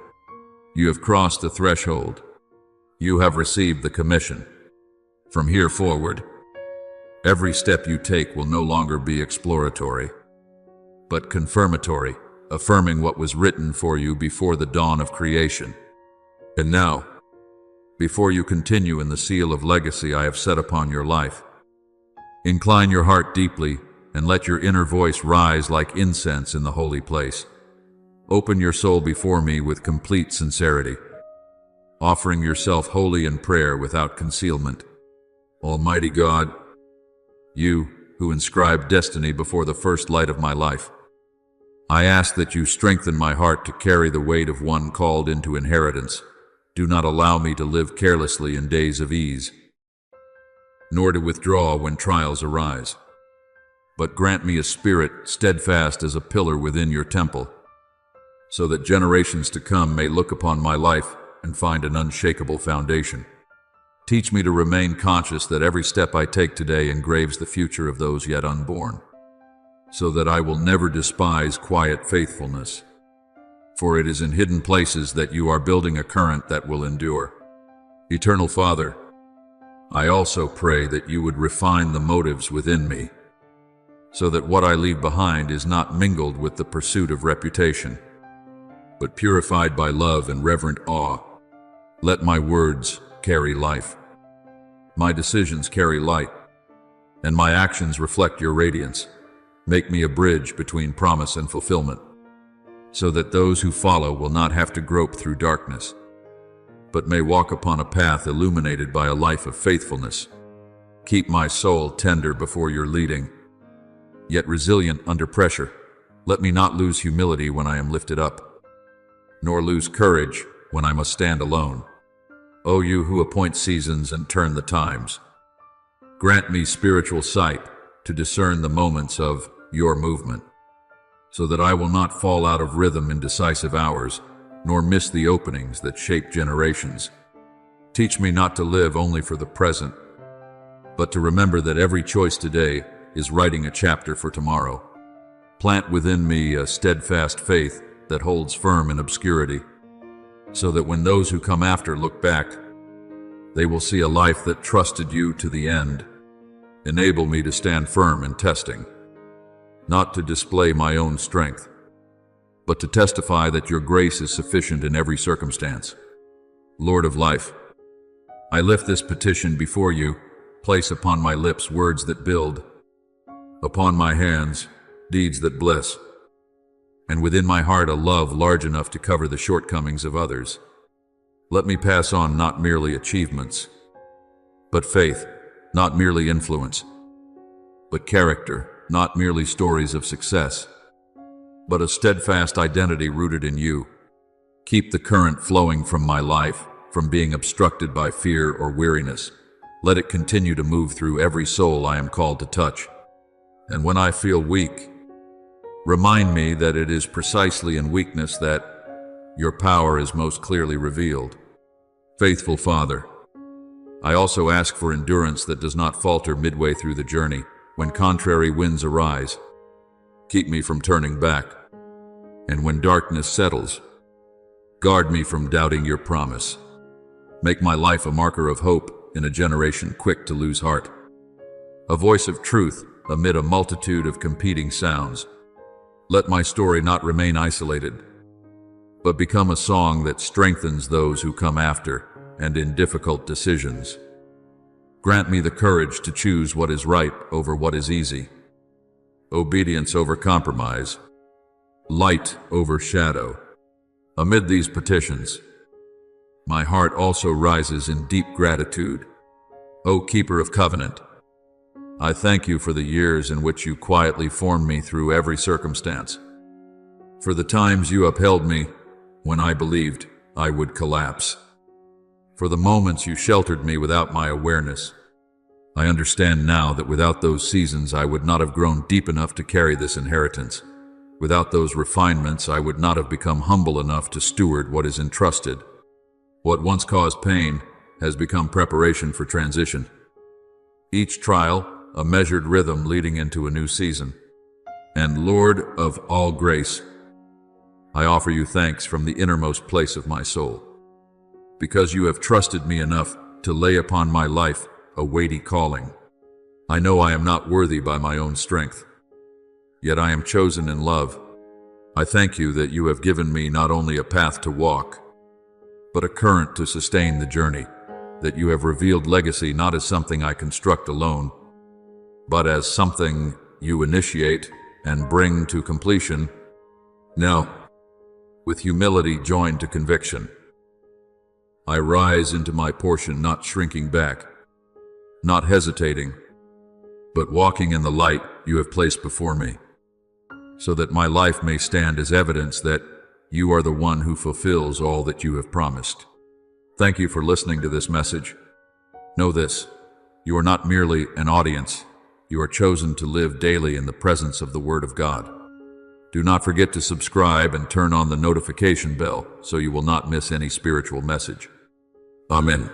You have crossed the threshold. You have received the commission. From here forward, every step you take will no longer be exploratory, but confirmatory, affirming what was written for you before the dawn of creation. And now, before you continue in the seal of legacy I have set upon your life, incline your heart deeply and let your inner voice rise like incense in the holy place. Open your soul before me with complete sincerity, offering yourself wholly in prayer without concealment. Almighty God, you who inscribed destiny before the first light of my life, I ask that you strengthen my heart to carry the weight of one called into inheritance. Do not allow me to live carelessly in days of ease. nor to withdraw when trials arise. But grant me a spirit steadfast as a pillar within your temple, so that generations to come may look upon my life and find an unshakable foundation. Teach me to remain conscious that every step I take today engraves the future of those yet unborn, so that I will never despise quiet faithfulness. For it is in hidden places that you are building a current that will endure. Eternal Father, I also pray that you would refine the motives within me, so that what I leave behind is not mingled with the pursuit of reputation, but purified by love and reverent awe. Let my words carry life, my decisions carry light, and my actions reflect your radiance. Make me a bridge between promise and fulfillment, so that those who follow will not have to grope through darkness, but may walk upon a path illuminated by a life of faithfulness. Keep my soul tender before your leading, yet resilient under pressure. Let me not lose humility when I am lifted up, nor lose courage when I must stand alone. O you who appoint seasons and turn the times, grant me spiritual sight to discern the moments of your movement, so that I will not fall out of rhythm in decisive hours, nor miss the openings that shape generations. Teach me not to live only for the present, but to remember that every choice today is writing a chapter for tomorrow. Plant within me a steadfast faith that holds firm in obscurity, so that when those who come after look back, they will see a life that trusted you to the end. Enable me to stand firm in testing, not to display my own strength, but to testify that your grace is sufficient in every circumstance. Lord of life, I lift this petition before you. Place upon my lips words that build, upon my hands deeds that bless, and within my heart a love large enough to cover the shortcomings of others. Let me pass on not merely achievements, but faith, not merely influence, but character, not merely stories of success, but a steadfast identity rooted in you. Keep the current flowing from my life, from being obstructed by fear or weariness. Let it continue to move through every soul I am called to touch. And when I feel weak, remind me that it is precisely in weakness that your power is most clearly revealed. Faithful Father, I also ask for endurance that does not falter midway through the journey when contrary winds arise. Keep me from turning back, and when darkness settles, guard me from doubting your promise. Make my life a marker of hope in a generation quick to lose heart, a voice of truth amid a multitude of competing sounds. Let my story not remain isolated, but become a song that strengthens those who come after and in difficult decisions. Grant me the courage to choose what is right over what is easy, obedience over compromise, light over shadow. Amid these petitions, my heart also rises in deep gratitude. O Keeper of Covenant, I thank you for the years in which you quietly formed me through every circumstance, for the times you upheld me when I believed I would collapse, for the moments you sheltered me without my awareness. I understand now that without those seasons I would not have grown deep enough to carry this inheritance. Without those refinements I would not have become humble enough to steward what is entrusted. What once caused pain has become preparation for transition. Each trial, a measured rhythm leading into a new season. And Lord of all grace, I offer you thanks from the innermost place of my soul, because you have trusted me enough to lay upon my life a weighty calling. I know I am not worthy by my own strength, yet I am chosen in love. I thank you that you have given me not only a path to walk, but a current to sustain the journey, that you have revealed legacy not as something I construct alone, but as something you initiate and bring to completion. Now, with humility joined to conviction, I rise into my portion, not shrinking back, not hesitating, but walking in the light you have placed before me, so that my life may stand as evidence that you are the one who fulfills all that you have promised. Thank you for listening to this message. Know this, You are not merely an audience. You are chosen to live daily in the presence of the Word of God. Do not forget to subscribe and turn on the notification bell so you will not miss any spiritual message. Amen.